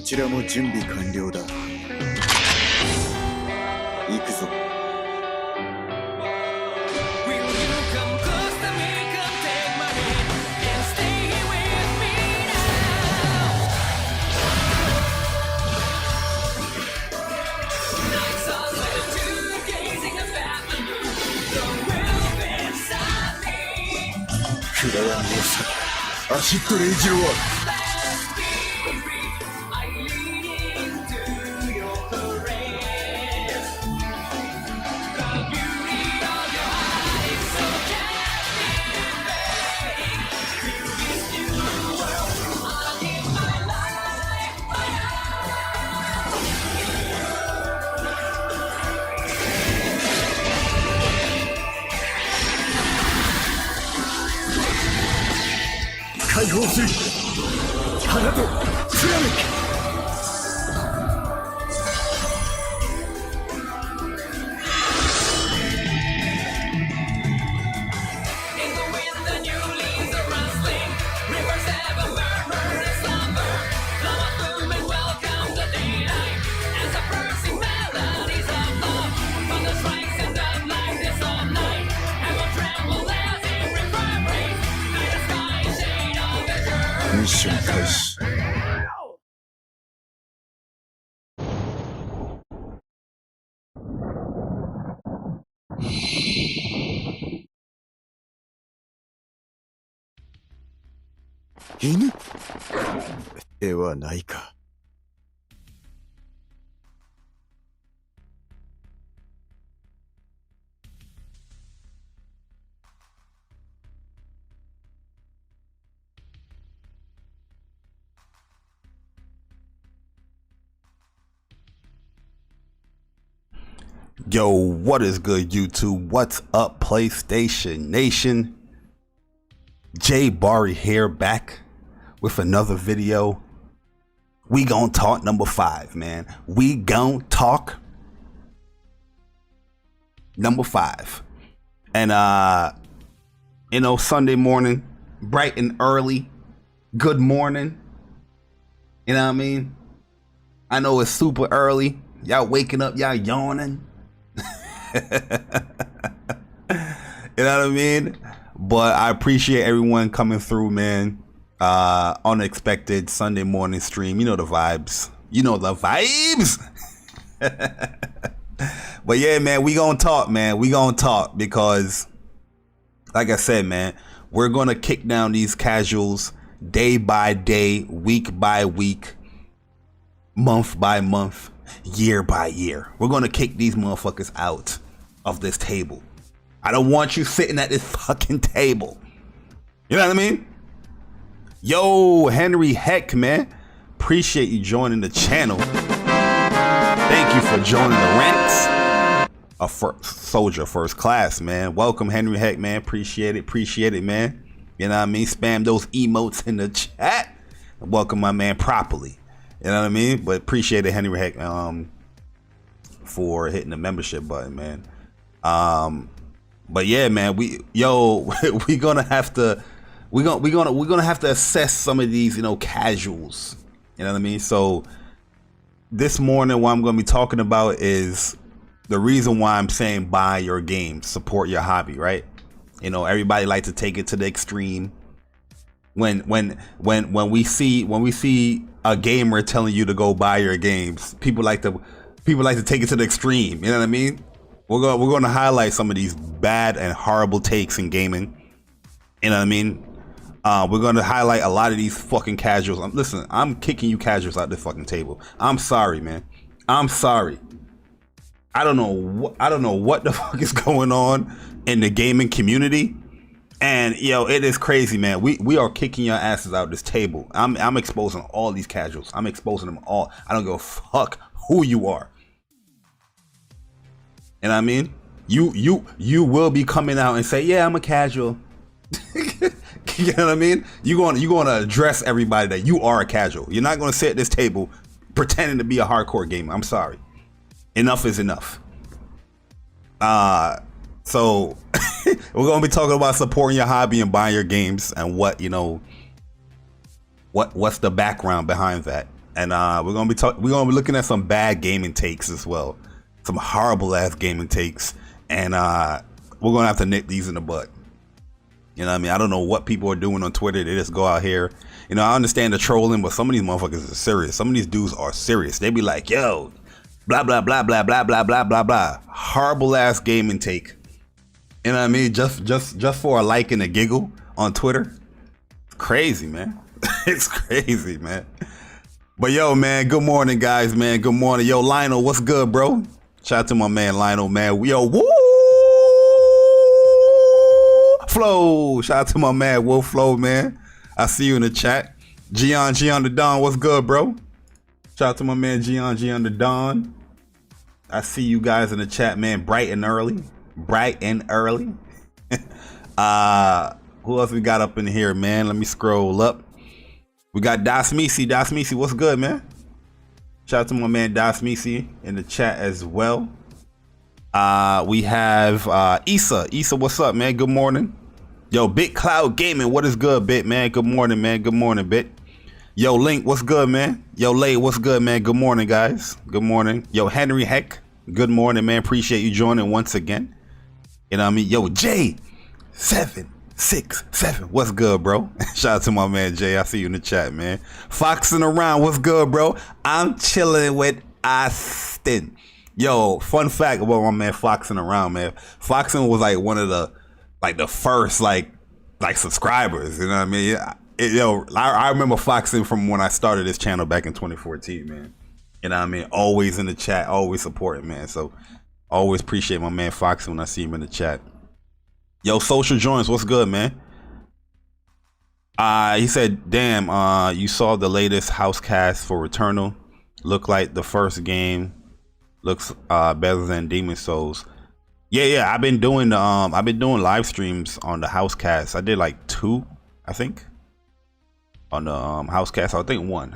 ちらも準備完了だ。行くぞ。暗闇を去るアシッドレイジロは解放する花と貫くミッション開始。犬ではないか。Yo, what is good, YouTube? What's up, PlayStation Nation? Jay Barry here, back with another video. We gon' talk number 5, man. We gon' talk number 5. And you know, Sunday morning, bright and early. Good morning. You know what I mean? I know it's super early. Y'all waking up, y'all yawning. You know what I mean? But I appreciate everyone coming through, man. Unexpected Sunday morning stream. You know the vibes. You know the vibes. But yeah, man, we gonna talk, man. We gonna talk because, like I said, man, we're gonna kick down these casuals day by day, week by week, month by month, year by year. We're gonna kick these motherfuckers out of this table. I don't want you sitting at this fucking table. You know what I mean? Yo, Henry Heck, man. Appreciate you joining the channel. Thank you for joining the ranks of Soldier First Class, man. Welcome, Henry Heck, man. Appreciate it, man. You know what I mean? Spam those emotes in the chat. Welcome my man properly. You know what I mean? But appreciate it, Henry Heck, for hitting the membership button, man. But yeah, man, we're gonna have to assess some of these, you know, casuals. You know what I mean? So this morning, what I'm gonna be talking about is the reason why I'm saying buy your game, support your hobby, right? You know, everybody like to take it to the extreme. When we see a gamer telling you to go buy your games, people like to take it to the extreme. You know what I mean? We're going to highlight some of these bad and horrible takes in gaming. You know what I mean? We're going to highlight a lot of these fucking casuals. Listen, I'm kicking you casuals out this fucking table. I'm sorry, man. I'm sorry. I don't know what the fuck is going on in the gaming community. And yo, it is crazy, man. We are kicking your asses out this table. I'm exposing all these casuals. I'm exposing them all. I don't give a fuck who you are. You know what I mean? You will be coming out and say, yeah, I'm a casual. You know what I mean? You're going to address everybody that you are a casual. You're not going to sit at this table pretending to be a hardcore gamer. I'm sorry. Enough is enough. So we're going to be talking about supporting your hobby and buying your games and what, you know, what's the background behind that. And we're gonna be looking at some bad gaming takes as well, some horrible ass gaming takes, and we're gonna have to nip these in the butt. You know what I mean? I don't know what people are doing on Twitter. They just go out here. You know, I understand the trolling, but some of these motherfuckers are serious. Some of these dudes are serious. They be like, yo, blah, blah, blah, blah, blah, blah, blah, blah, blah. Horrible ass gaming take. You know what I mean? Just for a like and a giggle on Twitter. It's crazy, man. It's crazy, man. But yo, man, good morning, guys, man. Good morning. Yo, Lionel, what's good, bro? Shout out to my man, Lionel, man. Yo, woo! Flow. Shout out to my man, Wolf Flow, man. I see you in the chat. Gian the Don, what's good, bro? Shout out to my man, Gian the Don. I see you guys in the chat, man. Bright and early. Who else we got up in here, man? Let me scroll up. We got Das Misi. Das Misi, what's good, man? Shout out to my man Das Misi in the chat as well. We have Issa. Issa, what's up, man? Good morning. Yo, Bit Cloud Gaming, what is good, Bit, man? Good morning, man. Good morning, Bit. Yo, Link, what's good, man? Yo, Lay, what's good, man? Good morning, guys. Good morning. Yo, Henry Heck, good morning, man. Appreciate you joining once again. You know what I mean? Yo, J767, what's good, bro? Shout out to my man, Jay. I see you in the chat, man. Foxing around, what's good, bro? I'm chilling with Austin. Yo, fun fact about my man Foxing around, man. Foxing was like one of the first like subscribers, you know what I mean? I remember Foxing from when I started this channel back in 2014, man. You know what I mean? Always in the chat, always supporting, man. So always appreciate my man Foxing when I see him in the chat. Yo, Social Joins, what's good, man? He said, damn, you saw the latest house cast for Returnal. Looked like the first game looks better than Demon Souls. Yeah, I've been doing live streams on the Housecast. I did like 2, I think, on the Housecast. I did one.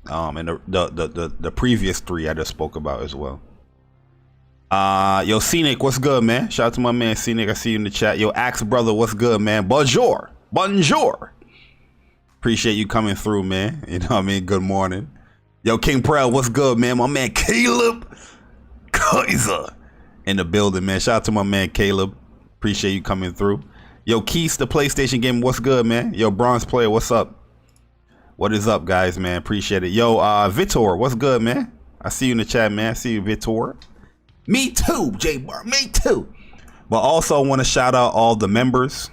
And the previous 3 I just spoke about as well. Yo, Scenic, what's good, man? Shout out to my man Scenic. I see you in the chat. Yo, Axe Brother, what's good, man? Bonjour. Appreciate you coming through, man. You know what I mean? Good morning. Yo, King Proud, what's good, man? My man Caleb Kaiser in the building, man. Shout out to my man Caleb. Appreciate you coming through. Yo, Keith, the PlayStation game, what's good, man? Yo, Bronze Player, what's up? What is up, guys, man? Appreciate it. Yo, Vitor, what's good, man? I see you in the chat, man. I see you, Vitor. Me too, J-Bar, me too. But also I want to shout out all the members,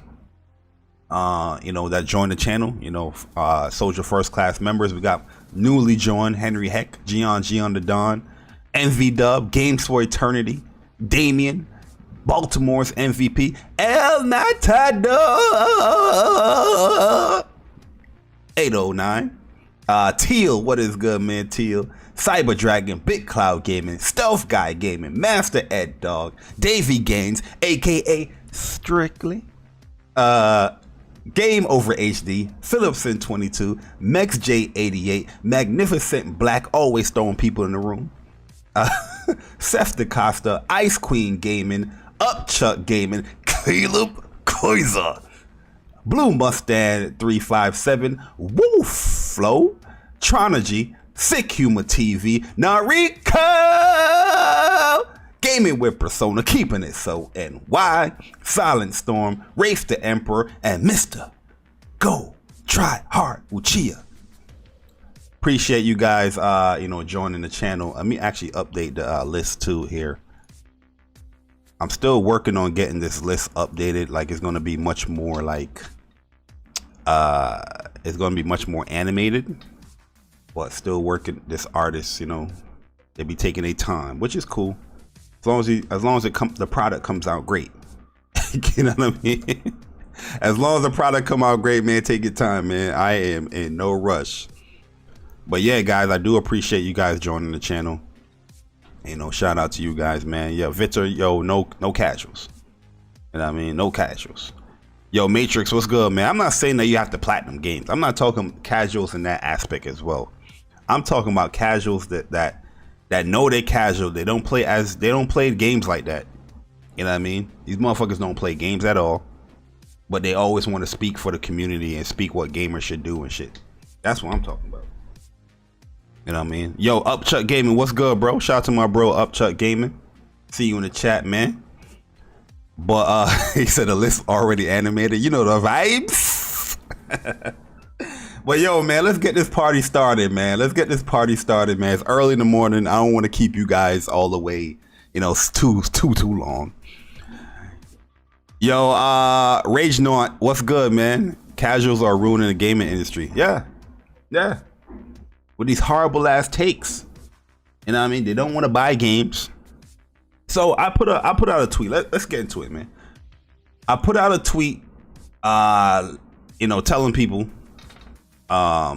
you know, that joined the channel. You know, Soldier First Class members. We got newly joined Henry Heck, Gian the Don, Envy Dub, Games for Eternity, Damien, Baltimore's MVP, El Matador, 809, Teal, what is good, man? Teal, Cyber Dragon, Big Cloud Gaming, Stealth Guy Gaming, Master Ed Dog, Davy Gaines, aka Strictly, Game Over HD, Phillipson 22, Mex J88, Magnificent Black, always throwing people in the room, Seth DeCosta, Ice Queen Gaming, Upchuck Gaming, Caleb Koiza, Blue Mustang 357, Wolf Flow, Tronergy, Sick Humor TV, Nariko, Gaming with Persona, keeping it so NY, Silent Storm, Rafe the Emperor, and Mr. Go Try Hard Uchiha. Appreciate you guys, you know, joining the channel. Let me actually update the list too here. I'm still working on getting this list updated. Like, it's going to be much more like, it's going to be much more animated, but still working. This artist, you know, they be taking their time, which is cool. As long as the product comes out great. You know what I mean? As long as the product come out great, man, take your time, man. I am in no rush. But yeah, guys, I do appreciate you guys joining the channel. You know, shout out to you guys, man. Yeah, Victor, yo, no casuals. You know what I mean? No casuals. Yo, Matrix, what's good, man? I'm not saying that you have to platinum games. I'm not talking casuals in that aspect as well. I'm talking about casuals that know they're casual. They don't play games like that. You know what I mean? These motherfuckers don't play games at all, but they always want to speak for the community and speak what gamers should do and shit. That's what I'm talking about. You know what I mean? Yo, Upchuck Gaming, what's good, bro? Shout out to my bro, Upchuck Gaming. See you in the chat, man. But he said the list already animated. You know the vibes. But yo, man, let's get this party started, man. Let's get this party started, man. It's early in the morning. I don't want to keep you guys all the way, you know, too long. Yo, Rage Not, what's good, man? Casuals are ruining the gaming industry. Yeah. With these horrible ass takes. You know what I mean? They don't want to buy games. So I put out a tweet. Let's get into it, man. I put out a tweet, you know, telling people, let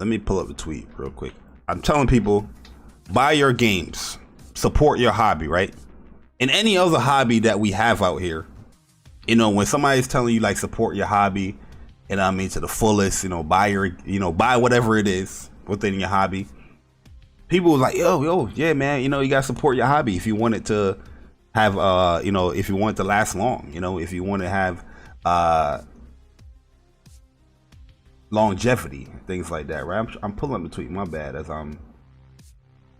me pull up the tweet real quick. I'm telling people, buy your games, support your hobby, right? And any other hobby that we have out here, you know, when somebody's telling you like support your hobby, you know what I mean, to the fullest, you know, buy whatever it is within your hobby. People was like, yo, yeah, man, you know, you gotta support your hobby if you want it to have, you know, if you want it to last long, you know, if you want to have longevity, things like that, right? I'm pulling up the tweet, my bad, as I'm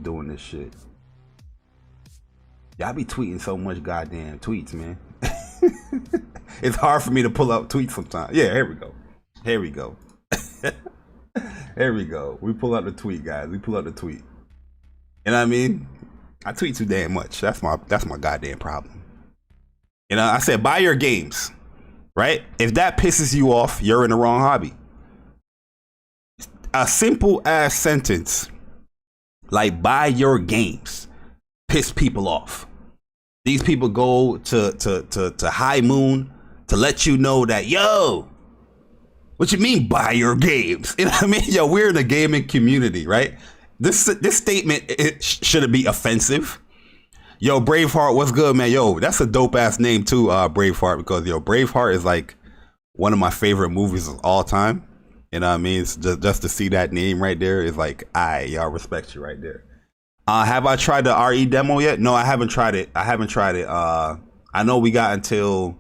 doing this shit. Y'all be tweeting so much goddamn tweets, man. It's hard for me to pull up tweets sometimes. Yeah, here we go. Here we go. Here we go. We pull out the tweet, guys. We pull out the tweet. You know what I mean? I tweet too damn much. That's my goddamn problem. You know, I said buy your games, right? If that pisses you off, you're in the wrong hobby. A simple ass sentence like buy your games piss people off. These people go to High Moon to let you know that, yo, what you mean buy your games? You know what I mean? Yo, we're in the gaming community, right? This statement, it shouldn't be offensive. Yo, Braveheart, what's good, man? Yo, that's a dope ass name too, Braveheart, because yo, Braveheart is like one of my favorite movies of all time. You know what I mean? It's just to see that name right there is like, y'all respect you right there. Have I tried the RE demo yet? No, I haven't tried it. I know we got until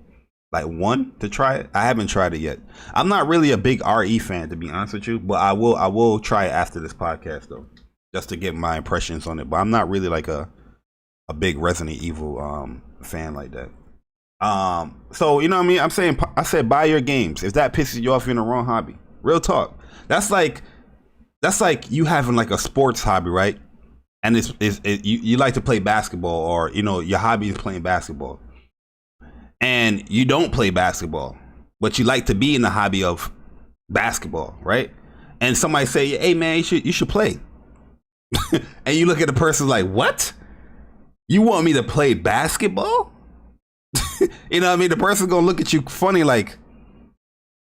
like 1 to try it. I haven't tried it yet. I'm not really a big RE fan, to be honest with you, but I will try it after this podcast though, just to get my impressions on it. But I'm not really like a big Resident Evil fan like that. So you know what I mean? I said buy your games. If that pisses you off, you're in the wrong hobby. Real talk. That's like you having like a sports hobby, right? And you like to play basketball, or you know your hobby is playing basketball, and you don't play basketball, but you like to be in the hobby of basketball, right? And somebody say, hey man, you should play. And you look at the person like, what? You want me to play basketball? You know what I mean? The person's gonna look at you funny like,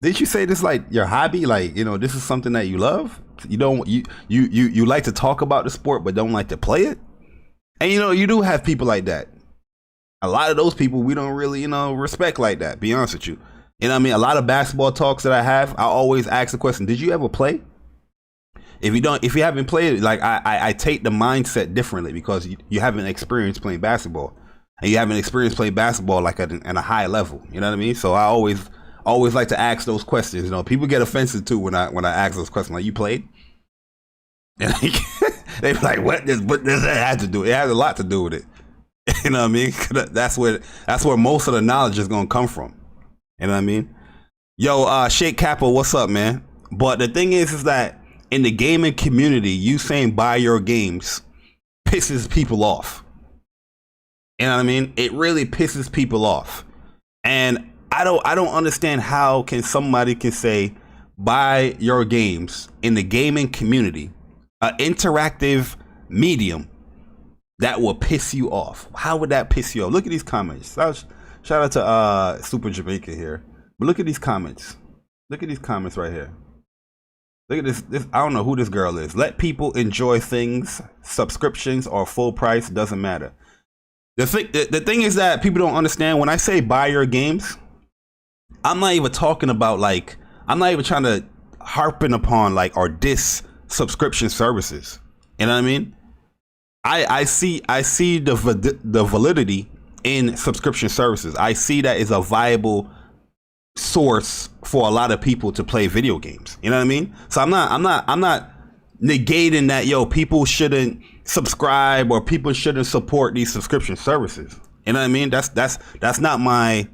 did you say this like your hobby? Like, you know, this is something that you love? You like to talk about the sport but don't like to play it? And you know, you do have people like that. A lot of those people we don't really, you know, respect like that, be honest with you. You know what I mean? A lot of basketball talks that I have, I always ask the question, did you ever play? If you haven't played it, like I take the mindset differently, because you haven't experienced playing basketball, and you haven't experienced playing basketball like at a high level. You know what I mean? So I always like to ask those questions. You know, people get offensive too when I ask those questions. Like, you played? And they be like, what does that have to do? It has a lot to do with it. You know what I mean? That's where most of the knowledge is gonna come from. You know what I mean? Yo, Shake Capo, what's up, man? But the thing is that in the gaming community, you saying buy your games pisses people off. You know what I mean? It really pisses people off. And I don't understand how can somebody can say buy your games in the gaming community, an interactive medium, that will piss you off. How would that piss you off? Look at these comments. Shout out to Super Jamaica here. But look at these comments. Look at these comments right here. Look at this. I don't know who this girl is. Let people enjoy things. Subscriptions or full price, doesn't matter. The thing is that people don't understand. When I say buy your games, I'm not even talking about like, I'm not even trying to harping upon like or diss subscription services. You know what I mean? I see the validity in subscription services. I see that as a viable source for a lot of people to play video games. You know what I mean? So I'm not negating that, yo, people shouldn't subscribe or people shouldn't support these subscription services. You know what I mean? That's not my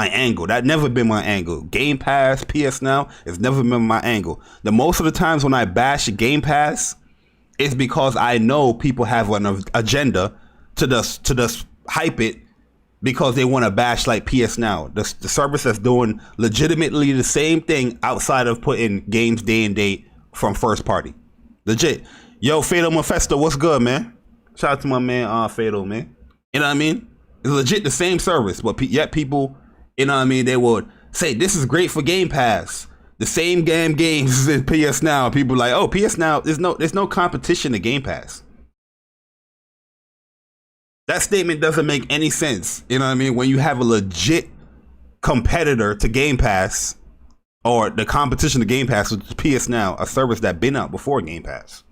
angle. That never been my angle. Game Pass, PS Now, it's never been my angle. The most of the times when I bash Game Pass, it's because I know people have an agenda to just hype it because they want to bash like PS Now, the service that's doing legitimately the same thing outside of putting games day and date from first party. Legit. Yo, Fatal Mephisto, what's good, man? Shout out to my man, Fatal, man. You know what I mean? It's legit the same service, but yet people, you know what I mean, they would say this is great for Game Pass. The same games is in PS Now. People are like, oh, PS Now, there's no competition to Game Pass. That statement doesn't make any sense. You know what I mean? When you have a legit competitor to Game Pass, or the competition to Game Pass, which is PS Now, a service that been out before Game Pass.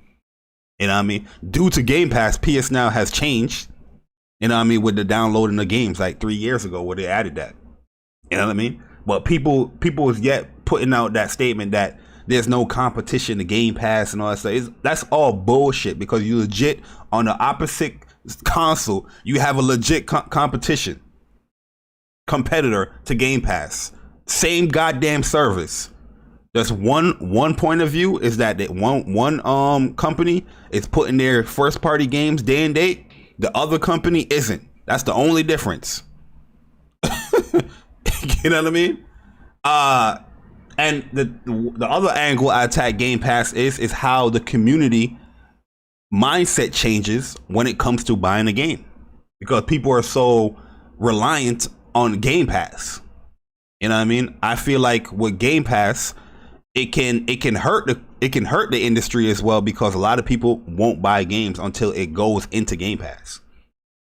You know what I mean? Due to Game Pass, PS Now has changed. You know what I mean? With the downloading the games like 3 years ago where they added that. You know what I mean? But people is yet putting out that statement that there's no competition to Game Pass and all that stuff. That's all bullshit, because you legit on the opposite console, you have a legit competitor to Game Pass. Same goddamn service. There's one point of view is that one company is putting their first party games day and date. The other company isn't. That's the only difference. You know what I mean? And the other angle I attack Game Pass is how the community mindset changes when it comes to buying a game, because people are so reliant on Game Pass. You know what I mean? I feel like with Game Pass, it can hurt the industry as well, because a lot of people won't buy games until it goes into Game Pass.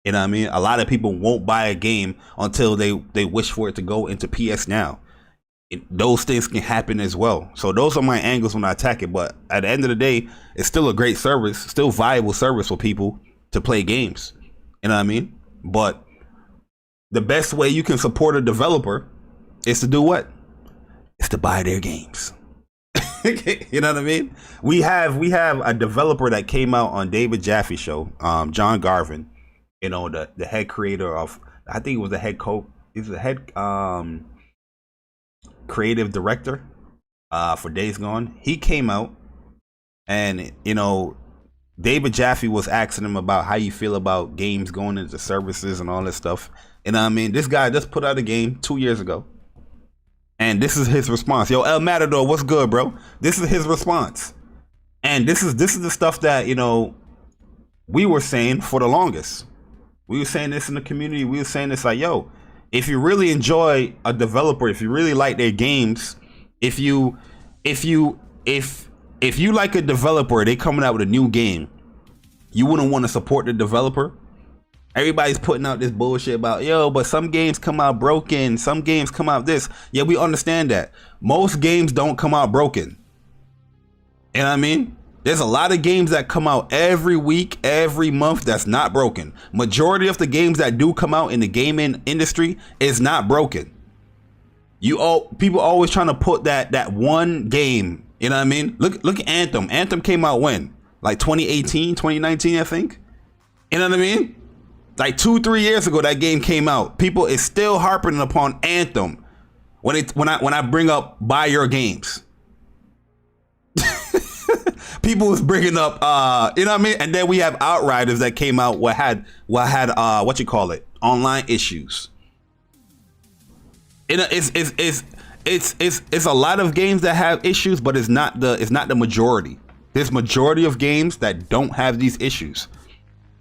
You know what I mean? A lot of people won't buy a game until they wish for it to go into PS Now. Those things can happen as well. So those are my angles when I attack it. But at the end of the day, it's still a great service, still viable service for people to play games. You know what I mean? But the best way you can support a developer is to do what? It's to buy their games. You know what I mean? We have a developer that came out on David Jaffe show, John Garvin, you know, the head creator of, I think it was the head creative director for Days Gone. He came out and, you know, David Jaffe was asking him about how you feel about games going into services and all this stuff. You know what I mean? This guy just put out a game 2 years ago. And this is his response. Yo, El Matador, what's good, bro? This is his response. And this is the stuff that, you know, we were saying for the longest. We were saying this in the community. We were saying this like, yo, if you really enjoy a developer, if you really like their games, if you like a developer, they coming out with a new game, you wouldn't want to support the developer. Everybody's putting out this bullshit about, yo, but some games come out broken. Some games come out this. Yeah, we understand that. Most games don't come out broken. You know what I mean? There's a lot of games that come out every week, every month that's not broken. Majority of the games that do come out in the gaming industry is not broken. People always trying to put that one game, you know what I mean? Look at Anthem. Anthem came out when? Like 2018, 2019, I think. You know what I mean? Like 2-3 years ago, that game came out. People is still harping upon Anthem when I bring up buy your games. People was bringing up, you know what I mean? And then we have Outriders that came out what had what you call it, online issues. You know, it's a lot of games that have issues, but it's not the majority. There's majority of games that don't have these issues.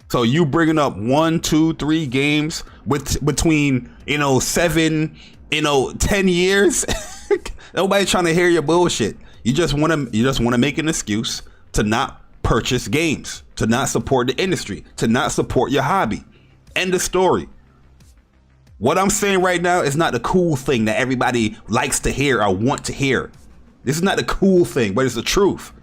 So you bringing up 1, 2, 3 games between, you know, 7, you know, 10 years. Nobody trying to hear your bullshit. You just want to make an excuse to not purchase games, to not support the industry, to not support your hobby. End of story. What I'm saying right now is not the cool thing that everybody likes to hear or want to hear. This is not the cool thing, but it's the truth.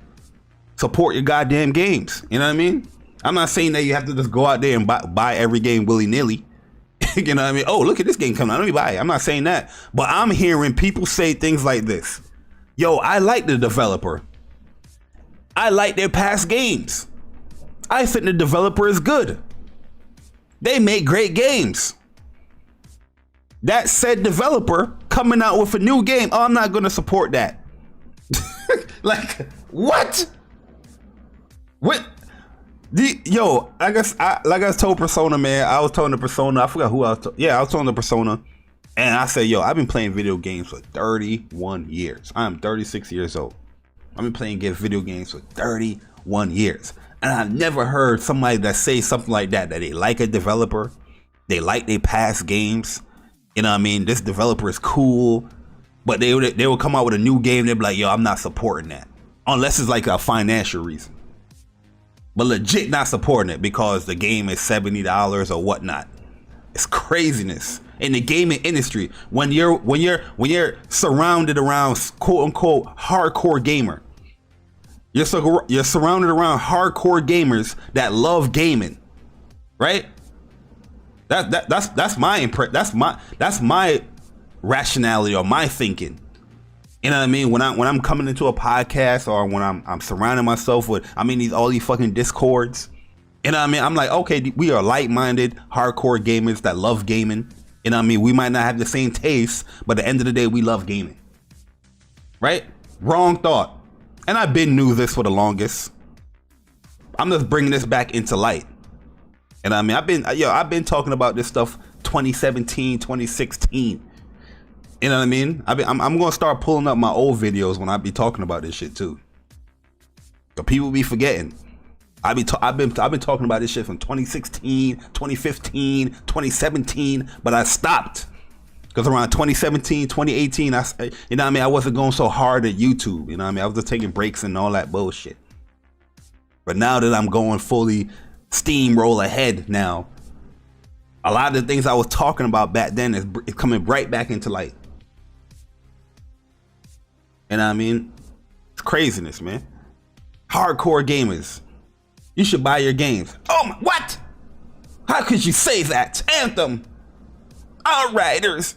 Support your goddamn games. You know what I mean? I'm not saying that you have to just go out there and buy every game willy-nilly. You know what I mean? Oh, look at this game coming out. Let me buy it. I'm not saying that. But I'm hearing people say things like this. Yo, I like the developer. I like their past games. I think the developer is good. They make great games. That said developer coming out with a new game, oh, I'm not going to support that. Like, what? What? Yo, I told Persona, man. I was telling the Persona, I forgot who I was. I was telling the Persona, and I said, yo, I've been playing video games for 31 years. I am 36 years old. I've been playing video games for 31 years. And I've never heard somebody that say something like that they like a developer, they like their past games. You know what I mean? This developer is cool, but they would come out with a new game. They'd be like, yo, I'm not supporting that. Unless it's like a financial reason. But legit not supporting it because the game is $70 or whatnot. It's craziness in the gaming industry. When you're surrounded around quote unquote hardcore gamer. You're surrounded around hardcore gamers that love gaming, right? That's my rationality or my thinking. You know what I mean? When I'm coming into a podcast or when I'm surrounding myself with all these fucking discords. You know what I mean? I'm like, okay, we are like-minded hardcore gamers that love gaming. You know what I mean? We might not have the same taste, but at the end of the day, we love gaming. Right? Wrong thought. And I've been knew this for the longest. I'm just bringing this back into light. And I mean, I've been talking about this stuff 2017, 2016. You know what I mean? I'm going to start pulling up my old videos when I be talking about this shit too. But people be forgetting. I've been talking about this shit from 2016, 2015, 2017, but I stopped. Because around 2017, 2018, you know what I mean? I wasn't going so hard at YouTube. You know what I mean? I was just taking breaks and all that bullshit. But now that I'm going fully steamroll ahead now, a lot of the things I was talking about back then is coming right back into light. You know what I mean? It's craziness, man. Hardcore gamers. You should buy your games. Oh my, what? How could you say that? Anthem. Outriders.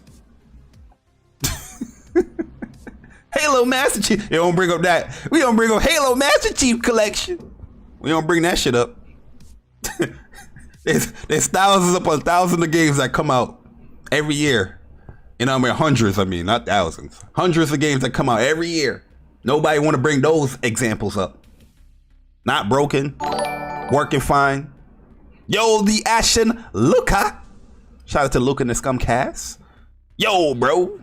Halo Master Chief. They don't bring up that. We don't bring up Halo Master Chief Collection. We don't bring that shit up. There's thousands upon thousands of games that come out every year. You know what I mean? Hundreds, not thousands. Hundreds of games that come out every year. Nobody want to bring those examples up. Not broken. Working fine. Yo, the Ashen Luca. Shout out to Luca and the Scumcast. Yo, bro.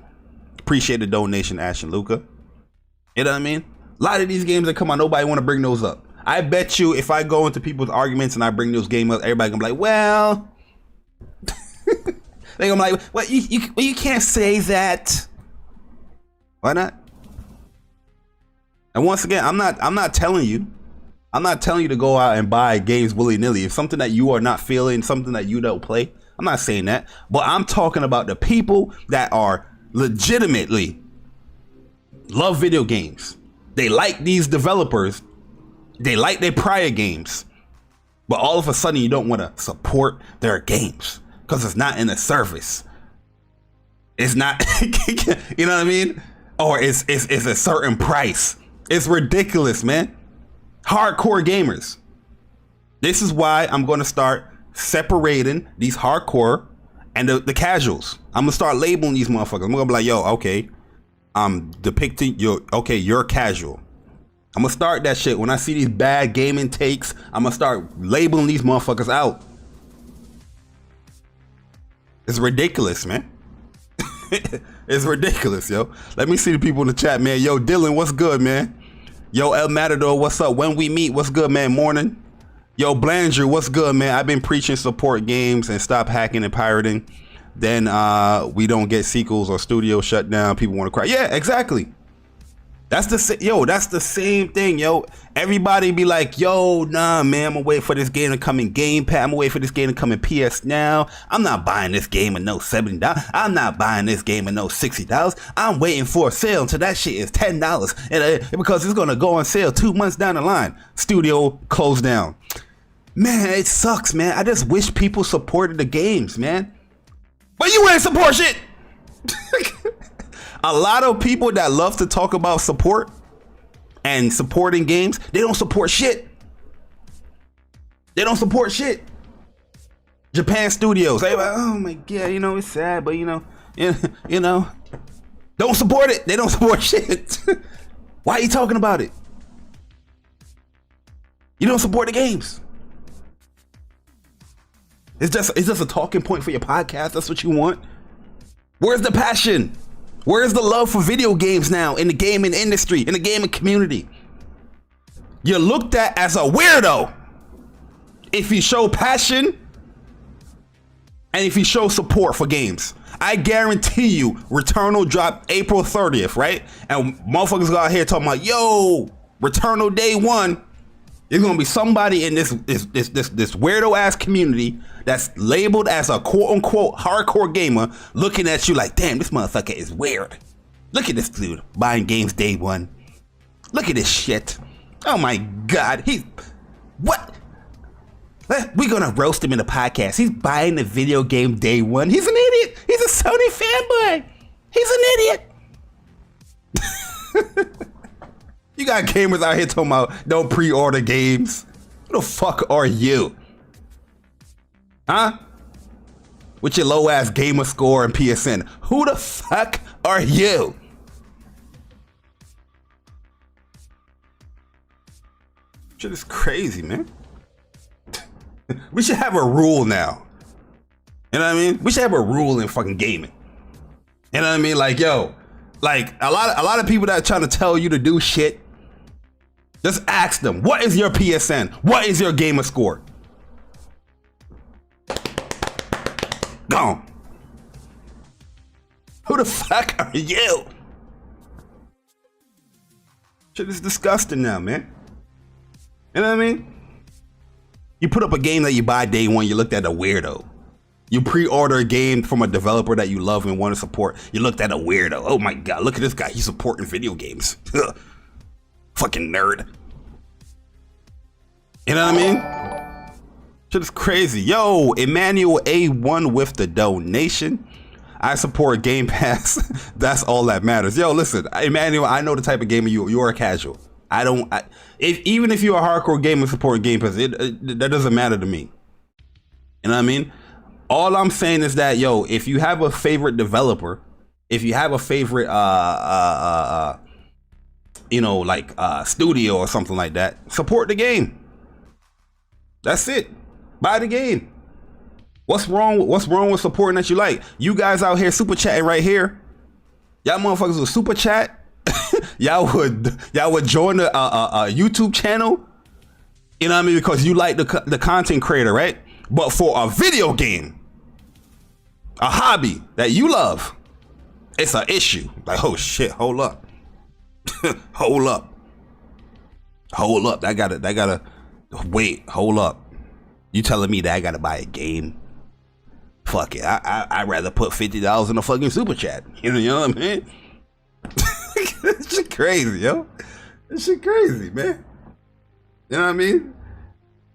Appreciate the donation, Ashen Luca. You know what I mean? A lot of these games that come out, nobody want to bring those up. I bet you if I go into people's arguments and I bring those games up, everybody gonna be like, well, they gonna be like, well, you can't say that. Why not? And once again, I'm not telling you to go out and buy games willy-nilly. If something that you are not feeling, something that you don't play, I'm not saying that. But I'm talking about the people that are legitimately love video games. They like these developers. They like their prior games. But all of a sudden you don't want to support their games because it's not in a service. It's not, you know what I mean? Or it's a certain price. It's ridiculous, man. Hardcore gamers. This is why I'm going to start separating these hardcore and the casuals. I'm gonna start labeling these motherfuckers. I'm gonna be like, yo, okay, I'm depicting you're casual. I'm gonna start that shit. When I see these bad gaming takes, I'm gonna start labeling these motherfuckers out. It's ridiculous, man. It's ridiculous, yo. Let me see the people in the chat, man. Yo, Dylan, what's good, man? Yo, El Matador, what's up? When we meet, what's good, man? Morning. Yo, Blanger, what's good, man? I've been preaching support games and stop hacking and pirating. Then we don't get sequels or studios shut down. People want to cry. Yeah, exactly. That's the same thing, yo. Everybody be like, yo, nah, man, I'm gonna wait for this game to come in Game Pass. I'm gonna wait for this game to come in PS Now. I'm not buying this game at no $70. I'm not buying this game at no $60. I'm waiting for a sale until that shit is $10, and because it's gonna go on sale 2 months down the line. Studio closed down. Man, it sucks, man. I just wish people supported the games, man. But you ain't support shit. A lot of people that love to talk about support and supporting games, they don't support shit. They don't support shit. Japan studios, they like, oh my god, you know, it's sad, but you know, don't support it. They don't support shit. Why are you talking about it? You don't support the games. It's just a talking point for your podcast. That's what you want. Where's the passion? Where's the love for video games now in the gaming industry, in the gaming community? You're looked at as a weirdo if you show passion and if you show support for games. I guarantee you, Returnal dropped April 30th, right? And motherfuckers go out here talking about, yo, Returnal day one. There's gonna be somebody in this weirdo ass community that's labeled as a quote unquote hardcore gamer looking at you like, damn, this motherfucker is weird. Look at this dude buying games day one. Look at this shit. Oh my god, what? We're gonna roast him in the podcast. He's buying the video game day one. He's an idiot. He's a Sony fanboy. He's an idiot. You got gamers out here talking about don't pre-order games. Who the fuck are you? Huh? With your low ass gamer score and PSN. Who the fuck are you? Shit is crazy, man. We should have a rule now. You know what I mean? We should have a rule in fucking gaming. You know what I mean? Like, yo, like a lot of people that are trying to tell you to do shit, just ask them, what is your PSN? What is your gamer score? Gone. Who the fuck are you? Shit is disgusting now, man. You know what I mean? You put up a game that you buy day one, you looked at a weirdo. You pre-order a game from a developer that you love and want to support, you looked at a weirdo. Oh my god, look at this guy, he's supporting video games. Fucking nerd. You know what I mean? Shit is crazy. Yo, Emmanuel A1 with the donation. I support Game Pass. That's all that matters. Yo, listen, Emmanuel, I know the type of gamer you're a casual. Even if you're a hardcore gamer supporting Game Pass, that doesn't matter to me. You know what I mean? All I'm saying is that, yo, if you have a favorite developer, if you have a favorite, studio or something like that, support the game. That's it. Buy the game. What's wrong with supporting that you like? You guys out here super chatting right here. Y'all motherfuckers will super chat. y'all would join a YouTube channel, you know what I mean, because you like the content creator, right? But for a video game, a hobby that you love, it's an issue. Like, oh shit, hold up. hold up. I gotta wait, hold up. You telling me that I gotta buy a game? Fuck it, I'd rather put $50 in a fucking super chat. You know what I mean? This shit crazy, yo. This shit crazy, man. You know what I mean?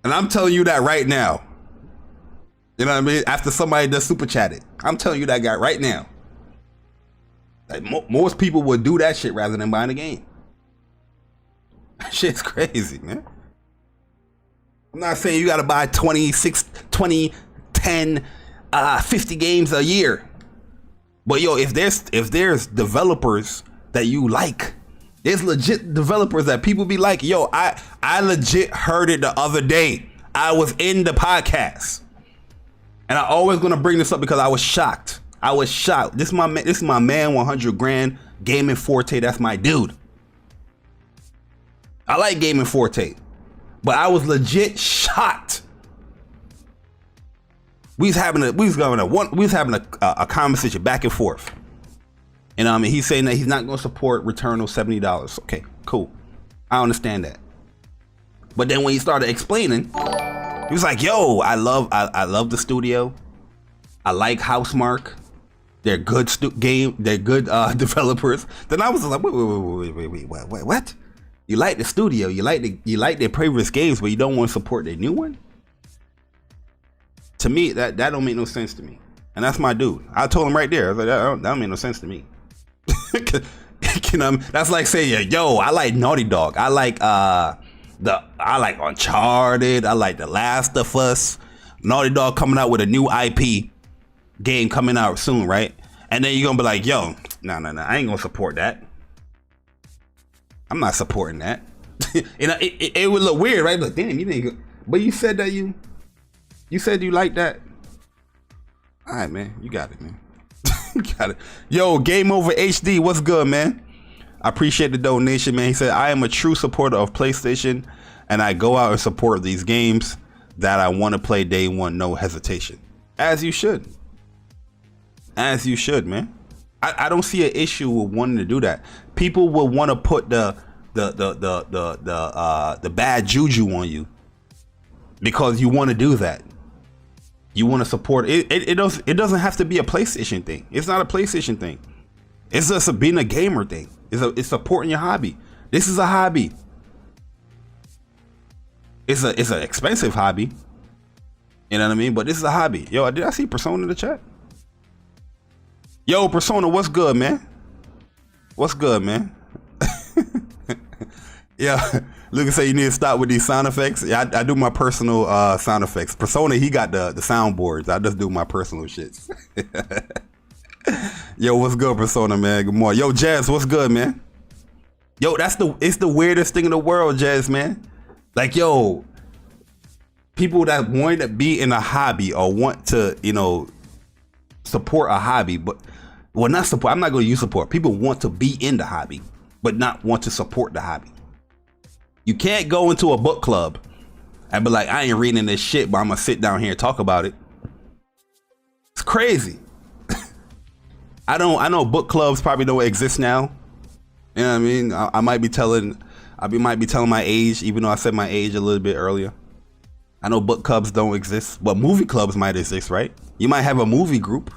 And I'm telling you that right now. You know what I mean? After somebody does super chat it, I'm telling you that guy right now. Like most people would do that shit rather than buying a game. That shit's crazy, man. I'm not saying you gotta buy 20, 10, 50 games a year. But yo, if there's developers that you like, there's legit developers that people be like, yo, I legit heard it the other day. I was in the podcast. And I always gonna bring this up because I was shocked. This is my man, 100 grand, Gaming Forte. That's my dude. I like Gaming Forte, but I was legit shocked. We was having a conversation back and forth. And I mean, he's saying that he's not gonna support Returnal $70. Okay, cool. I understand that. But then when he started explaining, he was like, yo, I love the studio. I like Housemarque. They're good developers. Then I was like, wait, what? You like the studio, you like their previous games, but you don't want to support their new one? To me, that don't make no sense to me. And that's my dude. I told him right there, I was like, that don't make no sense to me. You know, that's like saying, yo, I like Naughty Dog. I like Uncharted. I like The Last of Us. Naughty Dog coming out with a new IP game coming out soon, right? And then you're gonna be like, yo, no, I ain't gonna support that. I'm not supporting that. it would look weird, right? But damn, you didn't. But you said that you said you like that. All right, man, you got it, man. You got it. Yo, Game Over HD, what's good, man? I appreciate the donation, man. He said, I am a true supporter of PlayStation, and I go out and support these games that I want to play day one, no hesitation. As you should. As you should, man. I don't see an issue with wanting to do that. People will want to put the bad juju on you because you want to do that. You want to support it. It doesn't have to be a PlayStation thing. It's not a PlayStation thing. It's just being a gamer thing. It's supporting your hobby. This is a hobby. It's an expensive hobby. You know what I mean? But this is a hobby. Yo, did I see Persona in the chat? Yo, Persona, what's good, man? What's good, man? Yeah, Lucas say you need to stop with these sound effects. Yeah, I do my personal sound effects. Persona, he got the soundboards. I just do my personal shits. Yo, what's good, Persona, man? Good morning. Yo, Jazz, what's good, man? Yo, it's the weirdest thing in the world, Jazz, man. Like, yo, people that want to be in a hobby or want to, you know, support a hobby, but well, not support. I'm not going to use support. People want to be in the hobby, but not want to support the hobby. You can't go into a book club and be like, I ain't reading this shit, but I'm gonna sit down here and talk about it. It's crazy. I know book clubs probably don't exist now. You know what I mean? I might be telling my age, even though I said my age a little bit earlier. I know book clubs don't exist, but movie clubs might exist, right? You might have a movie group.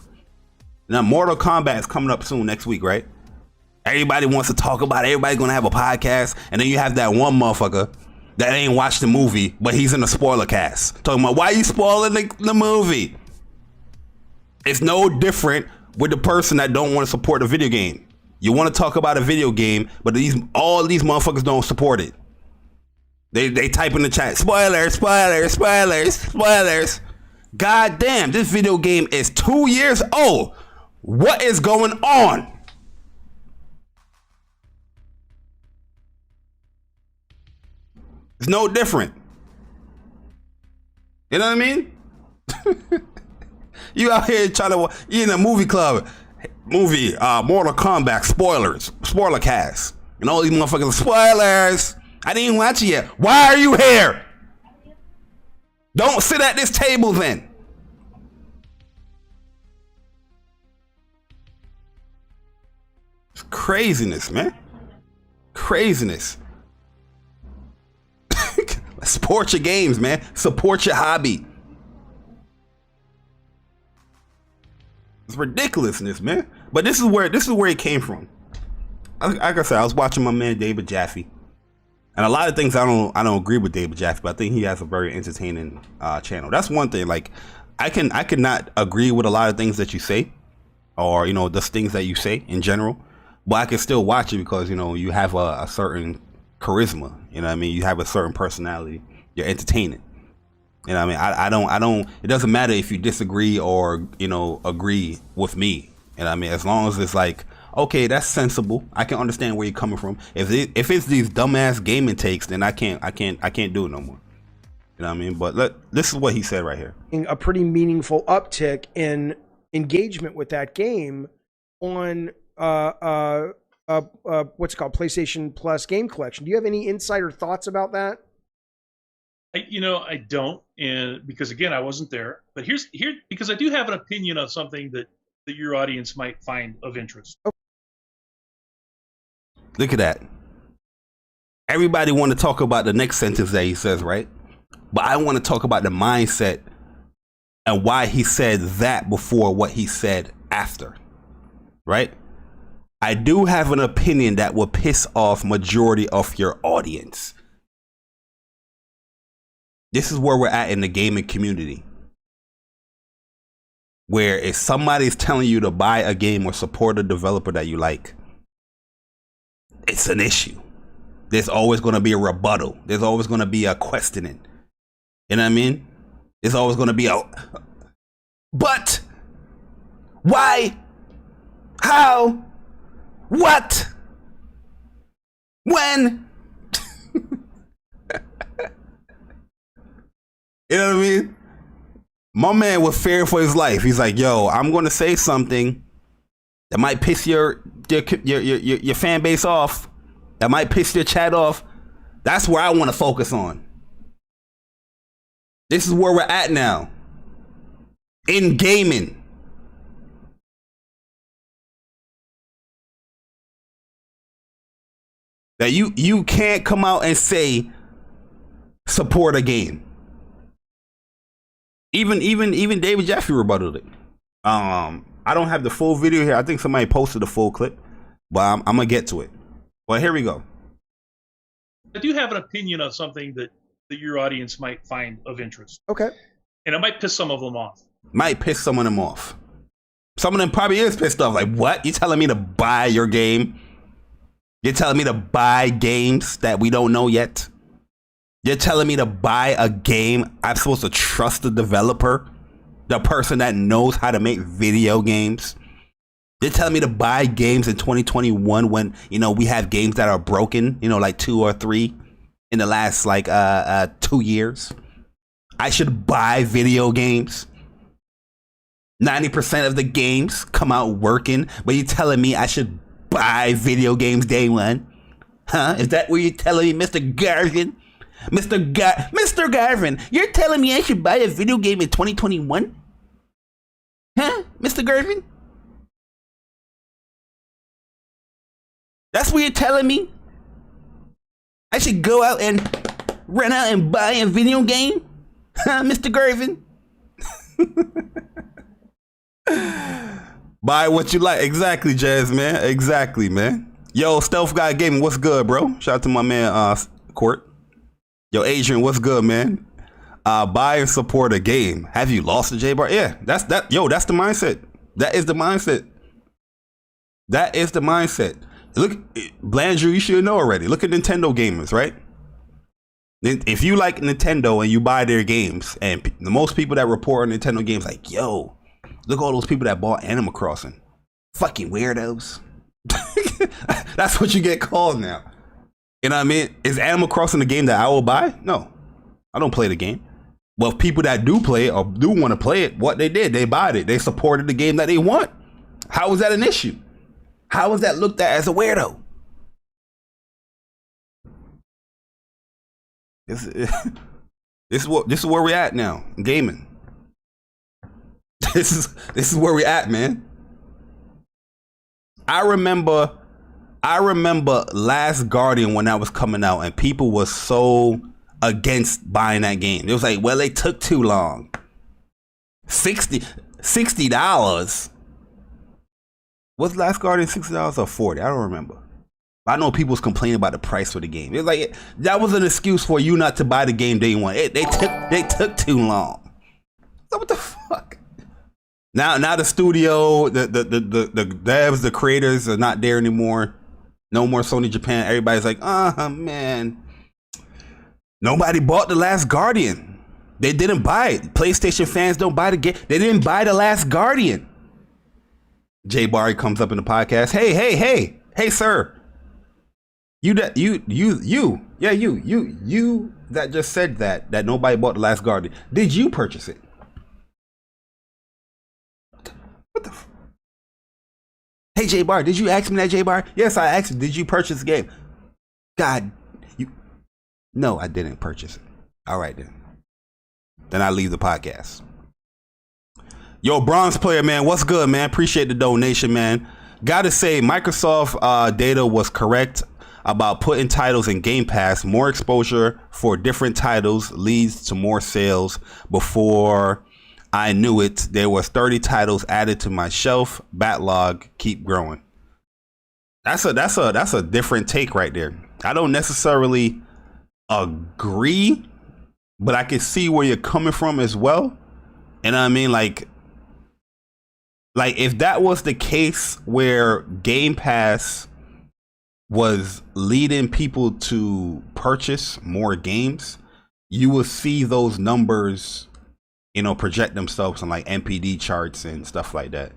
Now, Mortal Kombat is coming up soon next week, right? Everybody wants to talk about it. Everybody's gonna have a podcast, and then you have that one motherfucker that ain't watched the movie, but he's in the spoiler cast talking about why you spoiling the movie. It's no different with the person that don't want to support the video game. You want to talk about a video game, but all these motherfuckers don't support it. They type in the chat, spoilers, spoilers, spoilers, spoilers. God damn, this video game is 2 years old. What is going on? It's no different. You know what I mean? You out here trying to, you in a movie club, Mortal Kombat, spoilers, spoiler cast. And all these motherfuckers, spoilers. I didn't even watch it yet. Why are you here? Don't sit at this table then. It's craziness, man. Craziness. Support your games, man. Support your hobby. It's ridiculousness, man. But this is where it came from. Like I said, I was watching my man David Jaffe, and a lot of things I don't agree with David Jaffe, but I think he has a very entertaining channel. That's one thing. Like I cannot agree with a lot of things that you say, or you know, just things that you say in general, but I can still watch it because you know you have a certain charisma. You know what I mean? You have a certain personality. You're entertaining. You know what I mean? I don't, it doesn't matter if you disagree or, you know, agree with me. You know what I mean? As long as it's like, okay, that's sensible. I can understand where you're coming from. If it's these dumbass gaming takes, then I can't do it no more. You know what I mean? But this is what he said right here. A pretty meaningful uptick in engagement with that game on what's it called, PlayStation Plus Game Collection. Do you have any insight or thoughts about that? I don't, and because again, I wasn't there. But here because I do have an opinion on something that your audience might find of interest. Okay. Look at that. Everybody want to talk about the next sentence that he says, right? But I want to talk about the mindset and why he said that before what he said after, right? I do have an opinion that will piss off majority of your audience. This is where we're at in the gaming community. Where if somebody's telling you to buy a game or support a developer that you like, it's an issue. There's always going to be a rebuttal. There's always going to be a questioning. You know what I mean? There's always going to be a, but, why, how, what, when? You know what I mean? My man was fearing for his life. He's like, yo, I'm going to say something that might piss your fan base off. That might piss your chat off. That's where I want to focus on. This is where we're at now. In gaming. That you can't come out and say support a game. Even David Jeffrey rebutted it. I don't have the full video here. I think somebody posted the full clip, but I'm gonna get to it. Well, here we go. I do have an opinion on something that your audience might find of interest. Okay. And it might piss some of them off. Might piss some of them off. Some of them probably is pissed off. Like, what? You telling me to buy your game? You're telling me to buy games that we don't know yet? You're telling me to buy a game I'm supposed to trust the developer? The person that knows how to make video games? They're telling me to buy games in 2021 when, you know, we have games that are broken, you know, like 2 or 3 in the last, like, 2 years. I should buy video games. 90% of the games come out working, but you're telling me I should buy video games day one? Huh? Is that what you're telling me, Mr. Garvin? Mr. Garvin, you're telling me I should buy a video game in 2021? Huh, Mr. Garvin? That's what you're telling me? I should go out and rent out and buy a video game? Huh, Mr. Garvin? Buy what you like. Exactly, Jazz, man. Exactly, man. Yo, Stealth Guy Gaming, what's good, bro? Shout out to my man, Court. Yo, Adrian, what's good, man? Buy and support a game. Have you lost the J-Bar? Yeah, that's that. Yo, that's the mindset. That is the mindset. That is the mindset. Look, Blandrew, you should know already. Look at Nintendo gamers, right? If you like Nintendo and you buy their games, and the most people that report on Nintendo games, like, yo, look at all those people that bought Animal Crossing. Fucking weirdos. That's what you get called now. You know what I mean? Is Animal Crossing a game that I will buy? No, I don't play the game. Well, people that do play it or do want to play it, what they did, they bought it. They supported the game that they want. How is that an issue? How is that looked at as a weirdo? This is where we're at now in gaming. This is where we're at, man. I remember Last Guardian when that was coming out, and people were so against buying that game. It was like, well, it took too long. $60. Was Last Guardian $60 or $40? I don't remember. I know people was complaining about the price for the game. It was like that was an excuse for you not to buy the game day one. They took too long. So what the fuck? Now the studio, the devs, the creators are not there anymore. No more Sony Japan. Everybody's like, man. Nobody bought The Last Guardian. They didn't buy it. PlayStation fans don't buy the game. They didn't buy The Last Guardian. Jay Barry comes up in the podcast. Hey, sir. You that just said that nobody bought The Last Guardian. Did you purchase it? What the? Hey, Jay Bar, did you ask me that, Jay Bar? Yes, I asked you. Did you purchase the game? God, no, I didn't purchase it. All right, then. Then I leave the podcast. Yo, Bronze Player, man, what's good, man? Appreciate the donation, man. Gotta say, Microsoft data was correct about putting titles in Game Pass. More exposure for different titles leads to more sales. Before I knew it, there was 30 titles added to my shelf. Backlog keep growing. That's a different take right there. I don't necessarily agree, but I can see where you're coming from as well. And I mean, like if that was the case where Game Pass was leading people to purchase more games, you will see those numbers, you know, project themselves on like NPD charts and stuff like that.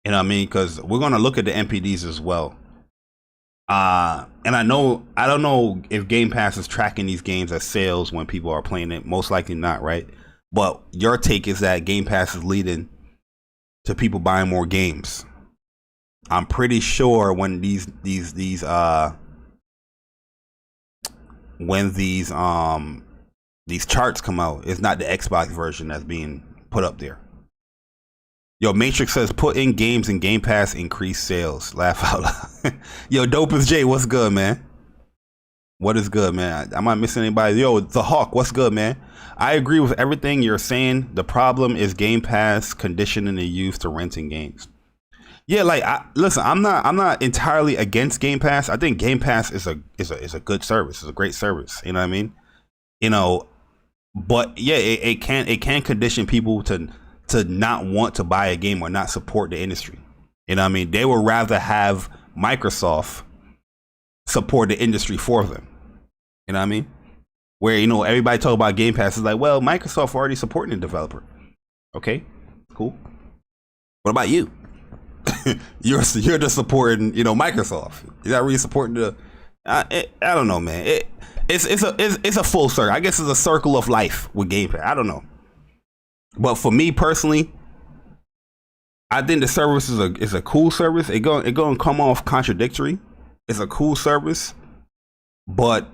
You know what I mean? Because we're gonna look at the NPDs as well. And I don't know if Game Pass is tracking these games as sales when people are playing it. Most likely not, right? But your take is that Game Pass is leading to people buying more games. I'm pretty sure when these charts come out, it's not the Xbox version that's being put up there. Yo, Matrix says put in games and Game Pass increase sales. Laugh out loud. Yo, Dope as J, what's good, man? What is good, man? Am I missing anybody? Yo, The Hawk, what's good, man? I agree with everything you're saying. The problem is Game Pass conditioning the youth to renting games. Yeah, like listen, I'm not entirely against Game Pass. I think Game Pass is a good service. It's a great service. You know what I mean? You know, but yeah, it can condition people to not want to buy a game or not support the industry. You know what I mean? They would rather have Microsoft support the industry for them. You know what I mean? Where, you know, everybody talk about Game Pass is like, well, Microsoft already supporting the developer. Okay, cool. What about you? you're just supporting, you know, Microsoft. You're not really supporting the. I don't know, man. It's a full circle. I guess it's a circle of life with Game Pass. I don't know. But for me personally, I think the service is a cool service. It gonna come off contradictory. It's a cool service, but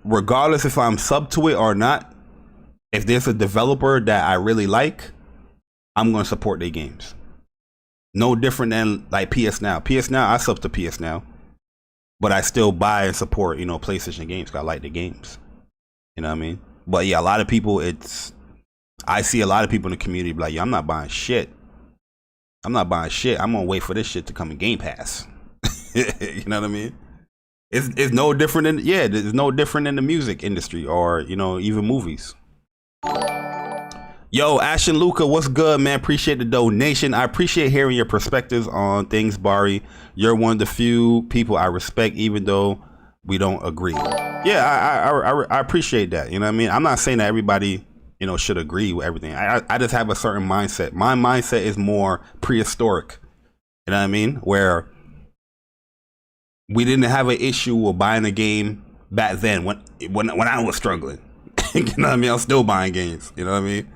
regardless if I'm sub to it or not, if there's a developer that I really like, I'm gonna support their games. No different than like PS Now. PS Now, I sub to PS Now, but I still buy and support, you know, PlayStation games because I like the games. You know what I mean? But yeah, a lot of people, I see a lot of people in the community be like, yo, I'm not buying shit. I'm not buying shit. I'm gonna wait for this shit to come in Game Pass. You know what I mean? It's no different than, yeah, it's no different in the music industry or, you know, even movies. Yo, Ashton Luca, what's good, man? Appreciate the donation. I appreciate hearing your perspectives on things, Bari. You're one of the few people I respect, even though we don't agree. Yeah, I appreciate that. You know what I mean? I'm not saying that everybody, you know, should agree with everything. I just have a certain mindset. My mindset is more prehistoric. You know what I mean? Where we didn't have an issue with buying a game back then when I was struggling. You know what I mean? I'm still buying games. You know what I mean?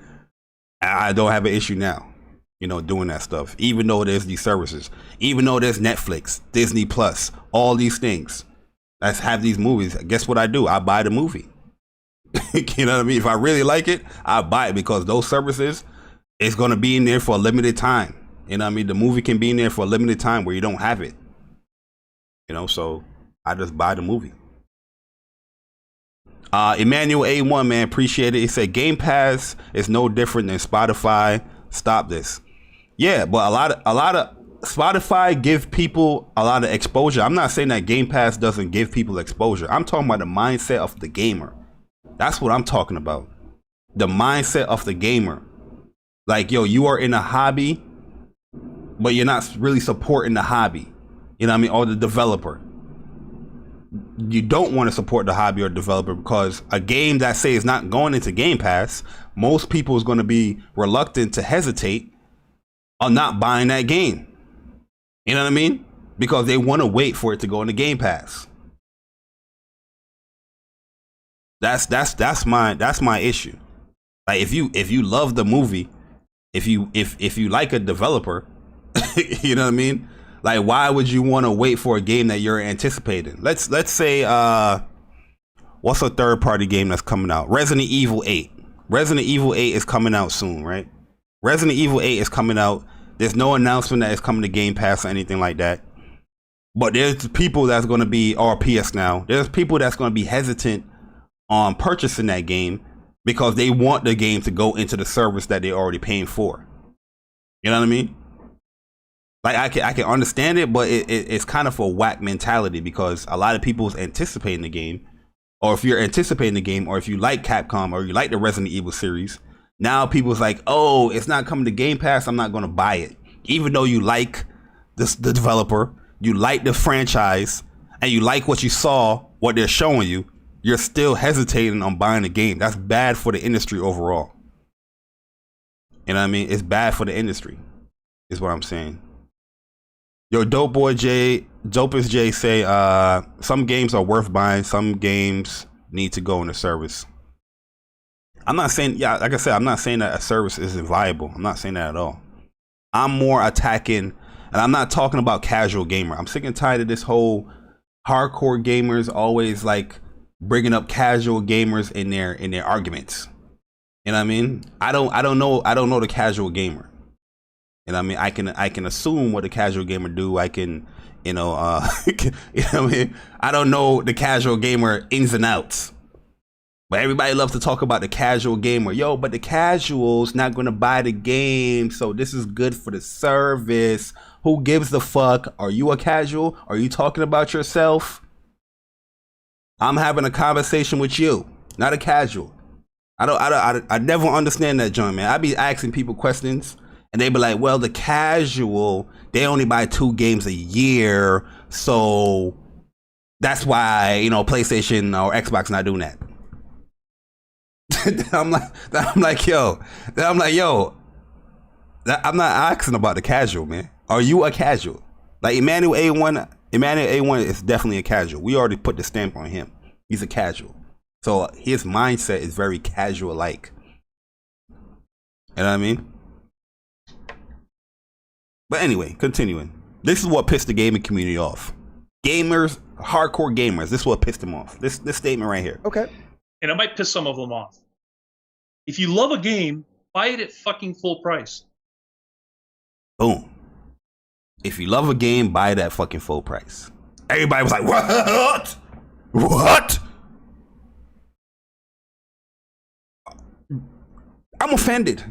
I don't have an issue now, you know, doing that stuff. Even though there's these services, even though there's Netflix, Disney Plus, all these things that have these movies. Guess what I do? I buy the movie. You know what I mean? If I really like it, I buy it because those services, it's going to be in there for a limited time. You know what I mean? The movie can be in there for a limited time where you don't have it. You know, so I just buy the movie. Emmanuel A1, man, appreciate it. He said Game Pass is no different than Spotify. Stop this. Yeah, but a lot of Spotify give people a lot of exposure. I'm not saying that Game Pass doesn't give people exposure. I'm talking about the mindset of the gamer. That's what I'm talking about. The mindset of the gamer. Like, yo, you are in a hobby, but you're not really supporting the hobby. You know what I mean? Or the developer. You don't want to support the hobby or developer because a game that say is not going into Game Pass, most people is going to be reluctant to hesitate on not buying that game. You know what I mean? Because they want to wait for it to go into Game Pass. That's my issue. Like if you love the movie, if you like a developer, you know what I mean? Like, why would you want to wait for a game that you're anticipating? Let's say, what's a third party game that's coming out? Resident Evil 8. Resident Evil 8 is coming out soon, right? Resident Evil 8 is coming out. There's no announcement that it's coming to Game Pass or anything like that. But there's people that's going to be, or PS Now, there's people that's going to be hesitant on purchasing that game because they want the game to go into the service that they're already paying for. You know what I mean? Like, I can understand it, but it's kind of a whack mentality because a lot of people's anticipating the game, or if you're anticipating the game, or if you like Capcom or you like the Resident Evil series, now people's like, oh, it's not coming to Game Pass, I'm not going to buy it. Even though you like the developer, you like the franchise, and you like what you saw, what they're showing you, you're still hesitating on buying the game. That's bad for the industry overall. You know what I mean? It's bad for the industry, is what I'm saying. Yo, Dopest J say, some games are worth buying, some games need to go in the service. I'm not saying, yeah, like I said, I'm not saying that a service isn't viable. I'm not saying that at all. I'm more attacking, and I'm not talking about casual gamer. I'm sick and tired of this whole hardcore gamers always like bringing up casual gamers in their arguments. You know what I mean? I don't know the casual gamer. You know what I mean? I can assume what the casual gamer do. I can, you know what I mean? I don't know the casual gamer ins and outs. But everybody loves to talk about the casual gamer. Yo, but the casual's not going to buy the game, so this is good for the service. Who gives the fuck? Are you a casual? Are you talking about yourself? I'm having a conversation with you, not a casual. I never understand that, John, man. I be asking people questions, and they be like, well, the casual, they only buy 2 games a year, so that's why, you know, PlayStation or Xbox not doing that. I'm like, yo, I'm not asking about the casual, man. Are you a casual? Like Emmanuel A1 is definitely a casual. We already put the stamp on him. He's a casual. So his mindset is very casual like. You know what I mean? But anyway, continuing. This is what pissed the gaming community off. Gamers, hardcore gamers, this is what pissed them off. This statement right here. Okay. And it might piss some of them off. If you love a game, buy it at fucking full price. Boom. If you love a game, buy it at fucking full price. Everybody was like, what? What? I'm offended.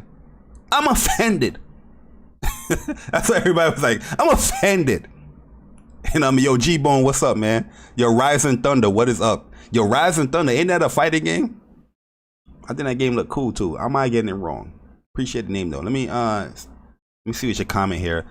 That's what everybody was like. I'm offended. And I'm yo, G-Bone, what's up, man? Yo, Rising Thunder, what is up? Yo, Rising Thunder, ain't that a fighting game? I think that game looked cool too. I might getting it wrong. Appreciate the name though. Let me see what's your comment here.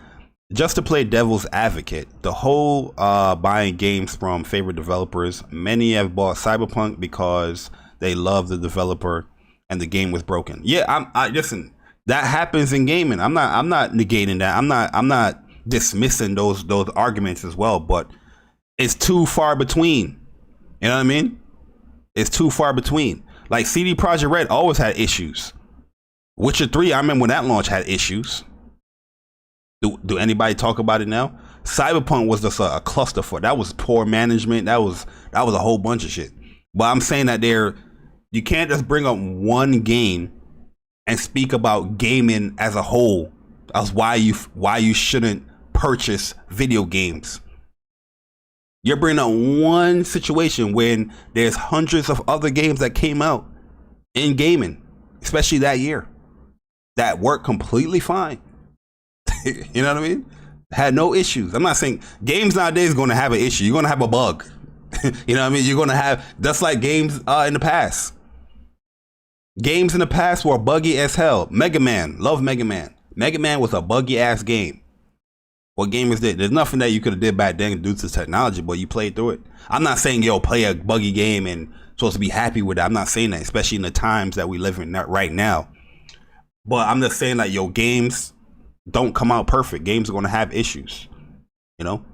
Just to play devil's advocate, the whole buying games from favorite developers. Many have bought Cyberpunk because they love the developer and the game was broken. Yeah, I listen. That happens in gaming. I'm not negating that. I'm not dismissing those arguments as well. But it's too far between. You know what I mean? It's too far between. Like CD Projekt Red always had issues. Witcher 3, I remember when that launch had issues. Do anybody talk about it now? Cyberpunk was just a clusterfuck. That was poor management. That was a whole bunch of shit. But I'm saying that you can't just bring up one game and speak about gaming as a whole as why you shouldn't purchase video games. You're bringing up one situation when there's hundreds of other games that came out in gaming, especially that year, that worked completely fine. You know what I mean? Had no issues. I'm not saying games nowadays are going to have an issue. You're going to have a bug. You know what I mean? You're going to have, just like games in the past. Games in the past were buggy as hell. Mega Man, love Mega Man. Mega Man was a buggy ass game. What gamers did? There's nothing that you could have did back then due to technology, but you played through it. I'm not saying yo play a buggy game and supposed to be happy with it. I'm not saying that, especially in the times that we live in right now. But I'm just saying that yo games don't come out perfect. Games are going to have issues. You know,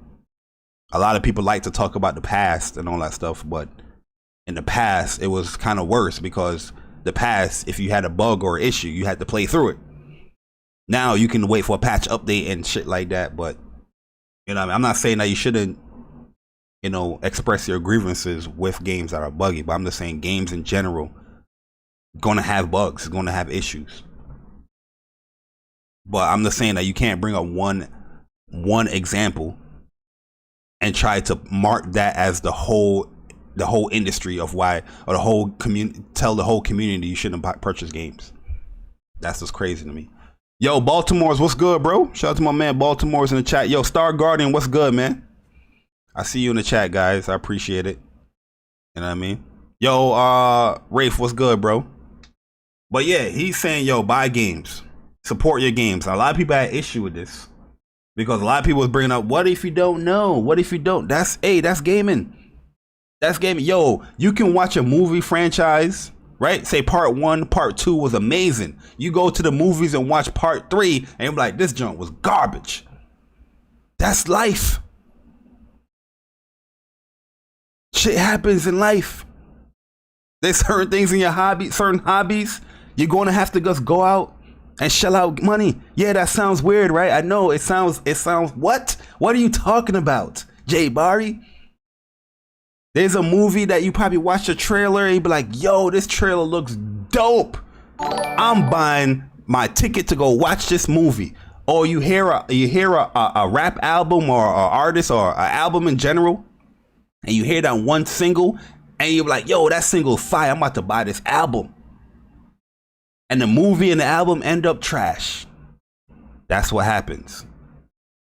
a lot of people like to talk about the past and all that stuff, but in the past it was kind of worse because the past, if you had a bug or issue, you had to play through it. Now you can wait for a patch update and shit like that, but you know what I mean? I'm not saying that you shouldn't, you know, express your grievances with games that are buggy, but I'm just saying games in general going to have bugs, going to have issues. But I'm just saying that you can't bring up one example and try to mark that as the whole industry of why, or the whole community, tell the whole community you shouldn't purchase games. That's just crazy to me. Yo, Baltimore's, what's good, bro? Shout out to my man Baltimore's in the chat. Yo, Star Guardian, what's good, man? I see you in the chat, guys. I appreciate it. You know what I mean? Yo, Rafe, what's good, bro? But yeah, he's saying, yo, buy games. Support your games. A lot of people had issue with this. Because a lot of people was bringing up, what if you don't know? What if you don't? That's gaming. That's gaming. Yo, you can watch a movie franchise, right? Say part 1, part 2 was amazing. You go to the movies and watch part 3 and you're like, this joint was garbage. That's life. Shit happens in life. There's certain things in your hobby, certain hobbies, you're going to have to just go out and shell out money. Yeah, that sounds weird, right? I know it sounds what? What are you talking about, Jay Barry? There's a movie that you probably watch a trailer and you be like, yo, this trailer looks dope. I'm buying my ticket to go watch this movie. Or you hear a rap album or an artist or an album in general, and you hear that one single and you're like, yo, that single's fire. I'm about to buy this album. And the movie and the album end up trash. That's what happens.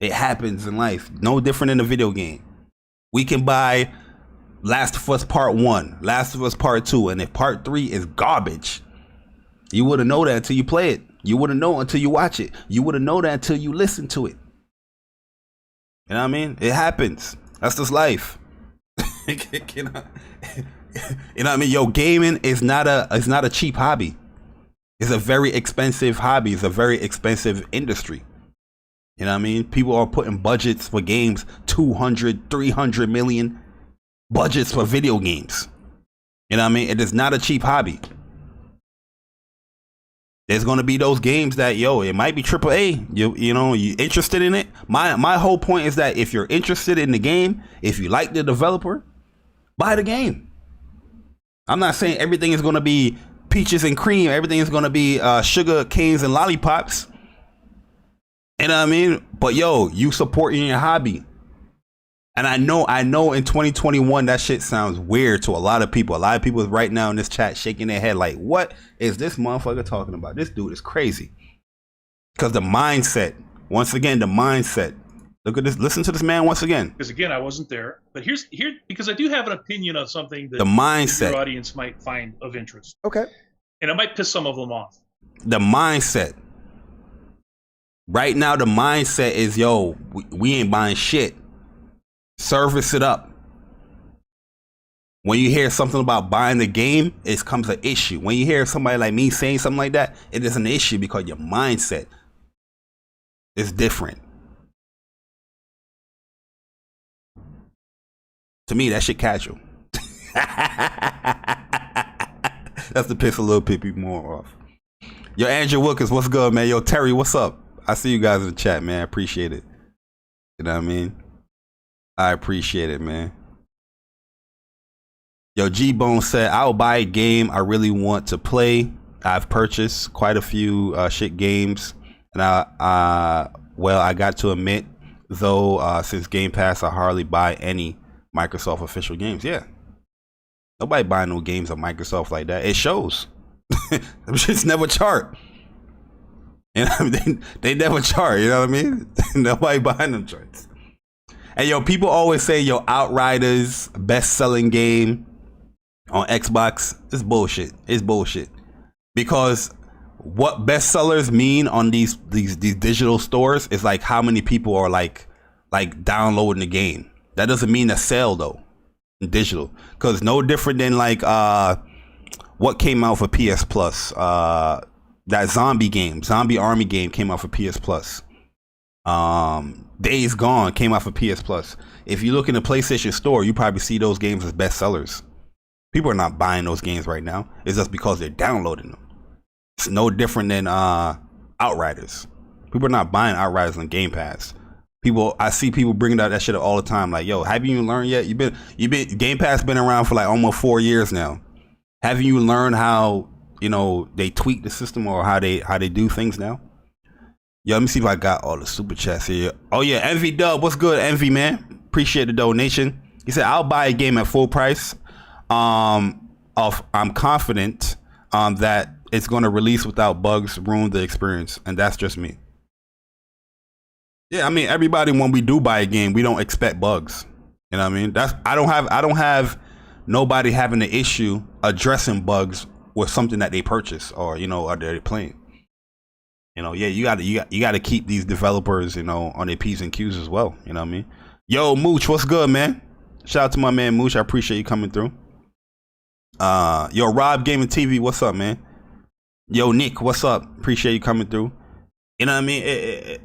It happens in life. No different in a video game. We can buy Last of Us Part 1, Last of Us Part 2, and if Part 3 is garbage, you wouldn't know that until you play it. You wouldn't know until you watch it. You wouldn't know that until you listen to it. You know what I mean? It happens. That's just life. You know what I mean? Yo, gaming is not a cheap hobby. It's a very expensive hobby. It's a very expensive industry. You know what I mean? People are putting budgets for games, 200, 300 million budgets for video games. You know what I mean? It is not a cheap hobby. There's going to be those games that, yo, it might be AAA. You know, you interested in it. My whole point is that if you're interested in the game, if you like the developer, buy the game. I'm not saying everything is going to be peaches and cream. Everything is going to be sugar canes and lollipops. You know what I mean? But yo, you supporting your hobby. And I know in 2021 that shit sounds weird to a lot of people. A lot of people right now in this chat shaking their head like, what is this motherfucker talking about? This dude is crazy. Because the mindset, once again, the mindset. Look at this. Listen to this man once again. Because again, I wasn't there. But here because I do have an opinion on something that the mindset your audience might find of interest. Okay. And it might piss some of them off. The mindset. Right now, the mindset is, yo, we ain't buying shit. Service it up. When you hear something about buying the game, it comes an issue. When you hear somebody like me saying something like that, it is an issue because your mindset is different. To me, that shit casual. That's to piss a little people more off. Yo, Andrew Wilkins, what's good, man? Yo, Terry, what's up? I see you guys in the chat, man. I appreciate it. You know what I mean? I appreciate it, man. Yo, G-Bone said, I'll buy a game I really want to play. I've purchased quite a few shit games. And well, I got to admit, though, since Game Pass, I hardly buy any Microsoft official games. Yeah. Nobody buying no games on Microsoft like that. It shows. Them shits never chart. You know, they never chart, you know what I mean? Nobody buying them charts. And yo, people always say, yo, Outriders, best-selling game on Xbox. It's bullshit. It's bullshit. Because what bestsellers mean on these digital stores is like how many people are like downloading the game. That doesn't mean a sale though, in digital. Because no different than like what came out for PS Plus. That zombie army game came out for PS Plus. Days Gone came out for PS Plus. If you look in the PlayStation Store, you probably see those games as bestsellers. People are not buying those games right now. It's just because they're downloading them. It's no different than Outriders. People are not buying Outriders on Game Pass. I see people bringing out that shit all the time. Like, yo, haven't you learned yet? Game Pass been around for like almost 4 years now. Haven't you learned how, you know, they tweak the system or how they do things now? Yo, let me see if I got all the super chats here. Oh yeah, Envy Dub, what's good, Envy, man? Appreciate the donation. He said, I'll buy a game at full price. I'm confident that it's going to release without bugs, ruin the experience, and that's just me. Yeah, I mean, everybody, when we do buy a game, we don't expect bugs. You know what I mean? I don't have nobody having an issue addressing bugs with something that they purchase or, you know, or they're playing. You know, yeah, you got to keep these developers, you know, on their P's and Q's as well. You know what I mean? Yo, Mooch, what's good, man? Shout out to my man Mooch. I appreciate you coming through. Yo, Rob Gaming TV, what's up, man? Yo, Nick, what's up? Appreciate you coming through. You know what I mean?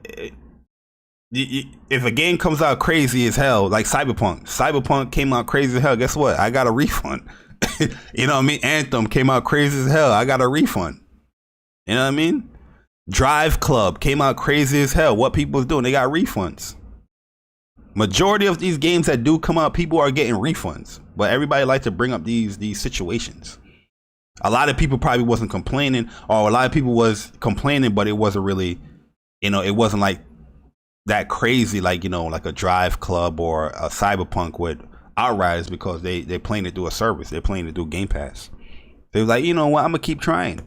If a game comes out crazy as hell, like Cyberpunk came out crazy as hell, guess what? I got a refund. You know what I mean? Anthem came out crazy as hell. I got a refund. You know what I mean? Drive Club came out crazy as hell. What people doing? They got refunds. Majority of these games that do come out, people are getting refunds. But everybody like to bring up these situations. A lot of people probably wasn't complaining, or a lot of people was complaining, but it wasn't really, you know, it wasn't like that crazy, like, you know, like a Drive Club or a Cyberpunk with Outriders, because they playing it through a service. They're playing it through Game Pass. They was like, you know what, I'm gonna keep trying.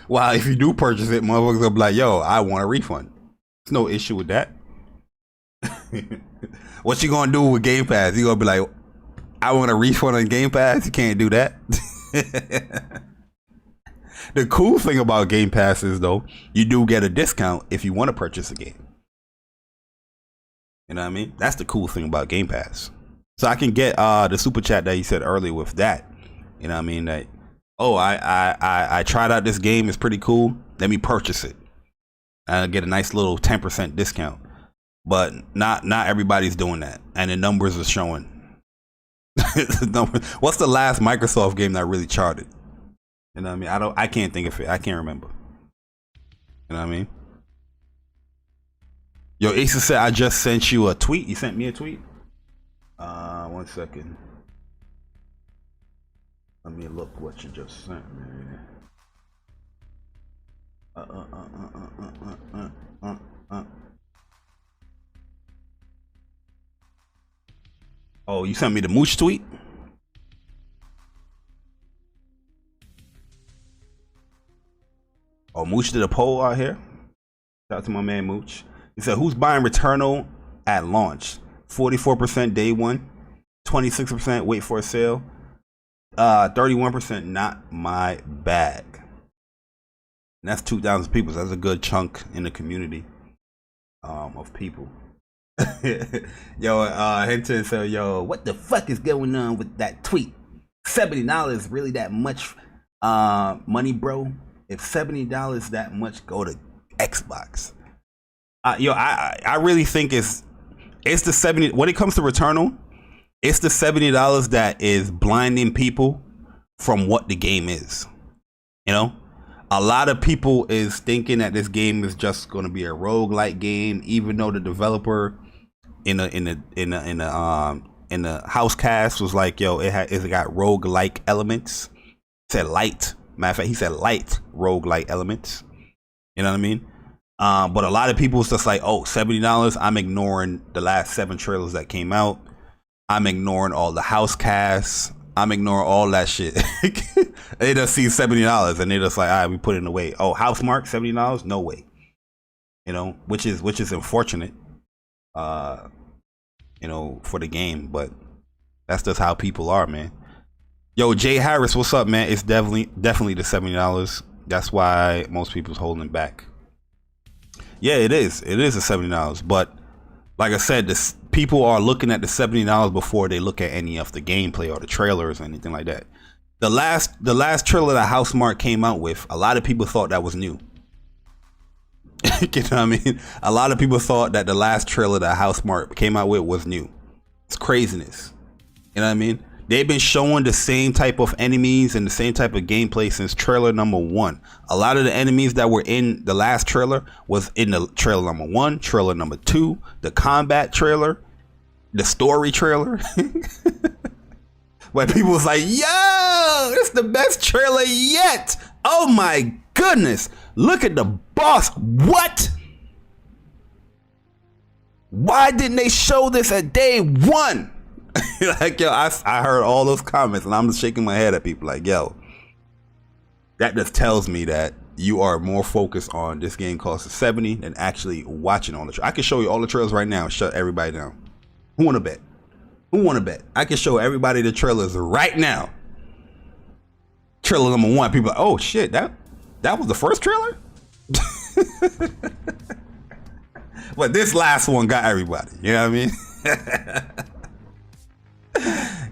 While if you do purchase it, motherfuckers will be like, yo, I want a refund. There's no issue with that. What you gonna do with Game Pass? You gonna be like, I want a refund on Game Pass? You can't do that. The cool thing about Game Pass is, though, you do get a discount if you want to purchase a game. You know what I mean? That's the cool thing about Game Pass. So I can get the super chat that you said earlier with that. You know what I mean? That, oh, I tried out this game, it's pretty cool. Let me purchase it. I'll get a nice little 10% discount. But not everybody's doing that, and the numbers are showing. What's the last Microsoft game that really charted? You know what I mean? I can't think of it. I can't remember. You know what I mean? Yo, Asa said I just sent you a tweet. You sent me a tweet? 1 second. Let me look what you just sent me. Oh, you sent me the Mooch tweet? Oh, Mooch did a poll out here. Shout out to my man Mooch. He said, who's buying Returnal at launch? 44% day one, 26% wait for a sale, 31% not my bag. And that's 2,000 people. So that's a good chunk in the community of people. Yo, Hinton said, yo, what the fuck is going on with that tweet? $70 really that much money, bro? If $70 that much, go to Xbox. Yo, I really think it's the 70. When it comes to Returnal, it's the $70 that is blinding people from what the game is. You know, a lot of people is thinking that this game is just going to be a roguelike game, even though the developer in the house cast was like, yo, it got roguelike elements. Said light. Matter of fact, he said light roguelike elements. You know what I mean? But a lot of people was just like, oh, $70. I'm ignoring the last 7 trailers that came out. I'm ignoring all the house casts. I'm ignoring all that shit. They just see $70 and they just like, all right, we put it away. Oh, house mark $70? No way. You know, which is unfortunate. You know, for the game, but that's just how people are, man. Yo, Jay Harris, what's up, man? It's definitely the $70. That's why most people's holding back. Yeah, it is the $70, but like I said, people are looking at the $70 before they look at any of the gameplay or the trailers or anything like that. The last trailer that Housemarque came out with, a lot of people thought that was new. You know what I mean? A lot of people thought that the last trailer that Housemarque came out with was new. It's craziness. You know what I mean? They've been showing the same type of enemies and the same type of gameplay since trailer number 1. A lot of the enemies that were in the last trailer was in the trailer number 1, trailer number 2, the combat trailer, the story trailer. But people was like, yo, it's the best trailer yet. Oh my goodness. Look at the boss. What? Why didn't they show this at day 1? Like, yo, I heard all those comments and I'm just shaking my head at people like, yo, that just tells me that you are more focused on this game costs $70 than actually watching all the trailers. I can show you all the trailers right now and shut everybody down. Who want to bet? Who want to bet? I can show everybody the trailers right now. Trailer number 1, people are like, oh shit, that was the first trailer? But this last one got everybody. You know what I mean?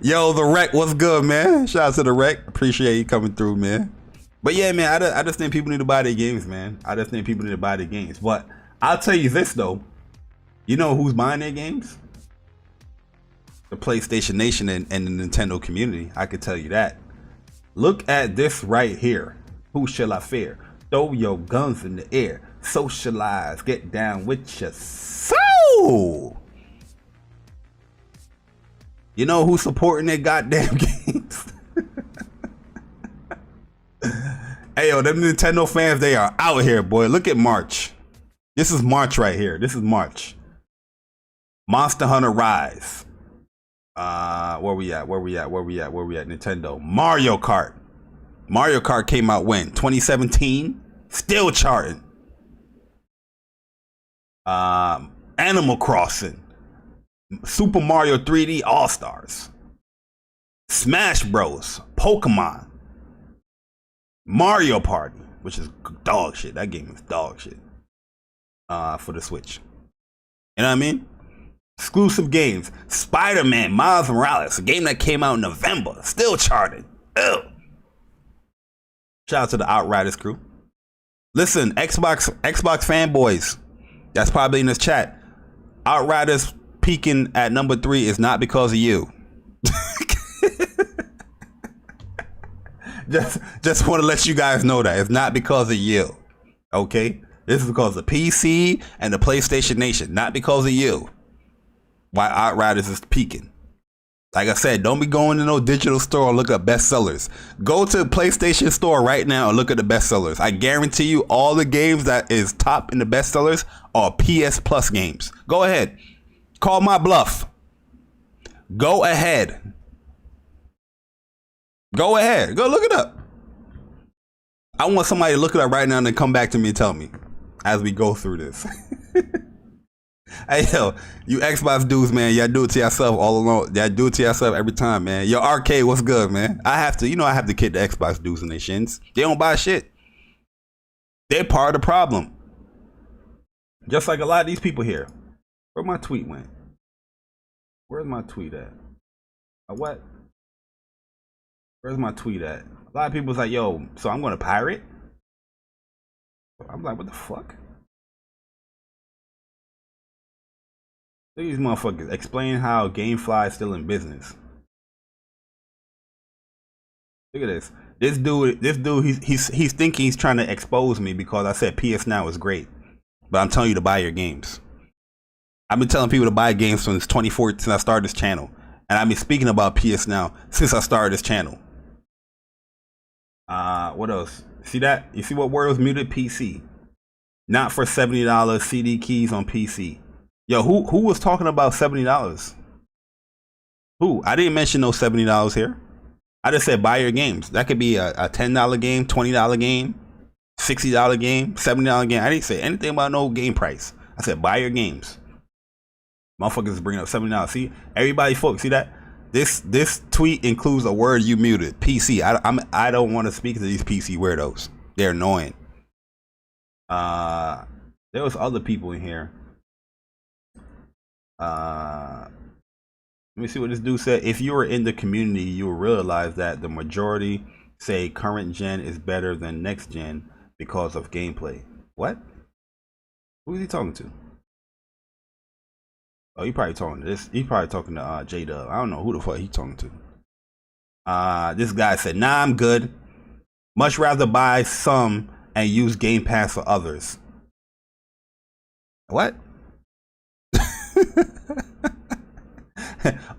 Yo, the Rec, what's good, man? Shout out to the Rec. Appreciate you coming through, man. But yeah, man, I just think people need to buy their games, man. I just think people need to buy their games. But I'll tell you this, though. You know who's buying their games? The PlayStation Nation and the Nintendo community. I can tell you that. Look at this right here. Who shall I fear? Throw your guns in the air. Socialize. Get down with your soul. You know who's supporting their goddamn games? Hey, yo, them Nintendo fans, they are out here, boy. Look at March. This is March right here. This is March. Monster Hunter Rise. Where we at? Nintendo. Mario Kart. Mario Kart came out when? 2017? Still charting. Animal Crossing. Super Mario 3D All-Stars. Smash Bros. Pokemon. Mario Party, which is dog shit. That game is dog shit. For the Switch. You know what I mean? Exclusive games. Spider-Man, Miles Morales, a game that came out in November. Still charted. Ew. Shout out to the Outriders crew. Listen, Xbox fanboys, that's probably in this chat. Outriders peaking at number 3 is not because of you. Just want to let you guys know that it's not because of you. Okay? This is because of PC and the PlayStation Nation, not because of you. Why Outriders is peaking. Like I said, don't be going to no digital store and look up bestsellers. Go to the PlayStation store right now and look at the bestsellers. I guarantee you all the games that is top in the bestsellers are PS Plus games. Go ahead. Call my bluff. Go ahead. Go ahead. Go look it up. I want somebody to look it up right now and then come back to me and tell me as we go through this. Hey, yo, you Xbox dudes, man, y'all do it to yourself all along. Y'all do it to yourself every time, man. Yo, Arcade, what's good, man? I have to kid the Xbox dudes in their shins. They don't buy shit. They're part of the problem. Just like a lot of these people here. Where my tweet went? Where's my tweet at? What? Where's my tweet at? A lot of people's like, yo, so I'm going to pirate? I'm like, what the fuck? Look at these motherfuckers. Explain how GameFly is still in business. Look at this. This dude, he's thinking he's trying to expose me because I said PS Now is great. But I'm telling you to buy your games. I've been telling people to buy games since 2014, since I started this channel. And I've been speaking about PS Now since I started this channel. What else? See that? You see what word was muted? PC. Not for $70 CD keys on PC. Yo, who was talking about $70? Who? I didn't mention no $70 here. I just said buy your games. That could be a $10 game, $20 game, $60 game, $70 game. I didn't say anything about no game price. I said buy your games. Motherfuckers is bringing up $70. See, everybody, folks, see that? This tweet includes a word you muted. PC. I don't want to speak to these PC weirdos. They're annoying. There was other people in here. Let me see what this dude said. If you were in the community, you will realize that the majority say current gen is better than next gen because of gameplay. What? Who is he talking to? Oh, he probably talking to this. He probably talking to J-Dub. I don't know who the fuck he talking to. This guy said, nah, I'm good. Much rather buy some and use Game Pass for others. What?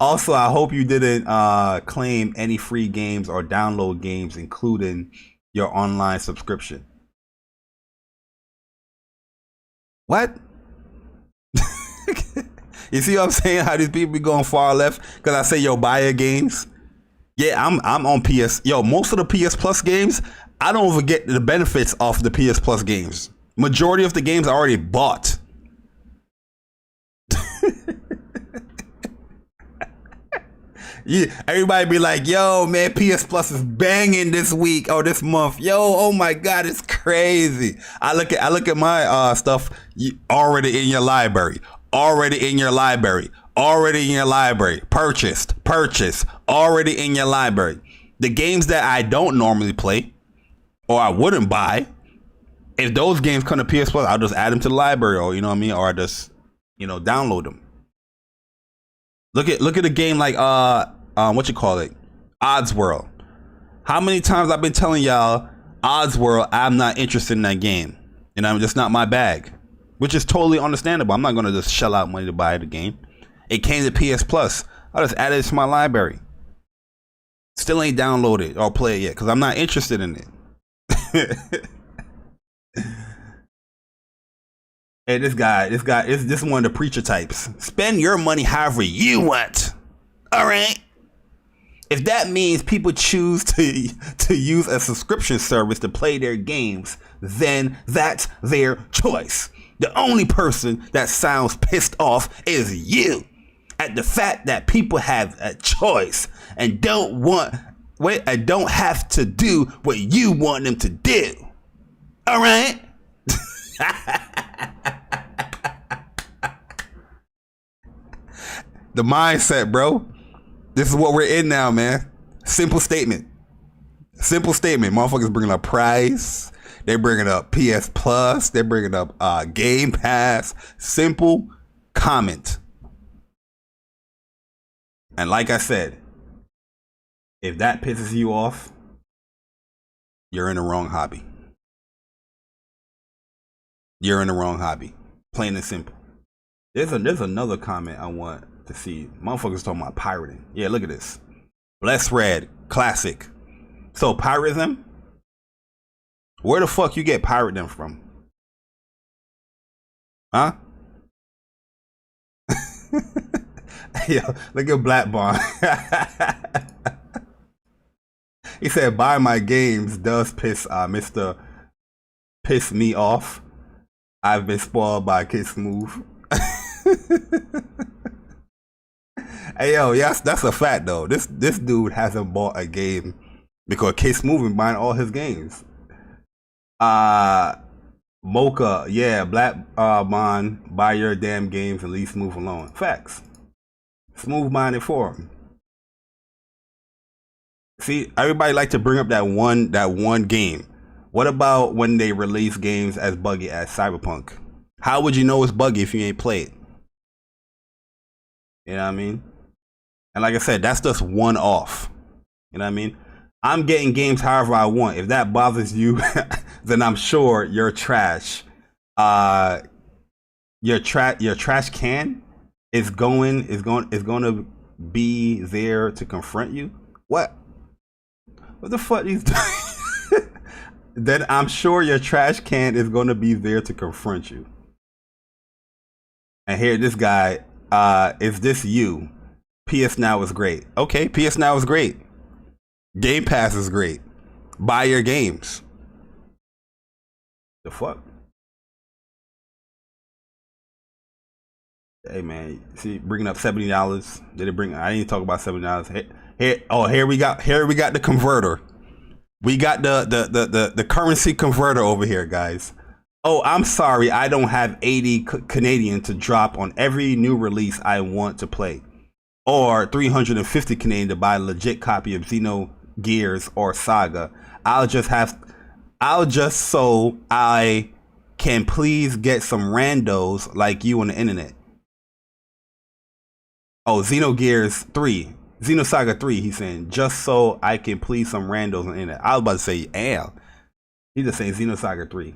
Also, I hope you didn't claim any free games or download games, including your online subscription. What? You see what I'm saying? How these people be going far left? Because I say, yo, buy your games. Yeah, I'm on PS. Yo, most of the PS Plus games, I don't even get the benefits off the PS Plus games. Majority of the games I already bought. Everybody be like, yo, man, PS Plus is banging this week or this month. Yo, oh my God, it's crazy. I look at my stuff already in your library. Already in your library. Already in your library. Purchased. Already in your library. The games that I don't normally play or I wouldn't buy, if those games come to PS Plus, I'll just add them to the library, or you know what I mean, or I just, download them. Look at a game like what you call it, Odds World. How many times I've been telling y'all, Odds World, I'm not interested in that game, and I'm just not my bag, which is totally understandable. I'm not gonna just shell out money to buy the game. It came to PS Plus. I just added it to my library. Still ain't downloaded or play it yet because I'm not interested in it. Hey, this guy is one of the preacher types. Spend your money however you want. All right. If that means people choose to use a subscription service to play their games, then that's their choice. The only person that sounds pissed off is you at the fact that people have a choice and don't have to do what you want them to do. All right. The mindset, bro. This is what we're in now, man. Simple statement. Motherfuckers bringing up price. They're bringing up PS Plus. They're bringing up Game Pass. Simple comment. And like I said, if that pisses you off, you're in the wrong hobby. You're in the wrong hobby. Plain and simple. There's another comment I want to see. Motherfuckers talking about pirating. Yeah, look at this. Bless Red, classic. So piratism? Where the fuck you get piratism from? Huh? Yo, look at Black Bond. He said, buy my games does piss me off. I've been spoiled by Kiss Move. Hey yo, yes, that's a fact though. This dude hasn't bought a game because Kiss Move is buying all his games. Mocha, yeah, Black Bond, buy your damn games and leave Smooth alone. Facts. Smooth minded for him. See, everybody like to bring up that one game. What about when they release games as buggy as Cyberpunk? How would you know it's buggy if you ain't played? You know what I mean? And like I said, that's just one off. You know what I mean? I'm getting games however I want. If that bothers you, then I'm sure you're trash. Your trash can is going to be there to confront you. What the fuck is doing? Then I'm sure your trash can is going to be there to confront you. And here, this guy, is this you? PS Now is great. Okay, PS Now is great. Game Pass is great. Buy your games. The fuck? Hey man, see, bringing up $70. Did it bring? I didn't talk about $70. Here we got the converter. We got the currency converter over here, guys. Oh, I'm sorry, I don't have 80 Canadian to drop on every new release I want to play, or 350 Canadian to buy a legit copy of Xenogears or Saga. I'll just so I can please get some randos like you on the internet. Oh, Xenogears 3. Xenosaga 3, he's saying, just so I can please some randos on the internet. I was about to say, he's just saying Xenosaga 3.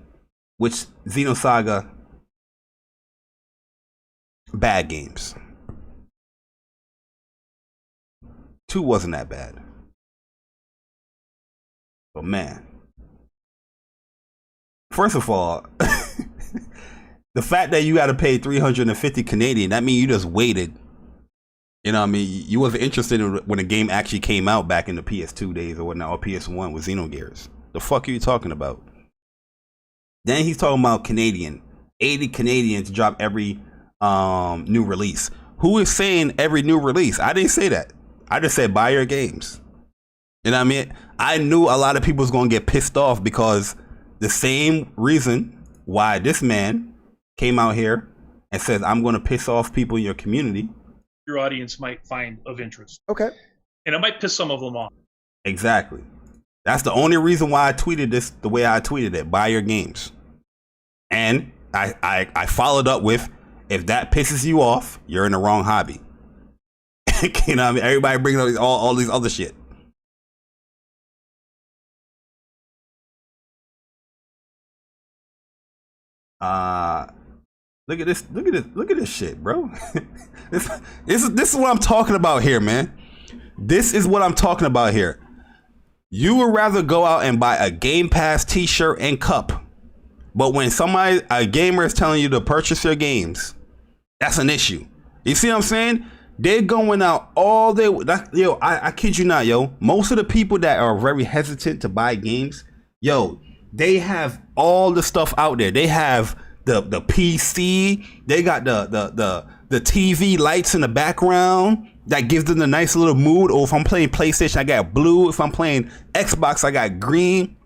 Which, Xenosaga, bad games. 2 wasn't that bad. But man. First of all, the fact that you got to pay 350 Canadian, that means you just waited. You know what I mean? You wasn't interested in when the game actually came out back in the PS2 days or whatnot, or PS1 with Xenogears. The fuck are you talking about? Then he's talking about Canadian. 80 Canadian to drop every new release. Who is saying every new release? I didn't say that. I just said buy your games. You know what I mean? I knew a lot of people was going to get pissed off because the same reason why this man came out here and says, I'm going to piss off people in your community. Your audience might find of interest. Okay. And it might piss some of them off. Exactly. That's the only reason why I tweeted this the way I tweeted it. Buy your games. And I followed up with, if that pisses you off, you're in the wrong hobby. You know what I mean? Everybody bringing up all these other shit. Look at this shit, bro. this is what I'm talking about here, man. This is what I'm talking about here. You would rather go out and buy a Game Pass t-shirt and cup, but when a gamer is telling you to purchase your games, that's an issue. You see what I'm saying? They're going out all day. Yo, I kid you not, yo. Most of the people that are very hesitant to buy games, yo, they have all the stuff out there. They have the PC. They got the TV lights in the background that gives them a nice little mood. Or if I'm playing PlayStation, I got blue. If I'm playing Xbox, I got green.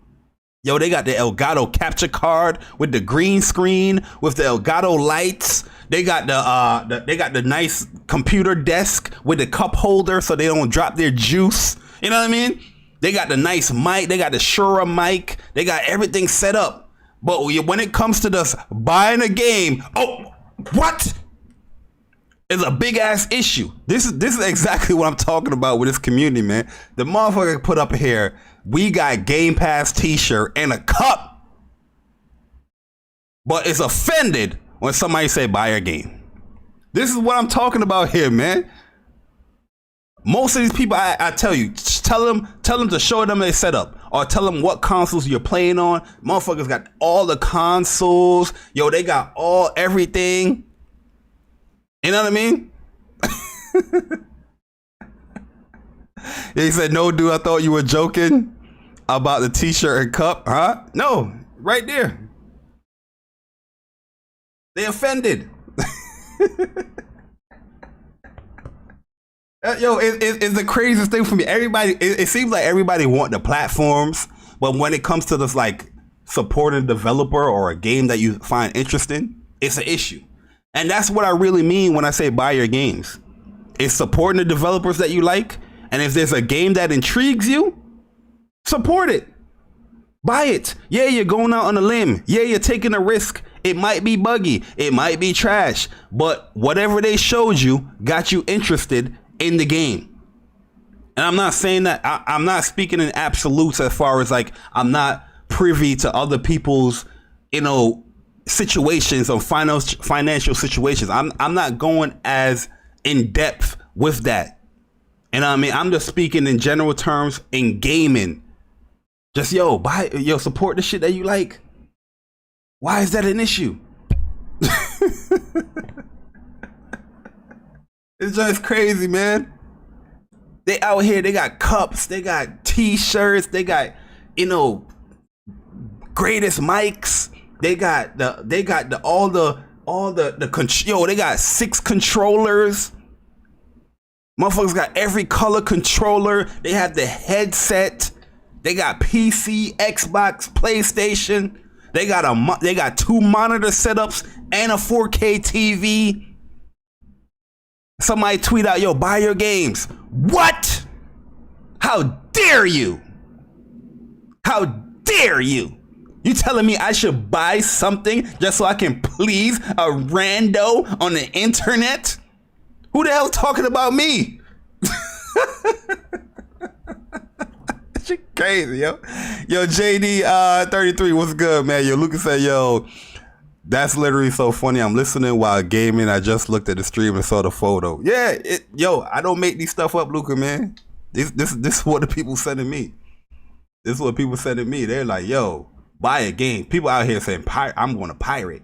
Yo, they got the Elgato capture card with the green screen with the Elgato lights. They got the nice computer desk with the cup holder so they don't drop their juice. You know what I mean? They got the nice mic. They got the Shure mic. They got everything set up. But when it comes to this buying a game, oh, what? It's a big ass issue. This is exactly what I'm talking about with this community, man. The motherfucker put up here, we got Game Pass t-shirt and a cup, but it's offended when somebody say buy a game. This is what I'm talking about here, man. Most of these people, I tell you, tell them to show them their setup or tell them what consoles you're playing on. Motherfuckers got all the consoles. Yo, they got everything. You know what I mean? He said, no, dude, I thought you were joking about the t-shirt and cup, huh? No, right there. They offended. Yo, it's the craziest thing for me. Everybody, it seems like everybody want the platforms, but when it comes to this, like, supporting a developer or a game that you find interesting, it's an issue. And that's what I really mean when I say buy your games. It's supporting the developers that you like, and if there's a game that intrigues you, support it. Buy it. Yeah, you're going out on a limb. Yeah, you're taking a risk. It might be buggy. It might be trash. But whatever they showed you got you interested in the game. And I'm not saying that, I'm not speaking in absolutes as far as like, I'm not privy to other people's, situations or financial situations. I'm not going as in depth with that. And I mean, I'm just speaking in general terms in gaming. Just support the shit that you like. Why is that an issue? It's just crazy, man. They out here, they got cups, they got t-shirts, they got, greatest mics. They got they got got 6 controllers. Motherfuckers got every color controller. They have the headset. They got PC, Xbox, PlayStation. They got 2 monitor setups and a 4K TV. Somebody tweet out, yo, buy your games. What? How dare you? How dare you? You telling me I should buy something just so I can please a rando on the internet? Who the hell talking about me? Shit crazy, yo. Yo, JD 33, what's good, man? Yo, Lucas said, yo, that's literally so funny. I'm listening while gaming. I just looked at the stream and saw the photo. Yeah, I don't make these stuff up, Luca, man. This is what the people sending me. This is what people sending me. They're like, yo, buy a game. People out here saying, I'm going to pirate.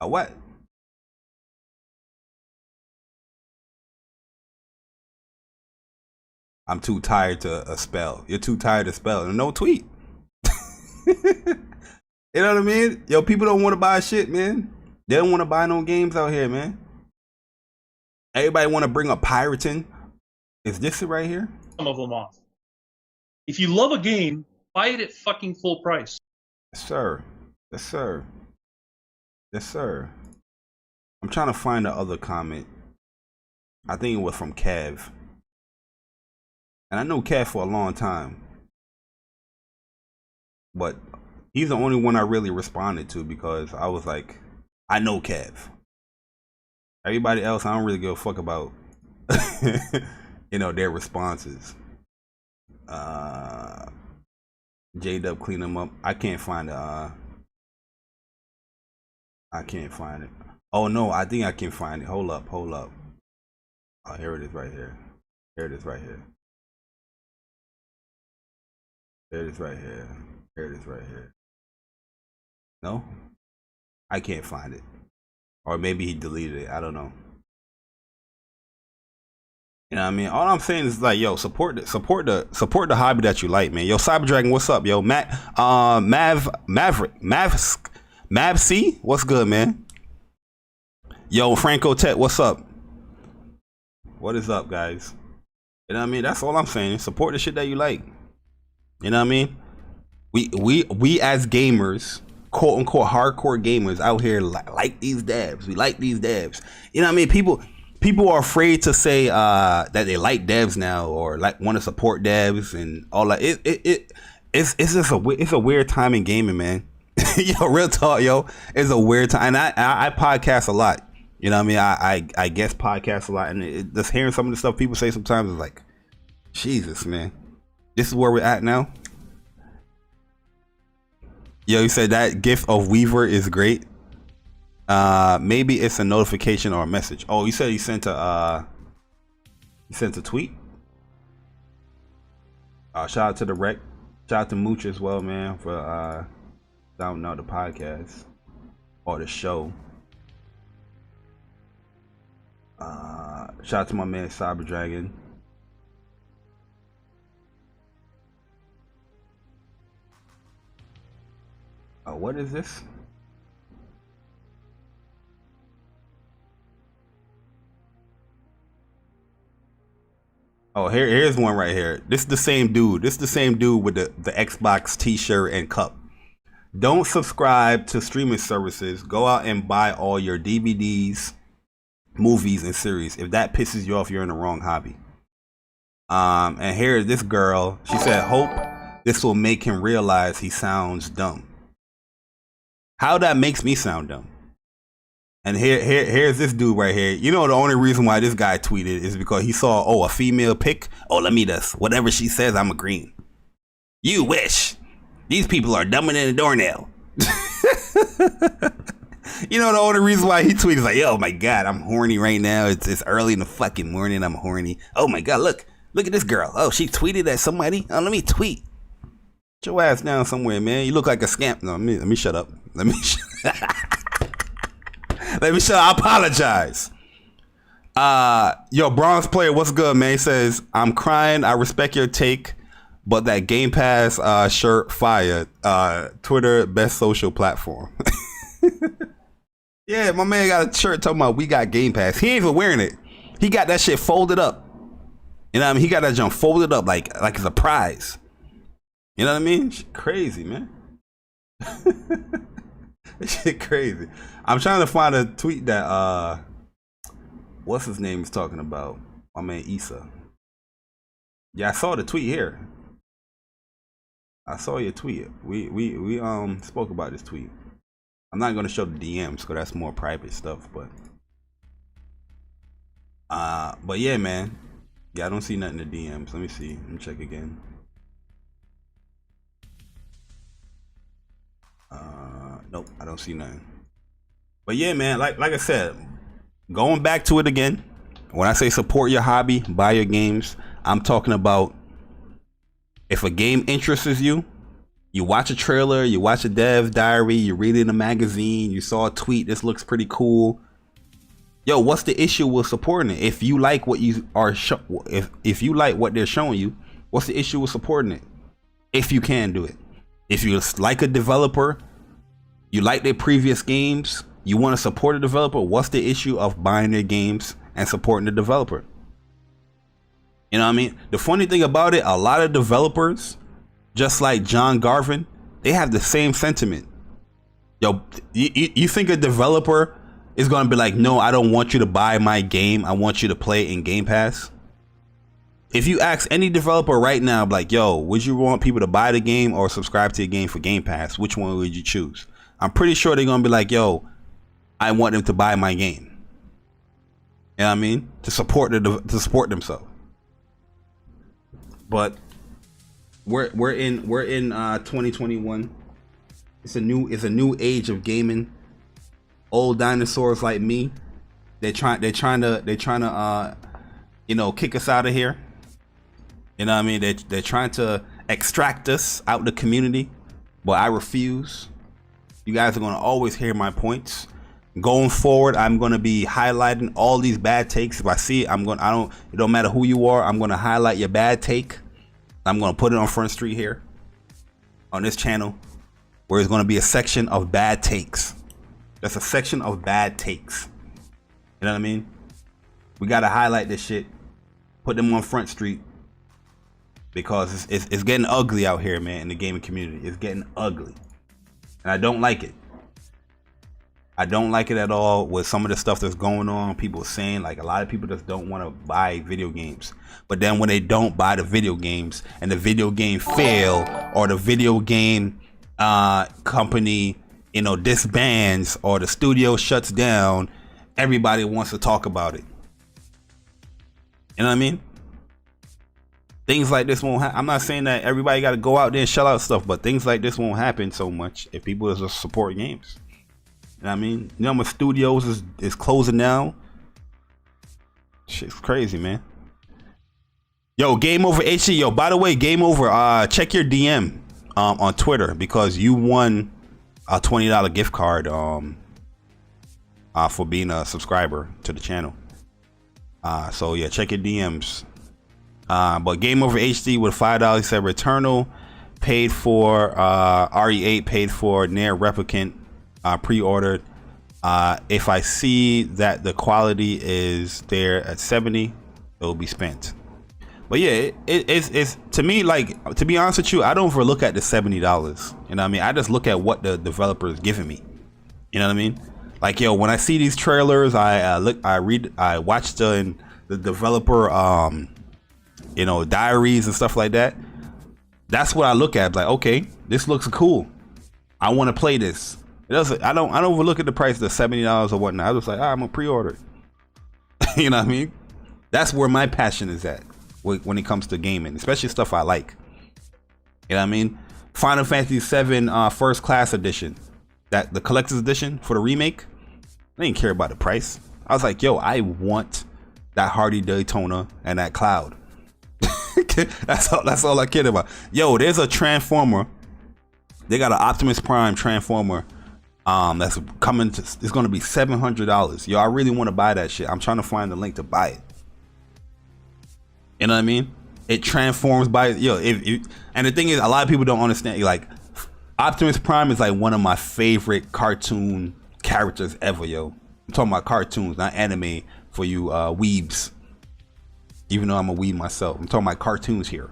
A what? I'm too tired to spell. You're too tired to spell. No tweet. You know what I mean? Yo, people don't want to buy shit, man. They don't want to buy no games out here, man. Everybody want to bring up pirating. Is this it right here? Some of them off. If you love a game, buy it at fucking full price. Yes, sir. Yes, sir. Yes, sir. I'm trying to find the other comment. I think it was from Kev. And I know Kev for a long time. But he's the only one I really responded to because I was like, I know Kev. Everybody else, I don't really give a fuck about, you know, their responses. J-Dub clean them up. I can't find it. I can't find it. Oh no, I think I can find it. Hold up. Oh, here it is right here. Here it is right here. Here it is right here. Here it is right here. No? I can't find it. Or maybe he deleted it. I don't know. You know what I mean? All I'm saying is like, yo, support the hobby that you like, man. Yo, Cyber Dragon, what's up, yo? Mav C, what's good, man? Yo, Franco Tech, what's up? What is up, guys? You know what I mean? That's all I'm saying. Support the shit that you like. You know what I mean? We as gamers, quote unquote hardcore gamers out here like these devs. We like these devs. You know what I mean? People are afraid to say that they like devs now or like want to support devs and all that. It's just a weird time in gaming, man. Yo, real talk, yo. It's a weird time. And I podcast a lot. You know what I mean? I guess podcast a lot, and just hearing some of the stuff people say sometimes is like, Jesus, man. This is where we're at now. Yo, you said that GIF of Weaver is great. Maybe it's a notification or a message. Oh, you said he sent a tweet. Shout out to the rec. Shout out to Mooch as well, man, for sounding out the podcast or the show. Shout out to my man Cyber Dragon. What is this? Oh, here's one right here. This is the same dude. This is the same dude with the Xbox t-shirt and cup. Don't subscribe to streaming services. Go out and buy all your DVDs, movies, and series. If that pisses you off, you're in the wrong hobby. And here, this girl, she said, hope this will make him realize he sounds dumb. How that makes me sound dumb. And here's this dude right here. You know, the only reason why this guy tweeted is because he saw, a female pic. Oh, let me just, whatever she says, I'm agreeing. You wish. These people are dumber than a doornail. You know, the only reason why he tweeted is like, oh my God, I'm horny right now. It's early in the fucking morning. I'm horny. Oh my God, look at this girl. Oh, she tweeted at somebody. Oh, let me tweet. Get your ass down somewhere, man. You look like a scamp. No, let me shut up. Let me shut I apologize. Yo, Bronze Player, what's good, man? He says, I'm crying. I respect your take, but that Game Pass shirt fire. Twitter, best social platform. Yeah, my man got a shirt talking about we got Game Pass. He ain't even wearing it. He got that shit folded up. You know what I mean? He got that junk folded up like it's a prize. You know what I mean? Shit crazy, man. Shit crazy. I'm trying to find a tweet that what's his name is talking about. My man Issa. Yeah, I saw the tweet here. I saw your tweet. We spoke about this tweet. I'm not gonna show the DMs because that's more private stuff, but yeah, man. Yeah, I don't see nothing in the DMs. Let me see. Let me check again. Nope, I don't see nothing. But yeah, man, like I said, going back to it again. When I say support your hobby, buy your games, I'm talking about if a game interests you, you watch a trailer, you watch a dev diary, you read it in a magazine, you saw a tweet, this looks pretty cool. Yo, what's the issue with supporting it? If you like what you are if you like what they're showing you, what's the issue with supporting it? If you can do it. If you like a developer, you like their previous games, You want to support a developer? What's the issue of buying their games and supporting the developer? You know what I mean? The funny thing about it, a lot of developers, just like John Garvin, they have the same sentiment. Yo, you think a developer is going to be like, no, I don't want you to buy my game. I want you to play in Game Pass. If you ask any developer right now, like, yo, would you want people to buy the game or subscribe to your game for Game Pass? Which one would you choose? I'm pretty sure they're going to be like, yo, I want them to buy my game. You know what I mean? To support themselves. But we're in 2021. It's a new age of gaming. Old dinosaurs like me, they're trying to kick us out of here. You know what I mean? They're trying to extract us out the community, but I refuse. You guys are gonna always hear my points. Going forward, I'm gonna be highlighting all these bad takes. If I see it, it don't matter who you are, I'm gonna highlight your bad take. I'm gonna put it on Front Street here on this channel, where it's gonna be a section of bad takes. That's a section of bad takes. You know what I mean? We gotta highlight this shit, put them on Front Street, because it's getting ugly out here, man. In the gaming community, it's getting ugly, and I don't like it. I don't like it at all with some of the stuff that's going on. People saying, like, a lot of people just don't want to buy video games, but then when they don't buy the video games and the video game fail, or the video game company disbands, or the studio shuts down, everybody wants to talk about it. You know what I mean? Things like this won't happen. I'm not saying that everybody got to go out there and shell out stuff, but things like this won't happen so much if people just support games. You know what I mean? You know, my studios is closing down. Shit's crazy, man. Yo, Game Over HD. Yo, by the way, Game Over, check your DM on Twitter, because you won a $20 gift card for being a subscriber to the channel. So yeah, check your DMs. But Game Over HD with $5 said Returnal paid for, RE8 paid for, Near Replicant pre-ordered. If I see that the quality is there at 70, it will be spent. But yeah, it's to me, like, to be honest with you, I don't ever look at the $70. You know what I mean? I just look at what the developer is giving me. You know what I mean? Like, yo, when I see these trailers, I watch the developer diaries and stuff like that. That's what I look at. Like, okay, this looks cool. I want to play this. It doesn't. I don't overlook at the price of the $70 or whatnot. I was like, I'm gonna pre-order. You know what I mean? That's where my passion is at when it comes to gaming, especially stuff I like. You know what I mean? Final Fantasy VII First Class Edition, that the collector's edition for the remake. I didn't care about the price. I was like, yo, I want that Hardy Daytona and that Cloud. That's all I cared about. Yo, there's a Transformer. They got an Optimus Prime Transformer. That's coming to. It's gonna be $700. Yo, I really want to buy that shit. I'm trying to find the link to buy it. You know what I mean? It transforms by and the thing is, a lot of people don't understand. Like, Optimus Prime is like one of my favorite cartoon characters ever. Yo, I'm talking about cartoons, not anime for you weebs. Even though I'm a weeb myself, I'm talking about cartoons here.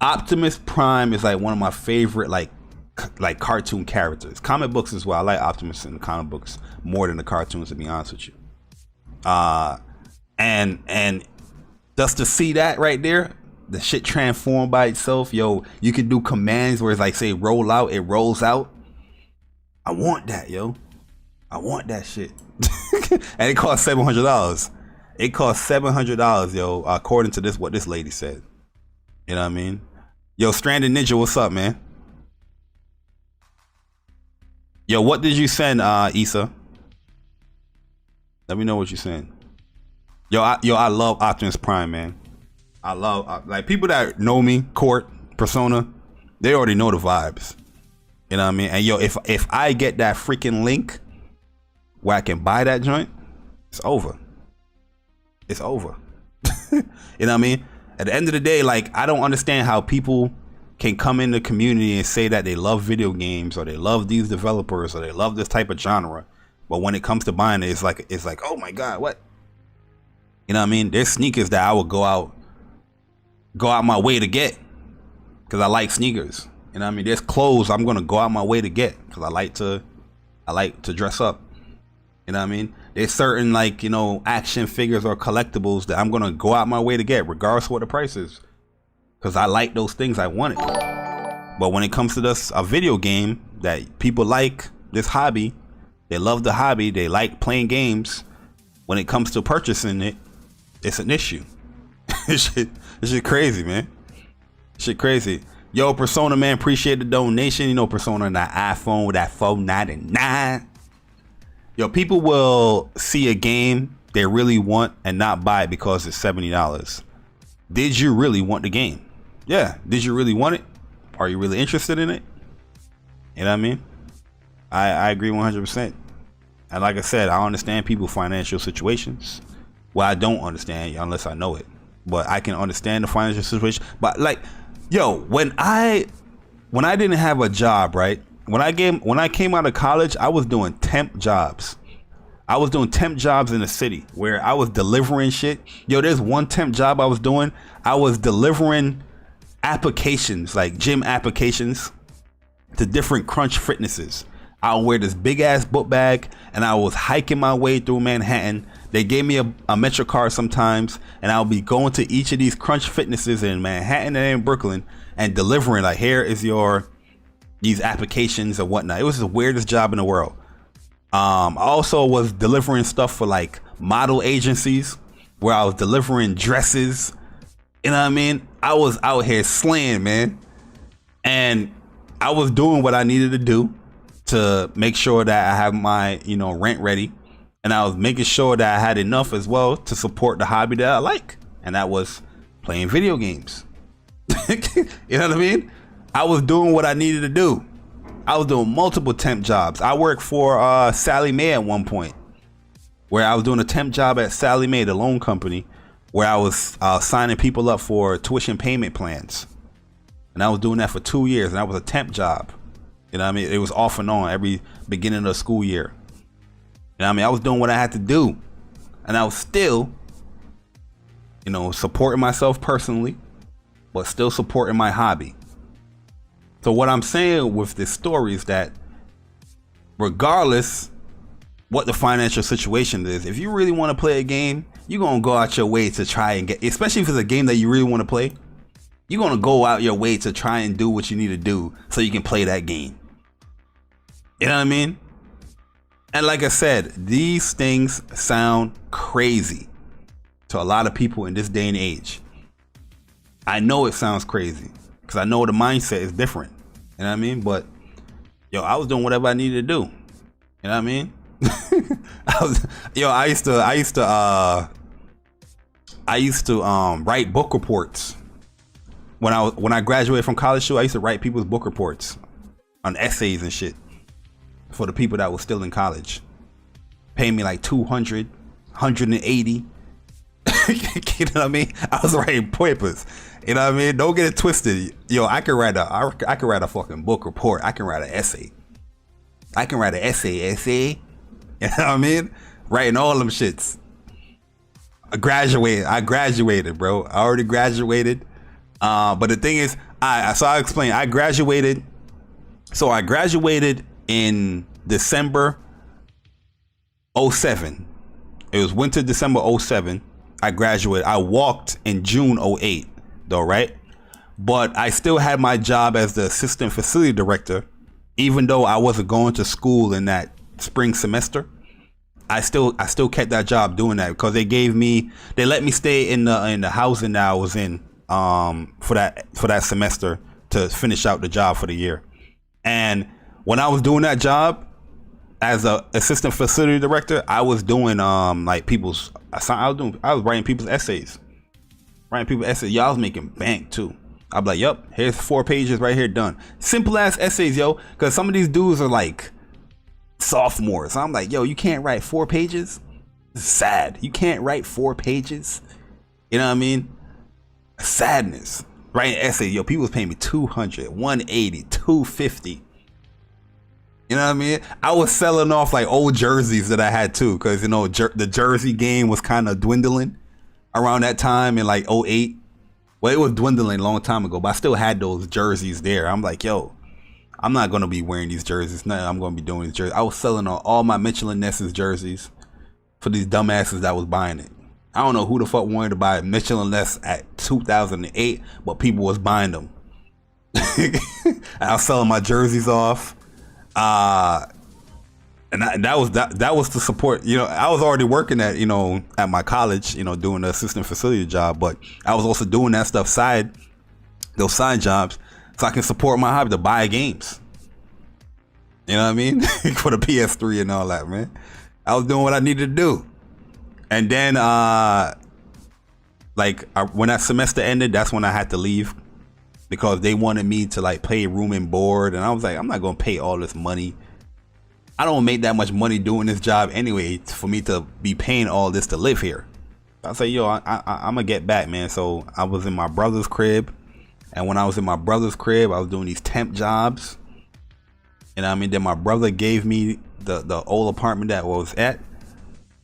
Optimus Prime is like one of my favorite like cartoon characters. Comic books as well. I like Optimus in the comic books more than the cartoons, to be honest with you. And just to see that right there, the shit transformed by itself. Yo, you can do commands where it's like, say, roll out, it rolls out. I want that, yo. I want that shit. And it costs $700. It costs $700, yo, according to what this lady said. You know what I mean? Yo, Stranded Ninja, what's up, man? Yo, what did you send, Issa? Let me know what you sent. Yo, I love Optimus Prime, man. I love, like, people that know me, Court, Persona, they already know the vibes. You know what I mean? And yo, if I get that freaking link where I can buy that joint, it's over. It's over. You know what I mean? At the end of the day, like, I don't understand how people can come in the community and say that they love video games, or they love these developers, or they love this type of genre, But when it comes to buying it, it's like, oh my God, what? You know what I mean? There's sneakers that I would go out my way to get because I like sneakers. You know what I mean? There's clothes I'm gonna go out my way to get because I like to dress up. You know what I mean? There's certain, like, you know, action figures or collectibles that I'm gonna go out my way to get regardless of what the price is, because I like those things, I want it. But when it comes to this a video game that people like, this hobby, they love the hobby, they like playing games, when it comes to purchasing it, it's an issue. This shit crazy, man. Shit crazy. Yo, Persona, man, appreciate the donation. You know, Persona on that iPhone with that 499. Yo, people will see a game they really want and not buy it because it's $70. Did you really want the game? Yeah. Did you really want it? Are you really interested in it? You know what I mean? I agree 100%. And like I said, I understand people's financial situations. Well, I don't understand unless I know it. But I can understand the financial situation. But like, yo, when I didn't have a job, right? When I came out of college, I was doing temp jobs. I was doing temp jobs in the city where I was delivering shit. Yo, there's one temp job I was doing. I was delivering applications, like gym applications, to different Crunch Fitnesses. I would wear this big ass book bag and I was hiking my way through Manhattan. They gave me a Metro card sometimes, and I'll be going to each of these Crunch Fitnesses in Manhattan and in Brooklyn and delivering, like, here is these applications and whatnot. It was the weirdest job in the world. I also was delivering stuff for like model agencies where I was delivering dresses. You know what I mean? I was out here slaying, man. And I was doing what I needed to do to make sure that I have my, you know, rent ready. And I was making sure that I had enough as well to support the hobby that I like. And that was playing video games. You know what I mean? I was doing what I needed to do. I was doing multiple temp jobs. I worked for Sally Mae at one point, where I was doing a temp job at Sally Mae, the loan company, where I was signing people up for tuition payment plans. And I was doing that for 2 years, and that was a temp job. You know what I mean? It was off and on every beginning of the school year. You know what I mean? I was doing what I had to do, and I was still, you know, supporting myself personally, but still supporting my hobby. So what I'm saying with this story is that regardless what the financial situation is, if you really want to play a game, you're going to go out your way to try and get, especially if it's a game that you really want to play, you're going to go out your way to try and do what you need to do so you can play that game. You know what I mean? And like I said, these things sound crazy to a lot of people in this day and age. I know it sounds crazy because I know the mindset is different. You know what I mean? But yo, I was doing whatever I needed to do. You know what I mean? I used to write book reports. When I graduated from college school, I used to write people's book reports on essays and shit for the people that were still in college. Paying me like 200, 180. You know what I mean? I was writing papers. You know what I mean? Don't get it twisted. Yo, I can write a fucking book report. I can write an essay. I can write an essay. You know what I mean? Writing all them shits. I graduated, bro. I already graduated. But the thing is, I'll explain. I graduated in December 07. It was winter December 07. I graduated. I walked in June 08. Though, right? But I still had my job as the assistant facility director, even though I wasn't going to school in that spring semester. I still kept that job doing that because they let me stay in the housing that I was in for that semester to finish out the job for the year. And when I was doing that job as a assistant facility director, I was doing I was writing people's essays. Y'all was making bank too. I'm like, yup, here's 4 pages right here, done. Simple ass essays, yo, because some of these dudes are like sophomores. So I'm like, yo, you can't write 4 pages? It's sad. You can't write 4 pages? You know what I mean? Sadness. Writing essays, yo, people was paying me 200, 180, 250. You know what I mean? I was selling off like old jerseys that I had too, because you know the jersey game was kind of dwindling around that time in like '08. Well, it was dwindling a long time ago, but I still had those jerseys there. I'm like, yo, I'm not gonna be wearing these jerseys. No, I'm gonna be doing these jerseys. I was selling all my Mitchell and Ness's jerseys for these dumbasses that was buying it. I don't know who the fuck wanted to buy Mitchell and Ness at 2008, but people was buying them. I was selling my jerseys off. And that was to support, you know, I was already working at, you know, at my college, you know, doing the assistant facility job, but I was also doing that stuff those side jobs, so I can support my hobby to buy games. You know what I mean? For the PS3 and all that, man. I was doing what I needed to do. And then, when that semester ended, that's when I had to leave because they wanted me to like pay room and board. And I was like, I'm not going to pay all this money. I don't make that much money doing this job anyway for me to be paying all this to live here. I say, yo, I'm going to get back, man. So I was in my brother's crib. And when I was in my brother's crib, I was doing these temp jobs. And I mean, then my brother gave me the old apartment that I was at.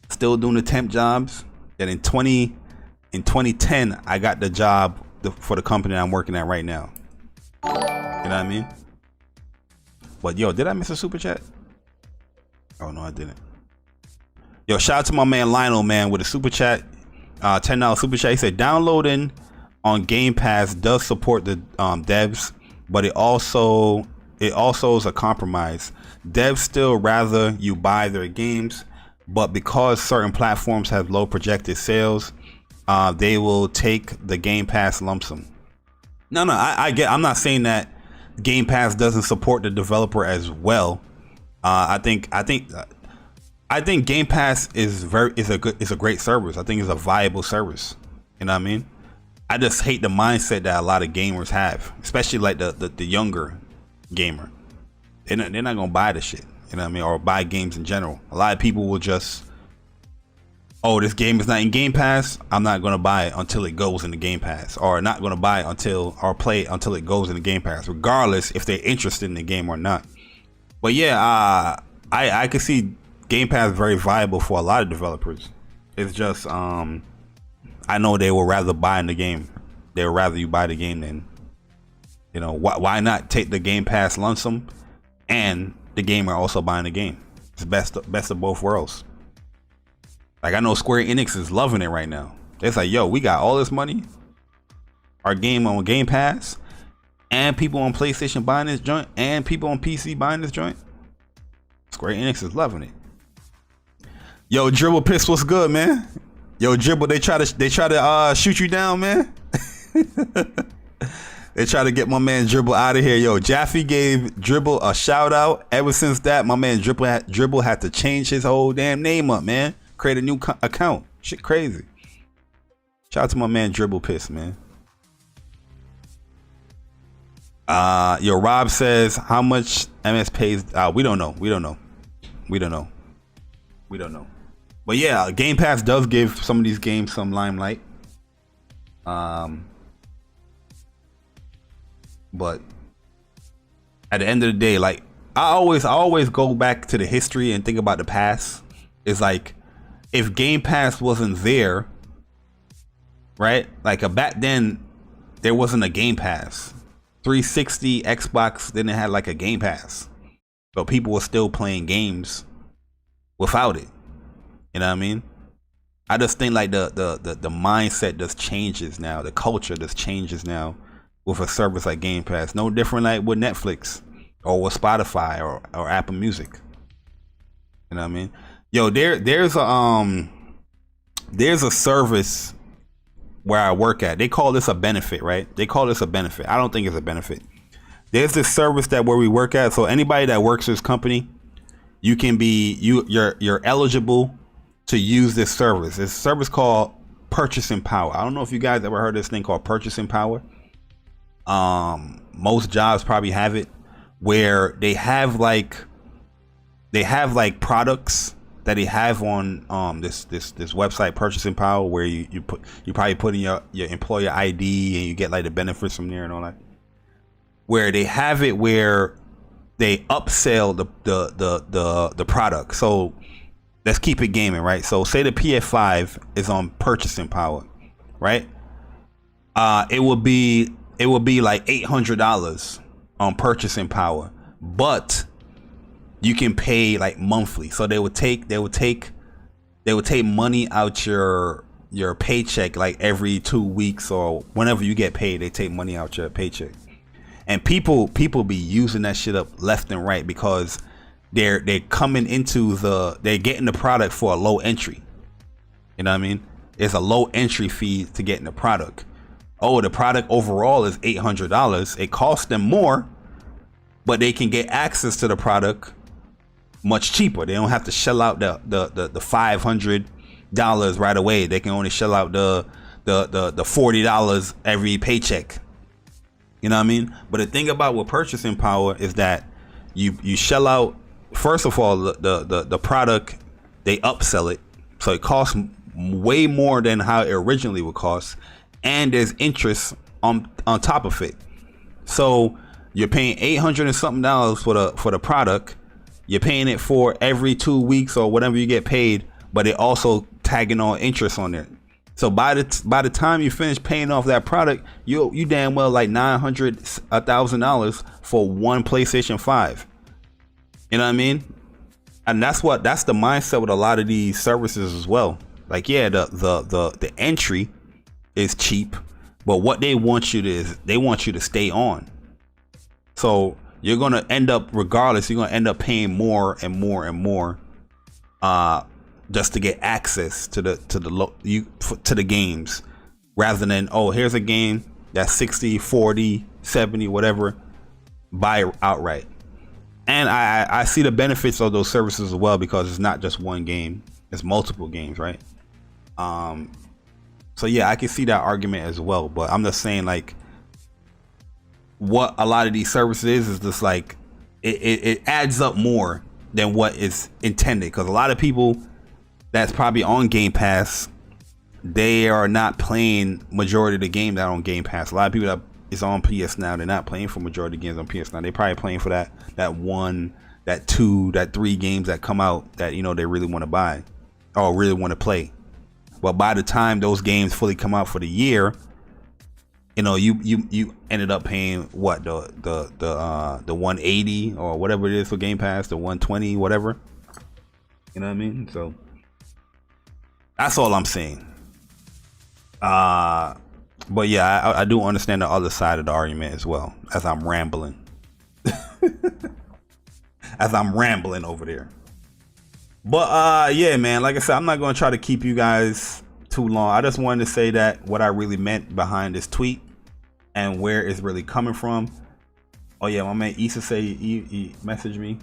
Still doing the temp jobs. And in 2010, I got the job for the company I'm working at right now. You know what I mean? But yo, did I miss a super chat? Oh no, I didn't. Yo, shout out to my man Lionel, man, with a super chat, $10 super chat. He said downloading on Game Pass does support the devs, but it also is a compromise. Devs still rather you buy their games, but because certain platforms have low projected sales, they will take the Game Pass lump sum. No, I'm not saying that Game Pass doesn't support the developer as well. I think Game Pass is a great service. I think it's a viable service. You know what I mean? I just hate the mindset that a lot of gamers have, especially like the younger gamer. They're not gonna buy the shit. You know what I mean? Or buy games in general. A lot of people will just, oh, this game is not in Game Pass, I'm not gonna buy it until it goes in the Game Pass, or not gonna buy it or play it until it goes in the Game Pass, regardless if they're interested in the game or not. But yeah, I could see Game Pass very viable for a lot of developers. It's just I know they would rather buy in the game. They would rather you buy the game than, you know, why not take the Game Pass lump sum and the gamer also buying the game? It's best of both worlds. Like, I know Square Enix is loving it right now. It's like, yo, we got all this money, our game on Game Pass, and people on PlayStation buying this joint, and people on PC buying this joint. Square Enix is loving it. Yo, Dribble Piss, what's good, man? Yo, Dribble, they try to shoot you down, man. They try to get my man Dribble out of here. Yo, Jaffe gave Dribble a shout out. Ever since that, my man Dribble had to change his whole damn name up, man. Create a new account. Shit crazy. Shout out to my man Dribble Piss, man. Yo, Rob says, how much MS pays? We don't know. But yeah, Game Pass does give some of these games some limelight. But at the end of the day, like, I always go back to the history and think about the past. It's like, if Game Pass wasn't there, right? Like, back then, there wasn't a Game Pass. 360, Xbox didn't have like a Game Pass, but people were still playing games without it. You know what I mean? I just think like the mindset just changes now. The culture just changes now with a service like Game Pass. No different like with Netflix or with Spotify or Apple Music. You know what I mean? Yo, there's a service where I work at. They call this a benefit, right? They call this a benefit. I don't think it's a benefit. There's this service that where we work at. So anybody that works for this company, you can be you're eligible to use this service. It's a service called purchasing power. I don't know if you guys ever heard of this thing called purchasing power. Most jobs probably have it, where they have like products that they have on this website, purchasing power, where you probably put in your employer ID and you get like the benefits from there and all that. Where they have it where they upsell the product. So let's keep it gaming, right? So say the PS5 is on purchasing power, right? It would be like $800 on purchasing power, but you can pay like monthly. So they would take money out your paycheck like every 2 weeks, or whenever you get paid, they take money out your paycheck. And people be using that shit up left and right because they're coming into they're getting the product for a low entry. You know what I mean? It's a low entry fee to get in the product. Oh, the product overall is $800. It costs them more, but they can get access to the product much cheaper. They don't have to shell out the $500 right away. They can only shell out the $40 every paycheck. You know what I mean? But the thing about with purchasing power is that you shell out, first of all, the product, they upsell it, so it costs way more than how it originally would cost, and there's interest on top of it. So you're paying $800 and something for the product. You're paying it for every 2 weeks or whatever you get paid, but it also tagging on interest on it. So by the time you finish paying off that product, you damn well like $900, $1,000 for one PlayStation 5. You know what I mean? And that's the mindset with a lot of these services as well. Like, yeah, the entry is cheap, but what they want you to is they want you to stay on. So you're gonna end up, regardless, you're gonna end up paying more and more and more, just to get access to the games, rather than, oh, here's a game that's 60, 40, 70, whatever, buy it outright. And I see the benefits of those services as well, because it's not just one game, it's multiple games, right? So yeah, I can see that argument as well, but I'm just saying, like, what a lot of these services is just like, it adds up more than what is intended, because a lot of people that's probably on Game Pass, they are not playing majority of the games that are on Game Pass. A lot of people that is on PS Now, they're not playing for majority of the games on PS Now. They're probably playing for that one, that two, that three games that come out that, you know, they really want to buy or really want to play. But by the time those games fully come out for the year, you know, you ended up paying what, the 180 or whatever it is for Game Pass, the 120, whatever. You know what I mean? So that's all I'm saying. But yeah, I do understand the other side of the argument as well, as I'm rambling. As I'm rambling over there. But yeah, man, like I said, I'm not going to try to keep you guys too long. I just wanted to say that what I really meant behind this tweet and where it's really coming from. Oh yeah, my man Issa say he messaged me.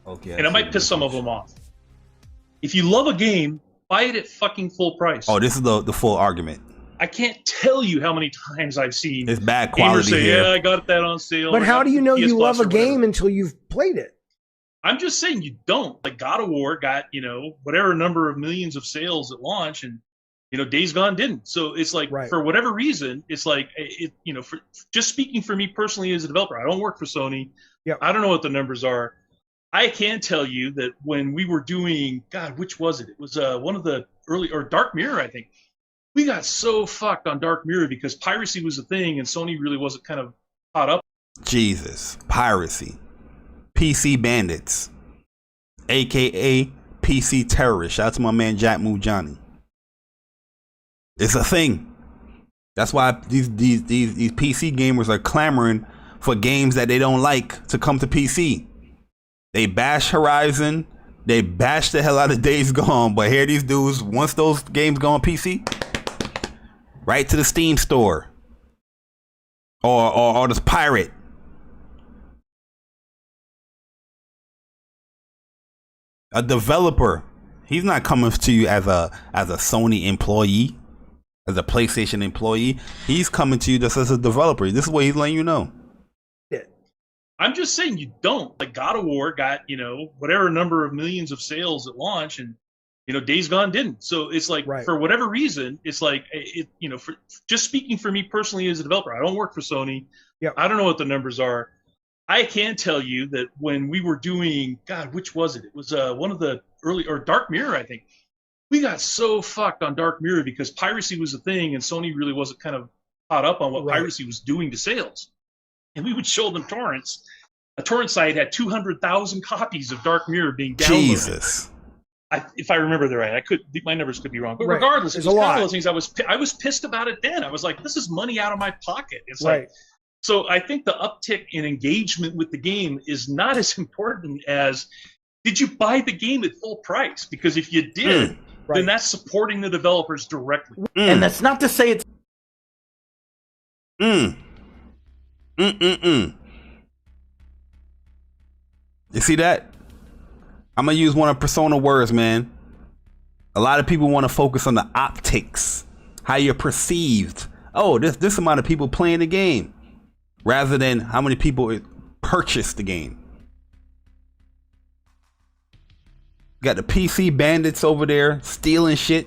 Okay. And it might piss some of them off. If you love a game, buy it at fucking full price. Oh, this is the full argument. I can't tell you how many times I've seen it's bad quality say, here. yeah, I got that on sale. But how do you know you love a game whatever. until you've played it? I'm just saying you don't. Like God of War got, you know, whatever number of millions of sales at launch, and you know, Days Gone didn't. So it's like, right, for whatever reason, it's like, you know, for just speaking for me personally as a developer, I don't work for Sony. Yep. I don't know what the numbers are. I can tell you that when we were doing, God, which was it? It was one of the early, or Dark Mirror, I think. We got so fucked on Dark Mirror because piracy was a thing and Sony really wasn't kind of caught up. Jesus, piracy. PC bandits. AKA PC terrorists. Shout out to my man Jack Moo Johnny. It's a thing. That's why these PC gamers are clamoring for games that they don't like to come to PC. They bash Horizon. They bash the hell out of Days Gone. But here these dudes, once those games go on PC, right to the Steam store. Or just pirate. A developer, he's not coming to you as a Sony employee, as a PlayStation employee. He's coming to you just as a developer. This is what he's letting you know. I'm just saying you don't. Like God of War got, you know, whatever number of millions of sales at launch, and Days Gone didn't. So it's like, Right. for whatever reason, it's like, for just speaking for me personally as a developer, I don't work for Sony. Yep. I don't know what the numbers are. I can tell you that when we were doing, God, which was it? It was one of the early, or Dark Mirror, I think. We got so fucked on Dark Mirror because piracy was a thing and Sony really wasn't kind of caught up on what Right. piracy was doing to sales. And we would show them torrents. A torrent site had 200,000 copies of Dark Mirror being downloaded. Jesus. If I remember that right, my numbers could be wrong, but Right. regardless, It's it was a kind lot. of those things. I was pissed about it then. I was like, this is money out of my pocket. It's Right. like, so I think the uptick in engagement with the game is not as important as, did you buy the game at full price? Because if you did, Right. then that's supporting the developers directly. And that's not to say it's You see that? I'm gonna use one of Persona words, man. A lot of people want to focus on the optics, how you're perceived. Oh, this amount of people playing the game, rather than how many people purchase the game. Got the PC bandits over there stealing shit.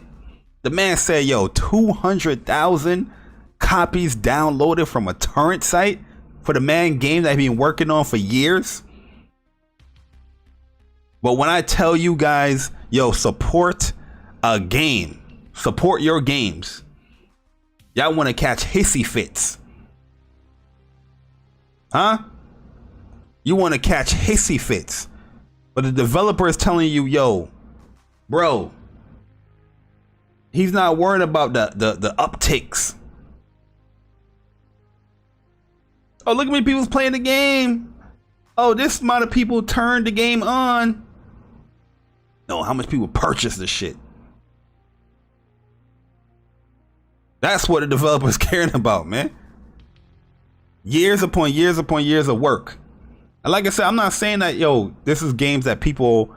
The man said, yo, 200,000 copies downloaded from a torrent site for the man game that he's been working on for years. But when I tell you guys, yo, support a game, support your games. Y'all want to catch hissy fits. Huh? You want to catch hissy fits. But the developer is telling you, yo, bro, he's not worried about the upticks. Oh, look at me, people's playing the game. Oh, this amount of people turned the game on. No, how much people purchase this shit? That's what the developer's caring about, man. Years upon years upon years of work. And like I said, I'm not saying that, yo, this is games that people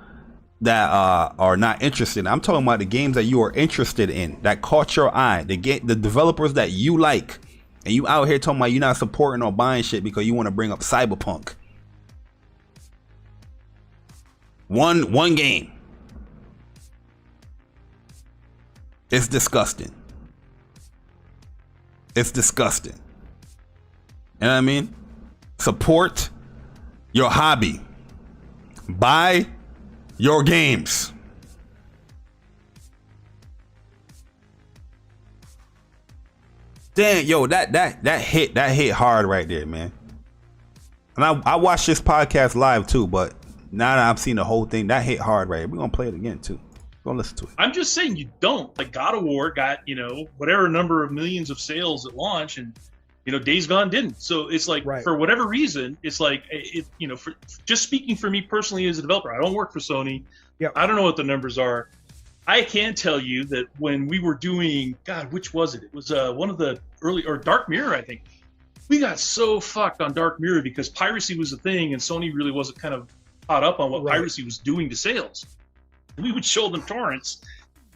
that are not interested in. I'm talking about the games that you are interested in, that caught your eye, the developers that you like, and you out here talking about you're not supporting or buying shit because you want to bring up Cyberpunk. One game. It's disgusting. It's disgusting. You know what I mean? Support your hobby. Buy your games. Damn, yo, that hit hard right there, man. And I watched this podcast live too, but now that I've seen the whole thing, that hit hard right here. We're gonna play it again too. Go listen to it. I'm just saying you don't. Like God of War got, whatever number of millions of sales at launch, and Days Gone didn't. So it's like, Right. for whatever reason, it's like, for just speaking for me personally as a developer, I don't work for Sony. Yep. I don't know what the numbers are. I can tell you that when we were doing, God, which was it? It was one of the early, or Dark Mirror, I think. We got so fucked on Dark Mirror because piracy was a thing and Sony really wasn't kind of caught up on what Right. piracy was doing to sales. And we would show them torrents.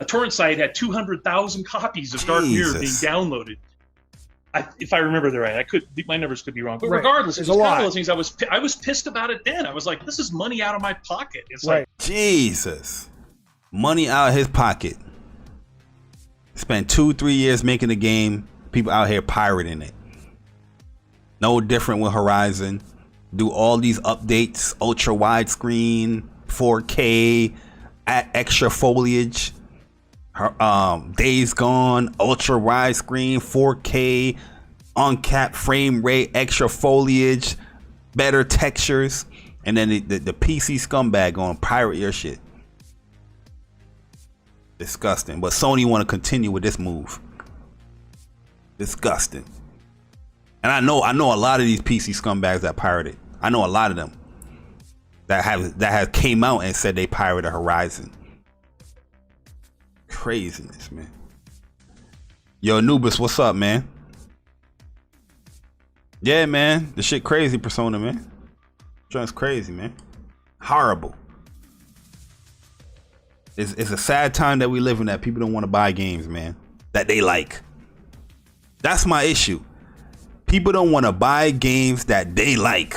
A torrent site had 200,000 copies of Dark Mirror being Jesus. downloaded. If I remember that right, my numbers could be wrong, but Right. regardless, It's it was a kind lot. of those things. I was pissed about it then. I was like, this is money out of my pocket. It's Right. like, Jesus. Money out of his pocket. Spent 2-3 years making the game. People out here pirating it. No different with Horizon. Do all these updates, ultra widescreen, 4K, extra foliage. Days Gone, ultra widescreen, 4K, uncapped frame rate, extra foliage, better textures, and then the PC scumbag going pirate your shit. Disgusting. But Sony want to continue with this move. Disgusting. And I know a lot of these PC scumbags that pirated. I know a lot of them that have came out and said they pirated Horizon. Craziness, man. Yo, Anubis, what's up, man? Yeah, man. The shit crazy, Persona, man. It's crazy, man. Horrible. It's a sad time that we live in that people don't want to buy games, man, that they like. That's my issue. People don't want to buy games that they like.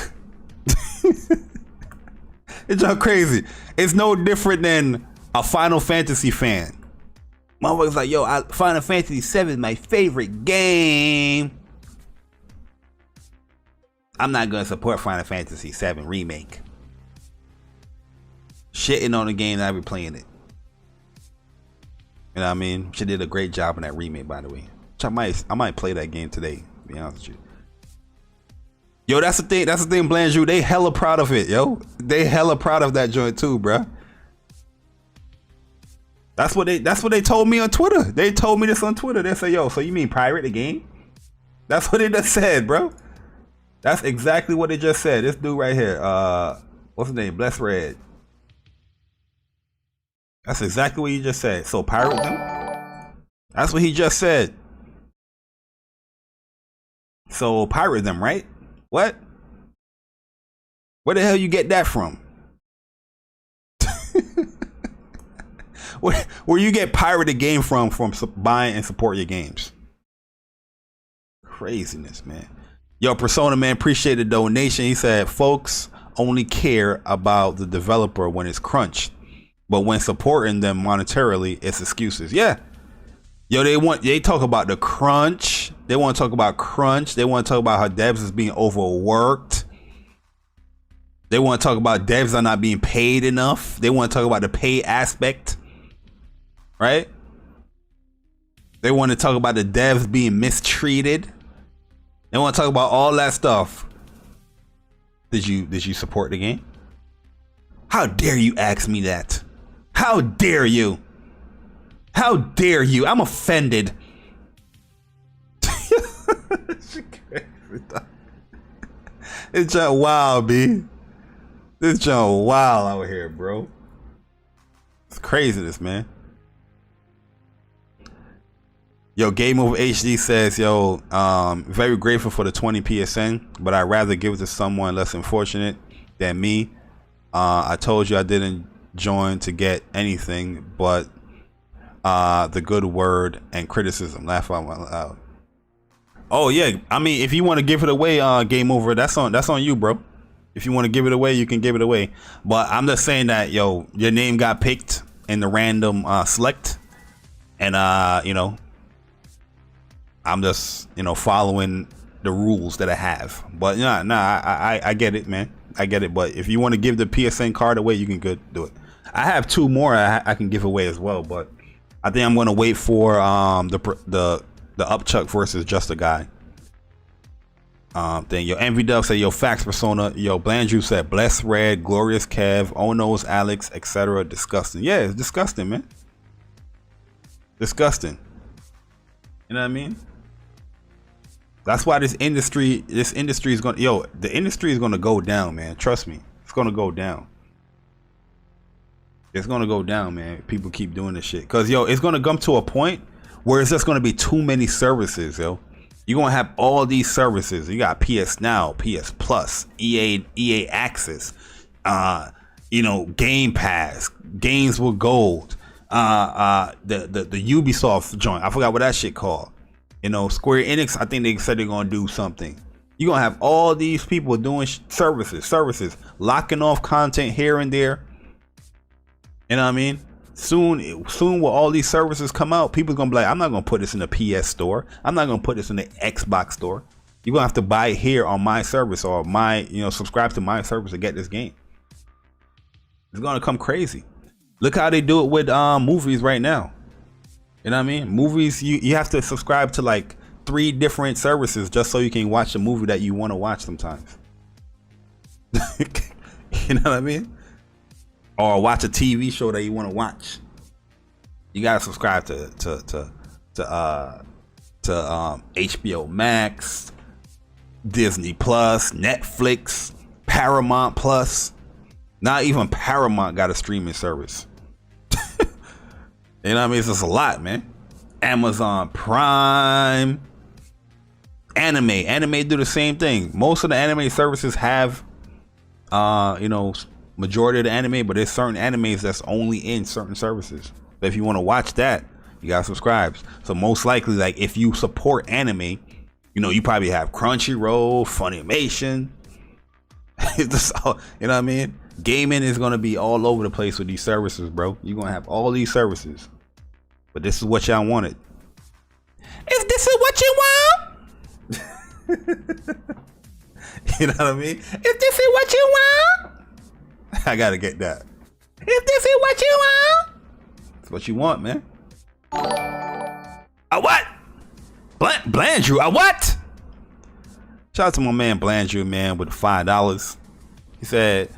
It's just crazy. It's no different than a Final Fantasy fan. Motherfuckers like, yo, Final Fantasy 7 is my favorite game. I'm not gonna support Final Fantasy 7 remake. Shitting on the game, I be playing it. You know what I mean? She did a great job in that remake, by the way. I might play that game today, to be honest with you. Yo, that's the thing, Blanjou. They hella proud of it, yo. They hella proud of that joint too, bruh. That's what they told me on Twitter. They told me this on Twitter. They say, yo, so you mean pirate the game? That's what they just said, bro. That's exactly what they just said. This dude right here, what's his name? Bless Red. That's exactly what he just said. So pirate them? That's what he just said. So pirate them, right? What? Where the hell you get that from? Where you get pirated game from buying and support your games? Craziness, man. Yo, Persona man, appreciate the donation. He said, folks only care about the developer when it's crunch, but when supporting them monetarily, it's excuses. Yeah. Yo, they talk about the crunch. They want to talk about crunch. They want to talk about how devs is being overworked. They want to talk about devs are not being paid enough. They want to talk about the pay aspect, right? They want to talk about the devs being mistreated. They want to talk about all that stuff. Did you support the game? How dare you ask me that? How dare you? How dare you? I'm offended. It's just wild, B. It's just wild out here, bro. It's craziness, man. Yo, Game Over HD says, yo, very grateful for the 20 PSN, but I'd rather give it to someone less unfortunate than me. I told you I didn't join to get anything but the good word and criticism. Laugh out loud. Oh yeah, I mean, if you want to give it away, Game Over, that's on you, bro. If you want to give it away, you can give it away. But I'm just saying that, yo, your name got picked in the random select, and you know, I'm just, you know, following the rules that I have. But I get it, man. I get it. But if you want to give the PSN card away, you can do it. I have two more I can give away as well, but I think I'm going to wait for the Upchuck versus Just a Guy thing. Yo, Envy Dove said, yo, facts Persona. Yo, Blandrew said, Bless Red, Glorious Kev, Oh No's Alex, etc. Disgusting. Yeah, it's disgusting, man. Disgusting. You know what I mean? That's why this industry is going to, yo, the industry is going to go down, man. Trust me. It's going to go down. It's going to go down, man. People keep doing this shit. Because, yo, it's going to come to a point where it's just going to be too many services, yo. You're going to have all these services. You got PS Now, PS Plus, EA Access, you know, Game Pass, Games with Gold, the Ubisoft joint. I forgot what that shit called. You know, Square Enix, I think they said they're going to do something. You're going to have all these people doing services, locking off content here and there. You know what I mean? Soon will all these services come out. People gonna be like, I'm not gonna put this in the PS store. I'm not gonna put this in the Xbox store. You're gonna have to buy it here on my service or my, you know, subscribe to my service to get this game. It's gonna come crazy. Look how they do it with movies right now. You know what I mean? Movies, you have to subscribe to like 3 different services just so you can watch the movie that you want to watch sometimes. You know what I mean? Or watch a TV show that you want to watch. You gotta subscribe to HBO Max, Disney Plus, Netflix, Paramount Plus. Not even Paramount got a streaming service. You know what I mean? It's just a lot, man. Amazon Prime, anime do the same thing. Most of the anime services have, you know, majority of the anime, but there's certain animes that's only in certain services. But if you want to watch that, you gotta subscribe. So most likely, like if you support anime, you know, you probably have Crunchyroll, Funimation. It's just, you know what I mean? Gaming is gonna be all over the place with these services, bro. You're gonna have all these services, but this is what y'all wanted. If this is what you want, you know what I mean? If this is what you want, I gotta get that. If this is what you want, it's what you want, man. A what? Blandrew, a what? Shout out to my man Blandrew, man, with $5. He said,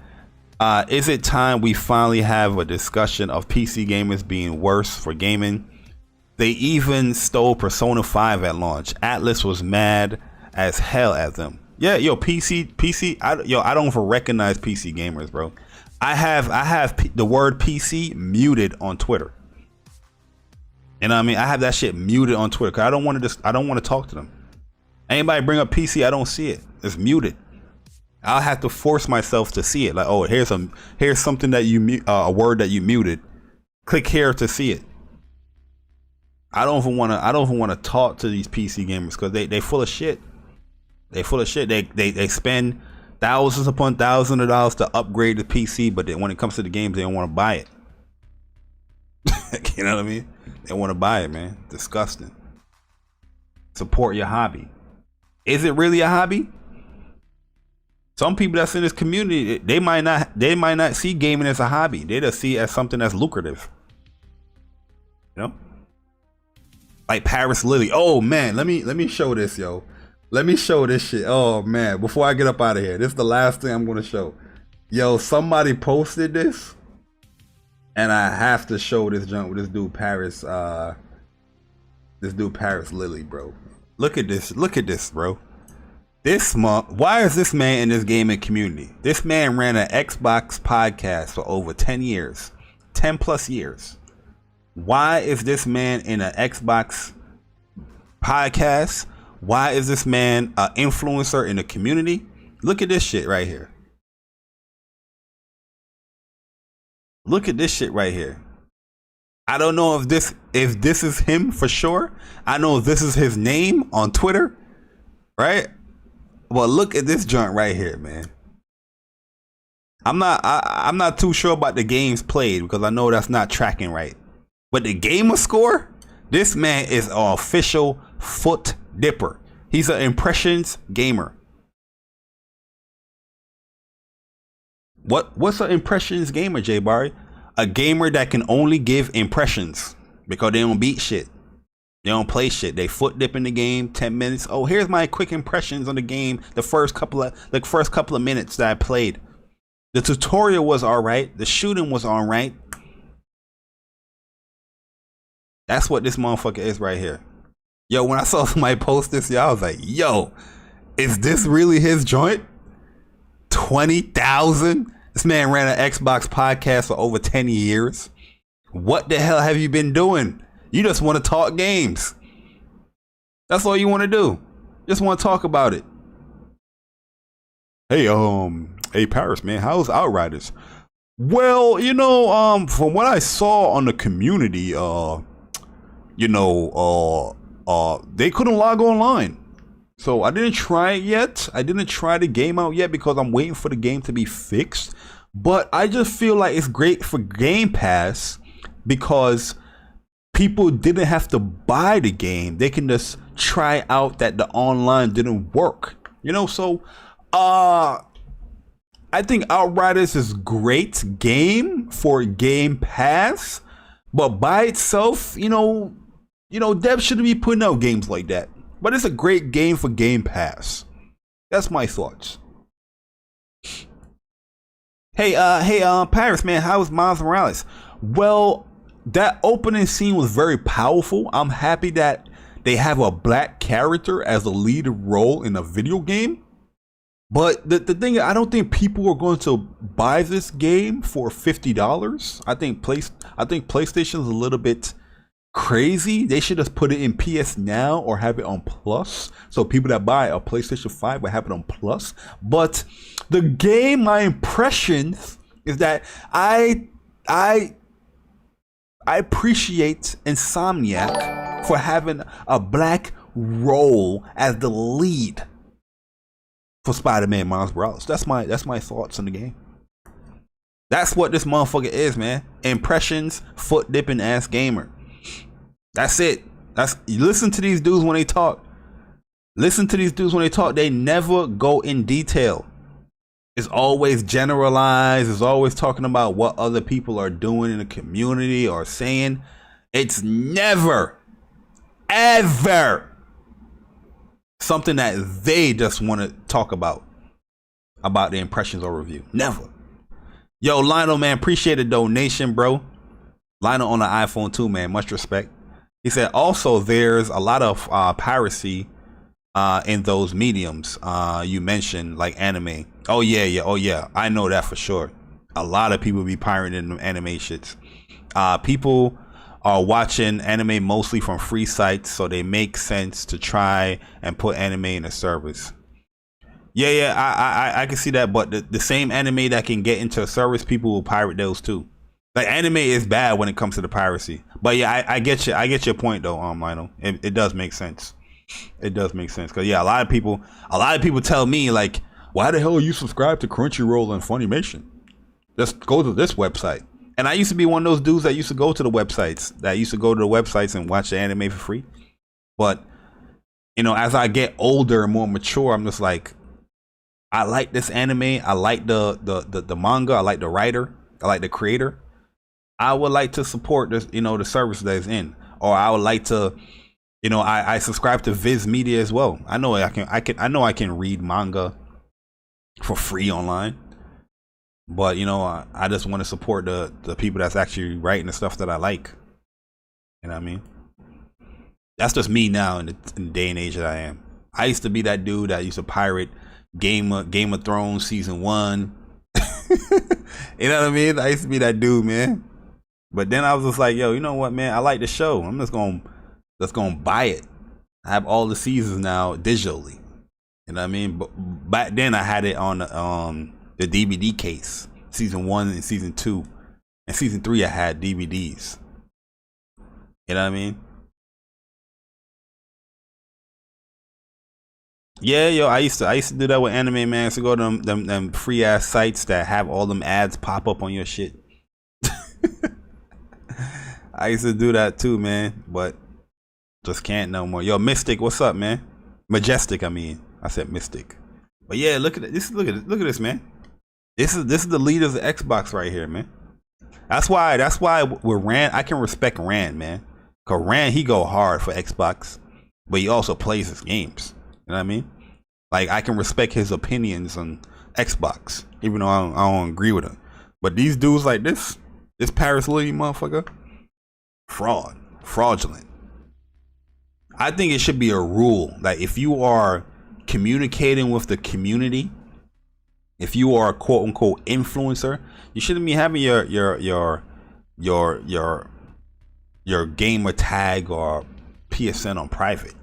is it time we finally have a discussion of PC gamers being worse for gaming? They even stole Persona 5 at launch. Atlas was mad as hell at them. Yeah, yo, PC, I don't even recognize PC gamers, bro. I have the word PC muted on Twitter. You know what I mean? I have that shit muted on Twitter because I don't want to talk to them. Anybody bring up PC, I don't see it. It's muted. I'll have to force myself to see it. Like, oh, here's something that you a word that you muted. Click here to see it. I don't even want to talk to these PC gamers because they full of shit. They full of shit. They spend thousands upon thousands of dollars to upgrade the PC, but when it comes to the games, they don't want to buy it. You know what I mean? They want to buy it, man. Disgusting. Support your hobby. Is it really a hobby? Some people that's in this community, they might not see gaming as a hobby. They just see it as something that's lucrative. You know? Like Paris Lily. Oh man, let me show this, yo. Let me show this shit. Oh man, before I get up out of here, this is the last thing I'm gonna show. Yo, somebody posted this, and I have to show this junk with this dude Paris Lily, bro. Look at this, bro. This month, why is this man in this gaming community? This man ran an Xbox podcast for over 10 years, 10 plus years. Why is this man in an Xbox podcast? Why is this man an influencer in the community? Look at this shit right here. Look at this shit right here. I don't know if this is him for sure. I know this is his name on Twitter, right? Well, look at this joint right here, man. I'm not too sure about the games played because I know that's not tracking right. But the gamer score, this man is an official foot dipper. He's an impressions gamer. What's an impressions gamer, Jay Barry? A gamer that can only give impressions because they don't beat shit. They don't play shit. They foot dip in the game, 10 minutes. Oh, here's my quick impressions on the game. The first couple of minutes that I played. The tutorial was all right. The shooting was all right. That's what this motherfucker is right here. Yo, when I saw somebody post this, I was like, yo, is this really his joint? 20,000? This man ran an Xbox podcast for over 10 years. What the hell have you been doing? You just want to talk games. That's all you want to do. Just want to talk about it. Hey, Paris, man, how's Outriders? Well, you know, from what I saw on the community, they couldn't log online. So I didn't try it yet. I didn't try the game out yet because I'm waiting for the game to be fixed. But I just feel like it's great for Game Pass because people didn't have to buy the game. They can just try out that the online didn't work. You know, so I think Outriders is great game for Game Pass, but by itself, you know, devs shouldn't be putting out games like that. But it's a great game for Game Pass. That's my thoughts. Hey, Paris, man, how was Miles Morales? Well, that opening scene was very powerful. I'm happy that they have a black character as a lead role in a video game. But the thing is, I don't think people are going to buy this game for $50. I think PlayStation's a little bit crazy. They should just put it in PS Now or have it on Plus, so people that buy a PlayStation 5 will have it on Plus. But the game, my impressions is that I appreciate Insomniac for having a black role as the lead for Spider-Man Miles Morales. That's my thoughts on the game. That's what this motherfucker is, man. Impressions, foot dipping ass gamer. That's it. You listen to these dudes when they talk. Listen to these dudes when they talk. They never go in detail. It's always generalized. It's always talking about what other people are doing in the community or saying. It's never, ever something that they just want to talk about the impressions or review. Never. Yo, Lionel, man, appreciate the donation, bro. Lionel on the iPhone too, man. Much respect. He said also there's a lot of piracy in those mediums you mentioned, like anime. Oh yeah, I know that for sure. A lot of people be pirating them anime shits. People are watching anime mostly from free sites, so they make sense to try and put anime in a service. I can see that, but the same anime that can get into a service, people will pirate those too. Like, anime is bad when it comes to the piracy, but yeah, I get your point though, Lionel. It does make sense. It does make sense, because yeah, a lot of people tell me, like, why the hell are you subscribed to Crunchyroll and Funimation? Just go to this website. And I used to be one of those dudes that used to go to the websites and watch the anime for free. But you know, as I get older and more mature, I'm just like, I like this anime. I like the manga. I like the writer. I like the creator. I would like to support this, you know, the service that is in, or I would like to, you know, I subscribe to Viz Media as well. I know I can read manga for free online, but you know, I just want to support the people that's actually writing the stuff that I like. You know what I mean? That's just me now in the day and age that I am. I used to be that dude that used to pirate Game of Thrones season 1. You know what I mean? I used to be that dude, man. But then I was just like, yo, you know what, man? I like the show. I'm just gonna buy it. I have all the seasons now digitally. You know what I mean? But back then I had it on the DVD case. Season 1 and season 2. And season 3 I had DVDs. You know what I mean? Yeah, yo, I used to do that with anime, man. I used to go to them free ass sites that have all them ads pop up on your shit. I used to do that too, man, but just can't no more. Yo, Mystic, what's up, man? Majestic, I mean. I said Mystic. But yeah, look at this. Look at this, man. This is the leaders of Xbox right here, man. That's why with Rand, I can respect Rand, man. Cause Rand, he go hard for Xbox, but he also plays his games. You know what I mean? Like, I can respect his opinions on Xbox, even though I don't agree with him. But these dudes like this Paris Lee motherfucker, fraudulent. I think it should be a rule that if you are communicating with the community, if you are a quote unquote influencer, you shouldn't be having your gamer tag or PSN on private.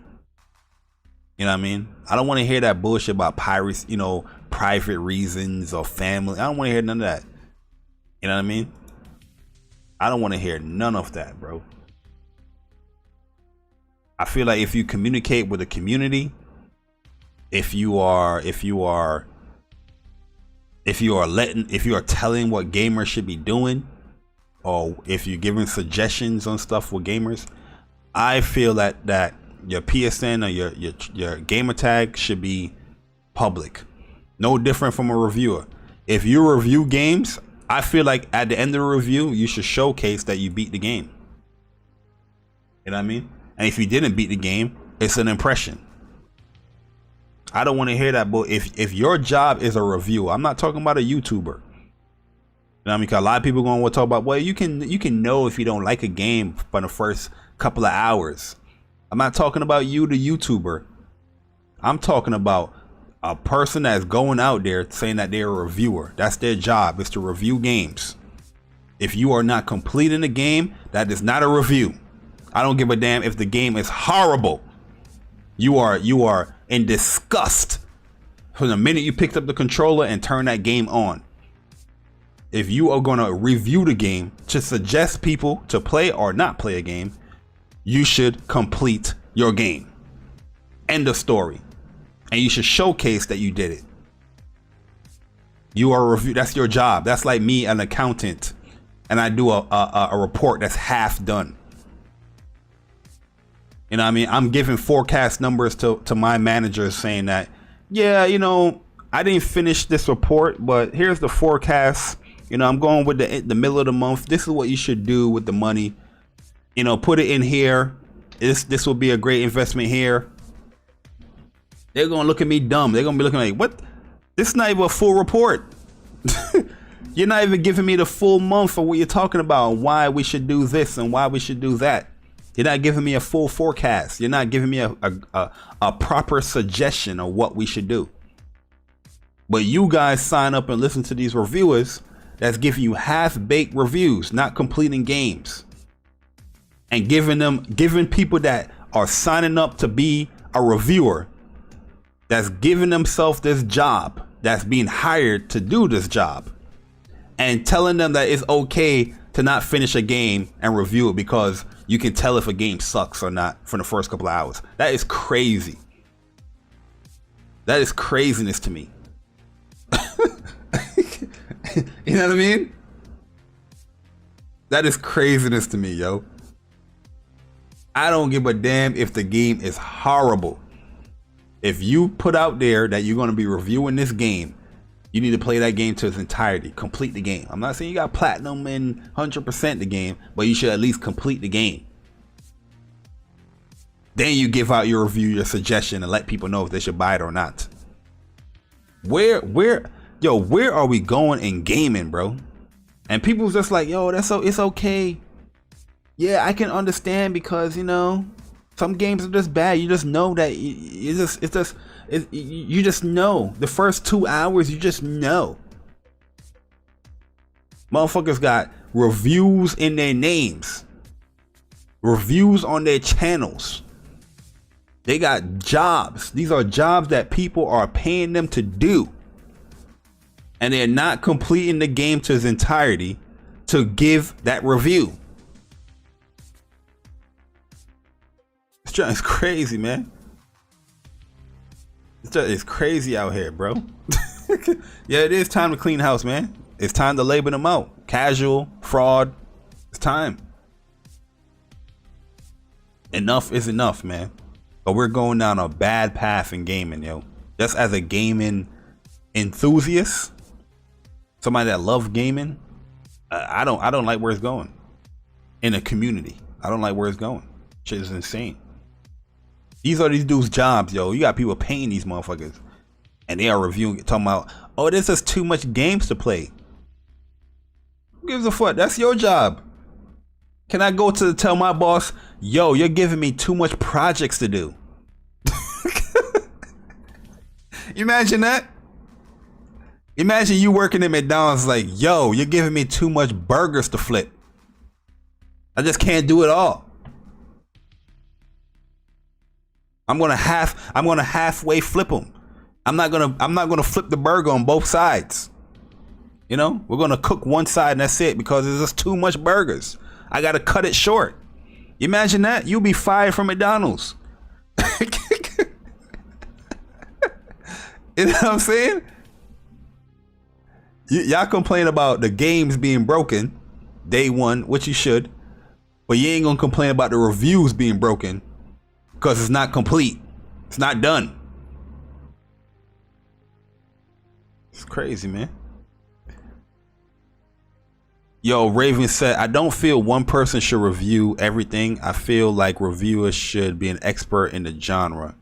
You know what I mean? I don't want to hear that bullshit about pirates, you know, private reasons or family. I don't want to hear none of that. You know what I mean? I don't want to hear none of that, bro. I feel like if you communicate with the community, if you are telling what gamers should be doing, or if you're giving suggestions on stuff with gamers, I feel that your PSN or your gamer tag should be public. No different from a reviewer. If you review games, I feel like at the end of the review, you should showcase that you beat the game. You know what I mean? And if you didn't beat the game, it's an impression. I don't want to hear that, but if your job is a reviewer, I'm not talking about a YouTuber. You know what I mean? Because a lot of people going to talk about, well, you can know if you don't like a game for the first couple of hours. I'm not talking about you, the YouTuber. I'm talking about a person that's going out there saying that they're a reviewer. That's their job, is to review games. If you are not completing the game, that is not a review. I don't give a damn if the game is horrible. You are in disgust from the minute you picked up the controller and turned that game on. If you are going to review the game to suggest people to play or not play a game, you should complete your game. End of story. And you should showcase that you did it. You are a review. That's your job. That's like me, an accountant, and I do a report that's half done. You know what I mean? I'm giving forecast numbers to my managers saying that, yeah, you know, I didn't finish this report, but here's the forecast. You know, I'm going with the middle of the month. This is what you should do with the money. You know, put it in here. This will be a great investment here. They're going to look at me dumb. They're going to be looking like, what? This is not even a full report. You're not even giving me the full month of what you're talking about and why we should do this and why we should do that. You're not giving me a full forecast. You're not giving me a proper suggestion of what we should do. But you guys sign up and listen to these reviewers that's giving you half-baked reviews, not completing games. And giving people that are signing up to be a reviewer, that's giving themselves this job, that's being hired to do this job, and telling them that it's okay to not finish a game and review it because you can tell if a game sucks or not from the first couple of hours. That is crazy. That is craziness to me. You know what I mean? That is craziness to me, yo. I don't give a damn if the game is horrible. If you put out there that you're going to be reviewing this game, you need to play that game to its entirety. Complete the game. I'm not saying you got platinum and 100% the game, but you should at least complete the game. Then you give out your review, your suggestion, and let people know if they should buy it or not. Where are we going in gaming, bro? And people's just like, yo, it's okay. Yeah, I can understand because, you know, some games are just bad. You just know that you just know the first 2 hours. You just know. Motherfuckers got reviews in their names, reviews on their channels. They got jobs. These are jobs that people are paying them to do, and they're not completing the game to its entirety to give that review. It's crazy, man. It's crazy out here, bro. Yeah, it is time to clean house, man. It's time to label them out. Casual, fraud. It's time. Enough is enough, man. But we're going down a bad path in gaming, yo. Just as a gaming enthusiast, somebody that loves gaming, I don't like where it's going. In a community, I don't like where it's going. Shit is insane. These are these dudes' jobs, yo. You got people paying these motherfuckers, and they are reviewing it, talking about, oh, this is too much games to play. Who gives a fuck? That's your job. Can I go to tell my boss, yo, you're giving me too much projects to do? Imagine that. Imagine you working at McDonald's like, yo, you're giving me too much burgers to flip. I just can't do it all. I'm gonna halfway flip them. I'm not gonna flip the burger on both sides. You know, we're gonna cook one side and that's it because there's just too much burgers. I gotta cut it short. Imagine that. You'll be fired from McDonald's. You know what I'm saying? Y'all complain about the games being broken day one, which you should, but you ain't gonna complain about the reviews being broken because it's not complete. It's not done. It's crazy, man. Yo, Raven said, I don't feel one person should review everything. I feel like reviewers should be an expert in the genre.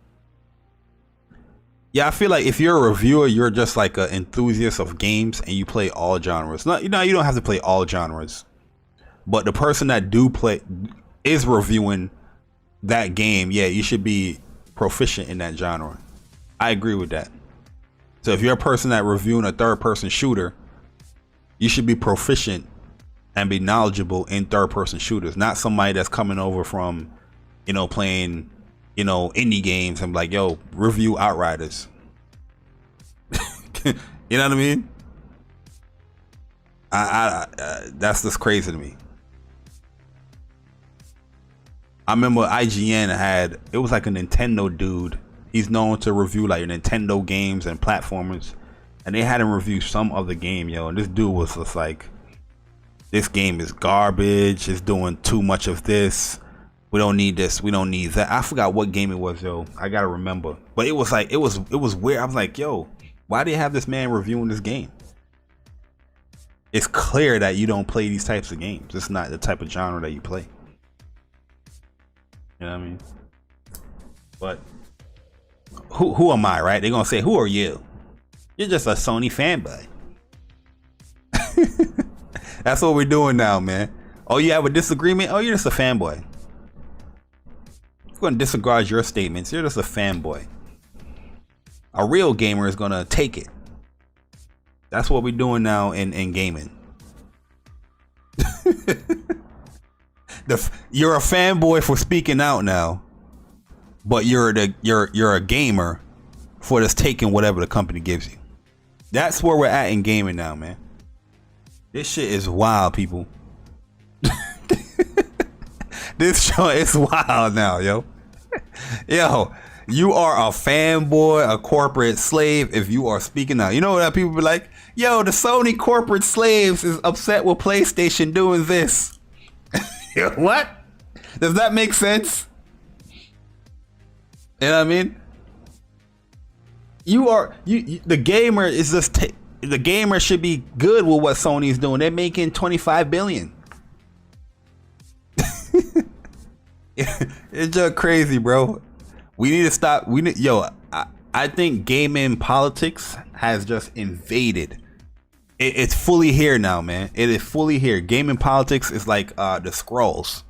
Yeah, I feel like if you're a reviewer, you're just like an enthusiast of games and you play all genres. You don't have to play all genres. But the person that is reviewing that game, yeah, you should be proficient in that genre. I agree with that. So if you're a person that reviewing a third-person shooter, you should be proficient and be knowledgeable in third-person shooters, not somebody that's coming over from, playing, indie games and like, yo, review Outriders. You know what I mean? That's just crazy to me. I remember IGN it was like a Nintendo dude. He's known to review like Nintendo games and platformers. and they had him review some other game, yo. And this dude was just like, this game is garbage. It's doing too much of this. We don't need this. We don't need that. I forgot what game it was, yo. I gotta remember. But it was like, it was weird. I was like, yo, why do you have this man reviewing this game? It's clear that you don't play these types of games. It's not the type of genre that you play. You know what I mean? But who am I, right? They're gonna say, who are you? You're just a Sony fanboy. That's what we're doing now, man. Oh, you have a disagreement? Oh, you're just a fanboy. We're gonna disregard your statements. You're just a fanboy. A real gamer is gonna take it. That's what we're doing now in gaming. You're a fanboy for speaking out now, but you're a gamer for just taking whatever the company gives you. That's where we're at in gaming now, man. This shit is wild, people. This show is wild now, yo. Yo, you are a fanboy, a corporate slave if you are speaking out. You know what people be like? Yo, the Sony corporate slaves is upset with PlayStation doing this. What? Does that make sense? You know what I mean? The gamer is just the gamer should be good with what Sony's doing. They're making 25 billion. It's just crazy, bro. We need to stop. I think gaming politics has just invaded. It's fully here now, man. It is fully here. Gaming politics is like the Skrulls,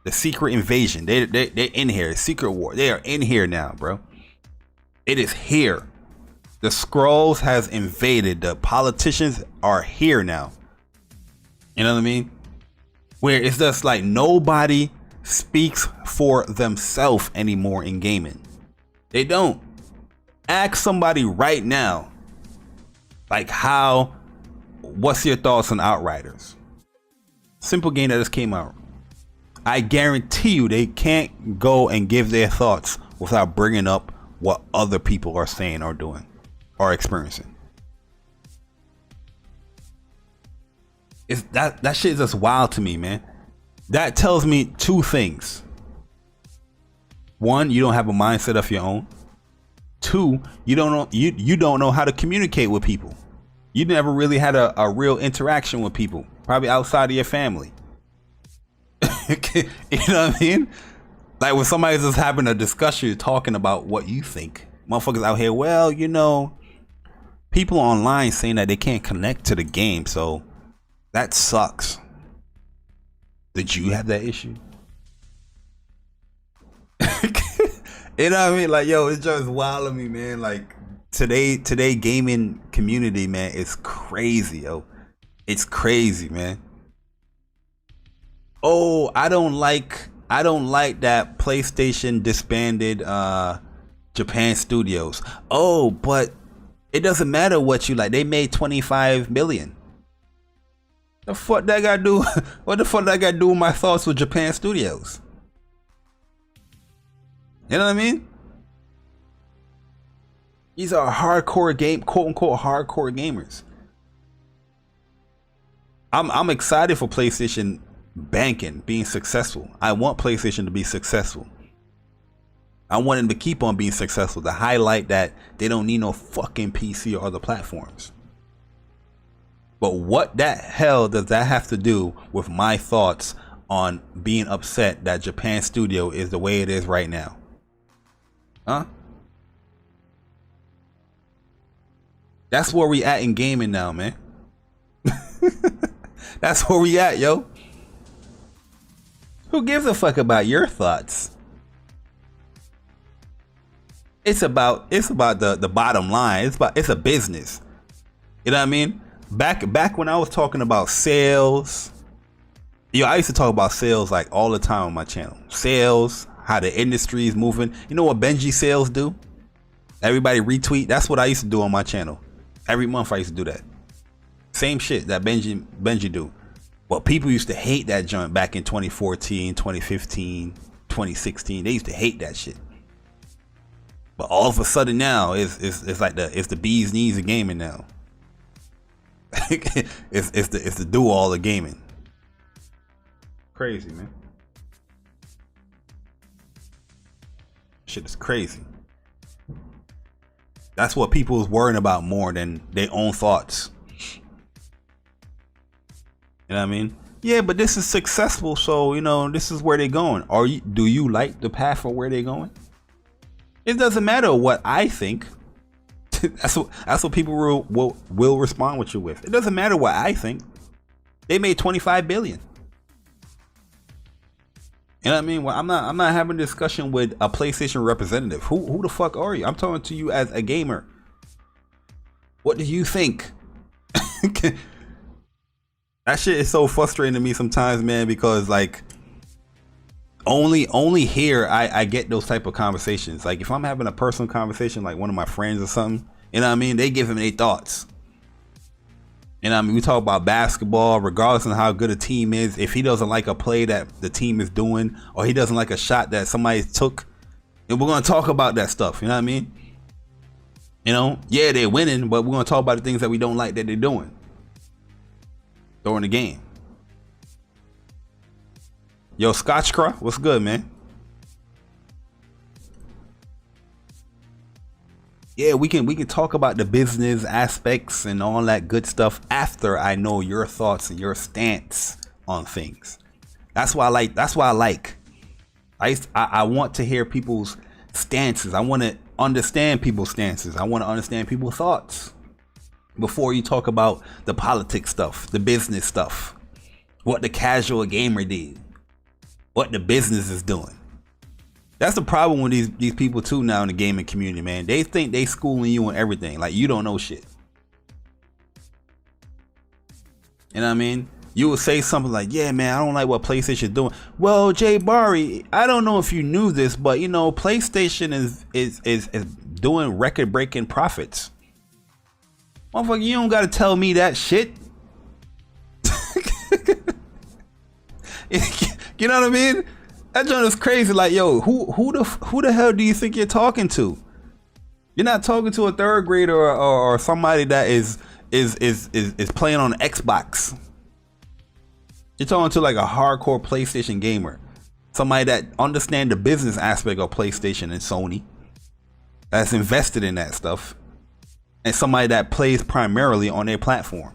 the secret invasion. They're in here. Secret war. They are in here now, bro. It is here. The Skrulls has invaded. The politicians are here now. You know what I mean? Where it's just like nobody speaks for themselves anymore in gaming. They don't. Ask somebody right now, like, what's your thoughts on Outriders? Simple game that just came out. I guarantee you they can't go and give their thoughts without bringing up what other people are saying or doing or experiencing. That shit is just wild to me, man. That tells me two things. One, you don't have a mindset of your own. Two, you don't know how to communicate with people. You never really had a real interaction with people, probably outside of your family. You know what I mean? Like when somebody's just having a discussion talking about what you think. Motherfuckers out here, well, you know, people online saying that they can't connect to the game, so that sucks. Did you have that issue? You know what I mean? Like, yo, it's just wild to me, man. Like today gaming community, man, is crazy, yo. It's crazy, man. Oh, I don't like that PlayStation disbanded Japan Studios. Oh, but it doesn't matter what you like. They made 25 million. The fuck that gotta do? What the fuck that gotta do with my thoughts with Japan Studios? You know what I mean? These are hardcore quote unquote hardcore gamers. I'm excited for PlayStation banking, being successful. I want PlayStation to be successful. I want them to keep on being successful, to highlight that they don't need no fucking PC or other platforms. But what the hell does that have to do with my thoughts on being upset that Japan Studio is the way it is right now? Huh? That's where we at in gaming now, man. That's where we at, yo. Who gives a fuck about your thoughts? It's about the bottom line. It's a business. You know what I mean? Back when I was talking about sales, I used to talk about sales like all the time on my channel. Sales, how the industry is moving. You know what Benji sales do? Everybody retweet. That's what I used to do on my channel. Every month I used to do that. Same shit that Benji do. But people used to hate that joint back in 2014, 2015, 2016. They used to hate that shit. But all of a sudden now, it's like it's the bee's knees of gaming now. it's the do all of gaming. Crazy, man. Shit is crazy. That's what people is worrying about more than their own thoughts. You know what I mean? Yeah, but this is successful, so you know this is where they're going. Do you like the path for where they're going? It doesn't matter what I think. that's what people will respond with you with. It doesn't matter what I think. They made 25 billion. You know what I mean? Well, I'm not having a discussion with a PlayStation representative. Who the fuck are you? I'm talking to you as a gamer. What do you think? That shit is so frustrating to me sometimes, man, because like only here I get those type of conversations. Like if I'm having a personal conversation, like one of my friends or something, you know what I mean? They give him their thoughts. You know what I mean? We talk about basketball, regardless of how good a team is. If he doesn't like a play that the team is doing, or he doesn't like a shot that somebody took, and we're gonna talk about that stuff. You know what I mean? You know, yeah, they're winning, but we're gonna talk about the things that we don't like that they're doing during the game. Yo, Scotchcraw, what's good, man? Yeah, we can talk about the business aspects and all that good stuff after I know your thoughts and your stance on things. That's why I like. I want to hear people's stances. I want to understand people's stances. I want to understand people's thoughts before you talk about the politics stuff, the business stuff, what the casual gamer did, what the business is doing. That's the problem with these people too now in the gaming community, man. They think they schooling you on everything. Like you don't know shit. You know what I mean? You would say something like, yeah, man, I don't like what PlayStation is doing. Well, Jay Barry, I don't know if you knew this, but you know, PlayStation is doing record-breaking profits. Motherfucker, you don't gotta tell me that shit. You know what I mean? That joint is crazy. Like, yo, who the hell do you think you're talking to? You're not talking to a third grader or somebody that is playing on Xbox. You're talking to like a hardcore PlayStation gamer, somebody that understands the business aspect of PlayStation and Sony, that's invested in that stuff, and somebody that plays primarily on their platform.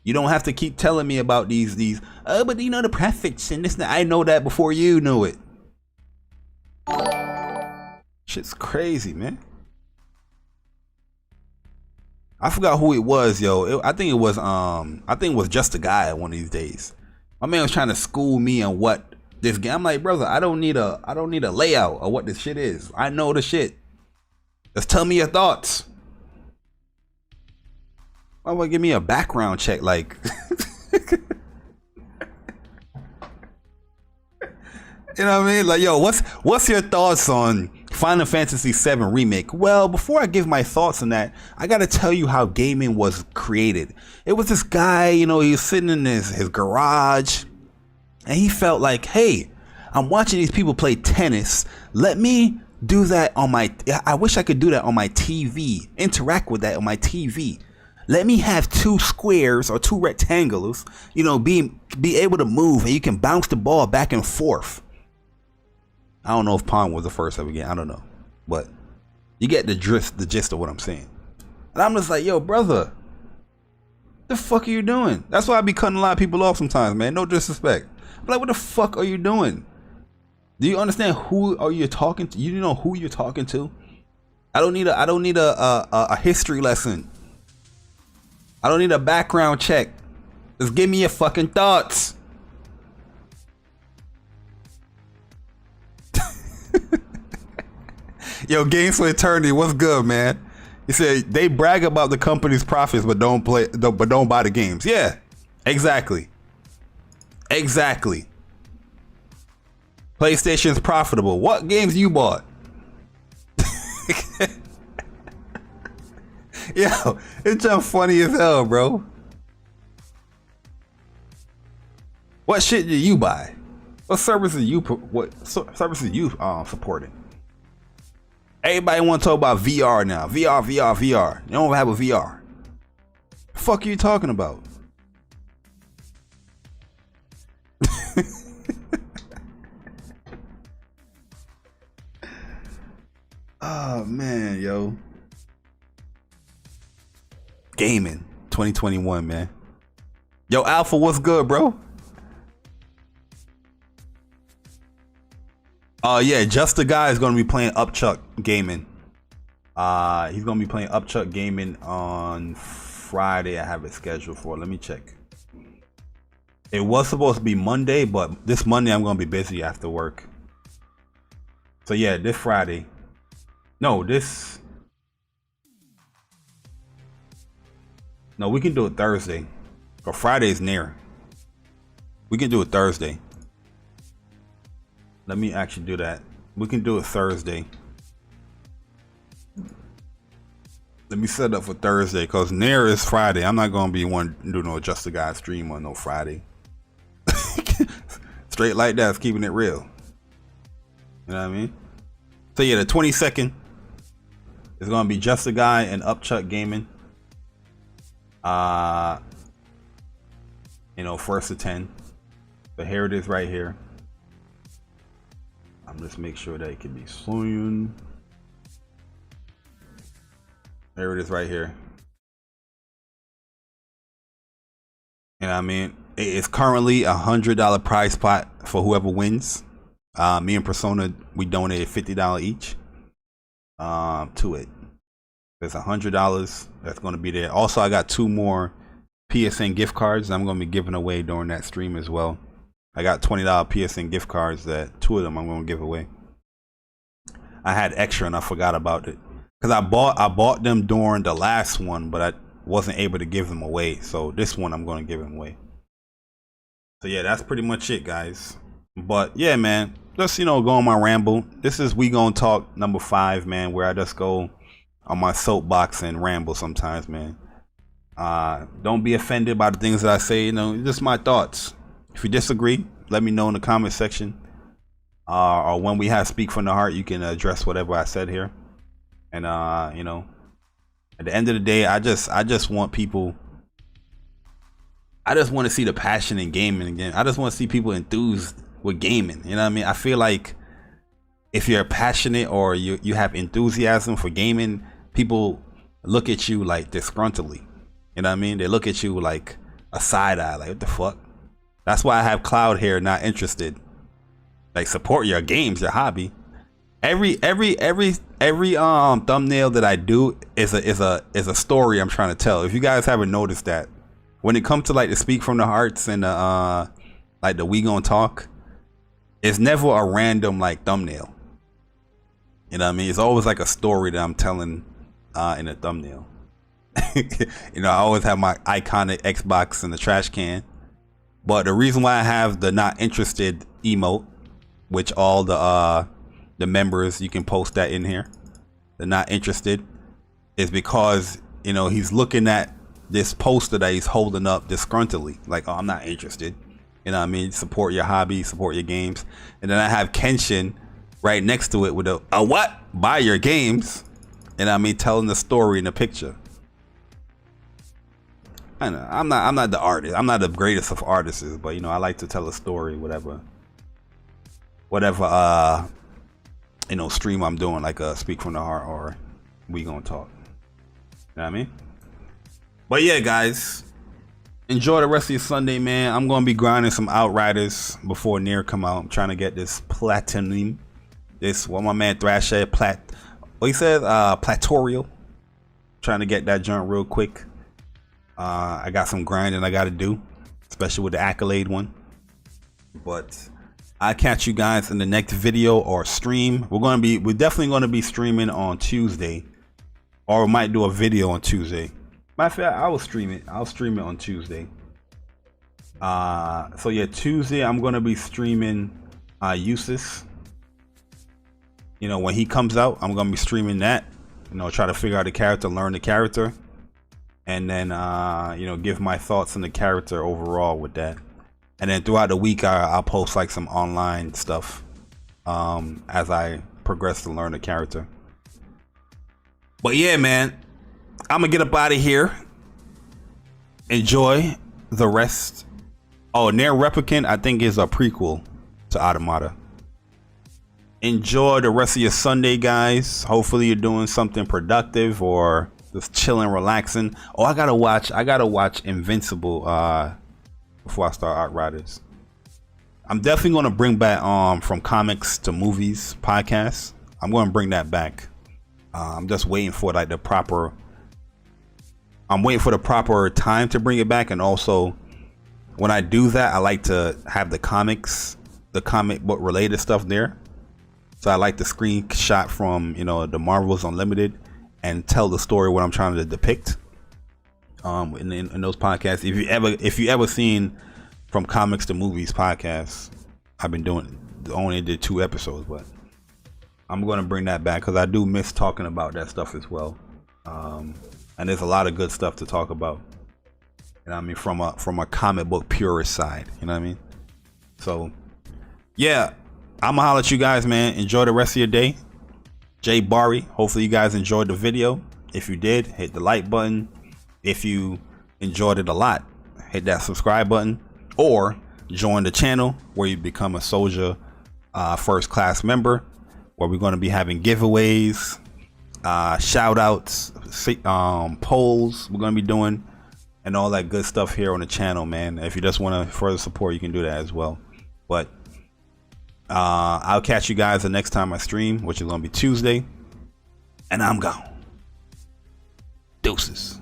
You don't have to keep telling me about these. Oh, but you know the profits and this. I know that before you knew it. Shit's crazy, man. I forgot who it was, yo. I think it was just a guy one of these days. My man was trying to school me on what this game. I'm like, brother, I don't need a layout of what this shit is. I know the shit. Just tell me your thoughts. Why would give me a background check? Like, you know what I mean? Like, yo, what's your thoughts on Final Fantasy VII Remake? Well, before I give my thoughts on that, I gotta tell you how gaming was created. It was this guy, you know, he was sitting in his garage, and he felt like, hey, I'm watching these people play tennis. Let me do that on my. I wish I could do that on my TV. Interact with that on my TV. Let me have two squares or two rectangles, you know, be able to move, and you can bounce the ball back and forth. I don't know if Pong was the first ever game. I don't know, but you get the gist of what I'm saying. And I'm just like, yo, brother, the fuck are you doing? That's why I be cutting a lot of people off sometimes, man. No disrespect. I'm like, what the fuck are you doing? Do you understand who are you talking to? You know who you're talking to? I don't need a history lesson. I don't need a background check. Just give me your fucking thoughts. Yo, Games for Eternity, what's good, man? He said they brag about the company's profits, but don't buy the games. Yeah, exactly. PlayStation's profitable. What games you bought? Yo, it's just funny as hell, bro. What shit did you buy? What services you supporting? Everybody want to talk about VR now. VR, VR, VR. You don't have a VR. The fuck are you talking about? Oh man, yo. Gaming 2021, man. Yo, Alpha, what's good, bro? Yeah, Just the Guy is gonna be playing Upchuck Gaming. He's gonna be playing Upchuck Gaming on Friday. I have it scheduled for. Let me check. It was supposed to be Monday, but this Monday I'm gonna be busy after work. So yeah, this Friday. No, we can do it Thursday. Or Friday's near. We can do it Thursday. Let me actually do that. We can do it Thursday. Let me set up for Thursday, because near is Friday. I'm not gonna be one to do no Just a Guy stream on no Friday. Straight like that, keeping it real. You know what I mean? So yeah, the 22nd is gonna be Just a Guy and Upchuck Gaming. You know, 1st to 10. But here it is right here. I'm just make sure that it can be seen. There it is right here. You know what I mean? It's currently $100 prize pot for whoever wins. Me and Persona, we donated $50 each to it. There's $100 that's going to be there. Also, I got 2 more PSN gift cards I'm going to be giving away during that stream as well. I got $20 PSN gift cards that 2 of them I'm going to give away. I had extra and I forgot about it, because I bought them during the last one, but I wasn't able to give them away. So this one I'm going to give them away. So yeah, that's pretty much it, guys. But yeah, man, just, you know, go on my ramble. This is We Gonna Talk number 5, man, where I just go on my soapbox and ramble sometimes, man. Don't be offended by the things that I say. You know, just my thoughts. If you disagree, let me know in the comment section. Or when we have Speak from the Heart, you can address whatever I said here. And you know, at the end of the day, I just want people. I just want to see the passion in gaming again. I just want to see people enthused with gaming. You know what I mean? I feel like if you're passionate or you have enthusiasm for gaming, people look at you like disgruntledly. You know what I mean? They look at you like a side eye, like what the fuck? That's why I have Cloud here, not interested. Like, support your games, your hobby. Every thumbnail that I do is a story I'm trying to tell. If you guys haven't noticed that, when it comes to like the Speak from the Hearts and the like the We Gonna Talk, it's never a random like thumbnail. You know what I mean? It's always like a story that I'm telling in a thumbnail. You know, I always have my iconic Xbox in the trash can. But the reason why I have the not interested emote, which all the members, you can post that in here, the not interested, is because, you know, he's looking at this poster that he's holding up disgruntledly, like, oh, I'm not interested. You know what I mean? Support your hobby, support your games. And then I have Kenshin right next to it with a what? Buy your games. And I mean, telling the story in the picture. I know, I'm not the artist. I'm not the greatest of artists, but you know, I like to tell a story, whatever you know, stream I'm doing, like a Speak from the Heart or We Gonna Talk. You know what I mean? But yeah, guys, enjoy the rest of your Sunday, man. I'm gonna be grinding some Outriders before Nier come out. I'm trying to get this platinum. This what my man Thrash said, what he said, Platorial. Trying to get that joint real quick. I got some grinding I gotta do, especially with the Accolade one. But I'll catch you guys in the next video or stream. We're definitely gonna be streaming on Tuesday, or we might do a video on Tuesday. Matter of fact, I will stream it. I'll stream it on Tuesday. So yeah, Tuesday I'm gonna be streaming Usis. You know, when he comes out, I'm gonna be streaming that. You know, try to figure out the character, learn the character, and then you know, give my thoughts on the character overall with that. And then throughout the week, I'll post like some online stuff as I progress to learn the character. But yeah, man, I'm gonna get up out of here. Enjoy the rest. Oh, Near Replicant, I think, is a prequel to Automata. Enjoy the rest of your Sunday, guys. Hopefully you're doing something productive or just chilling, relaxing. Oh, I gotta watch Invincible before I start Outriders. I'm definitely gonna bring back From Comics to Movies podcast. I'm gonna bring that back. I'm just waiting for like the proper time to bring it back, and also when I do that, I like to have the comic book related stuff there. So I like the screenshot from, you know, the Marvel's Unlimited and tell the story what I'm trying to depict in those podcasts. If you ever seen From Comics to Movies podcast, I've been only did 2 episodes, but I'm going to bring that back because I do miss talking about that stuff as well. And there's a lot of good stuff to talk about. You know what I mean? From a comic book purist side, you know what I mean? So yeah, I'm gonna holler at you guys, man. Enjoy the rest of your day. Jay Bari, hopefully you guys enjoyed the video. If you did, hit the like button. If you enjoyed it a lot, hit that subscribe button, or join the channel where you become a Soldier first class member, where we're going to be having giveaways, shout outs, polls we're going to be doing, and all that good stuff here on the channel, man. If you just want to further support, you can do that as well. But I'll catch you guys the next time I stream, which is going to be Tuesday, and I'm gone. Deuces.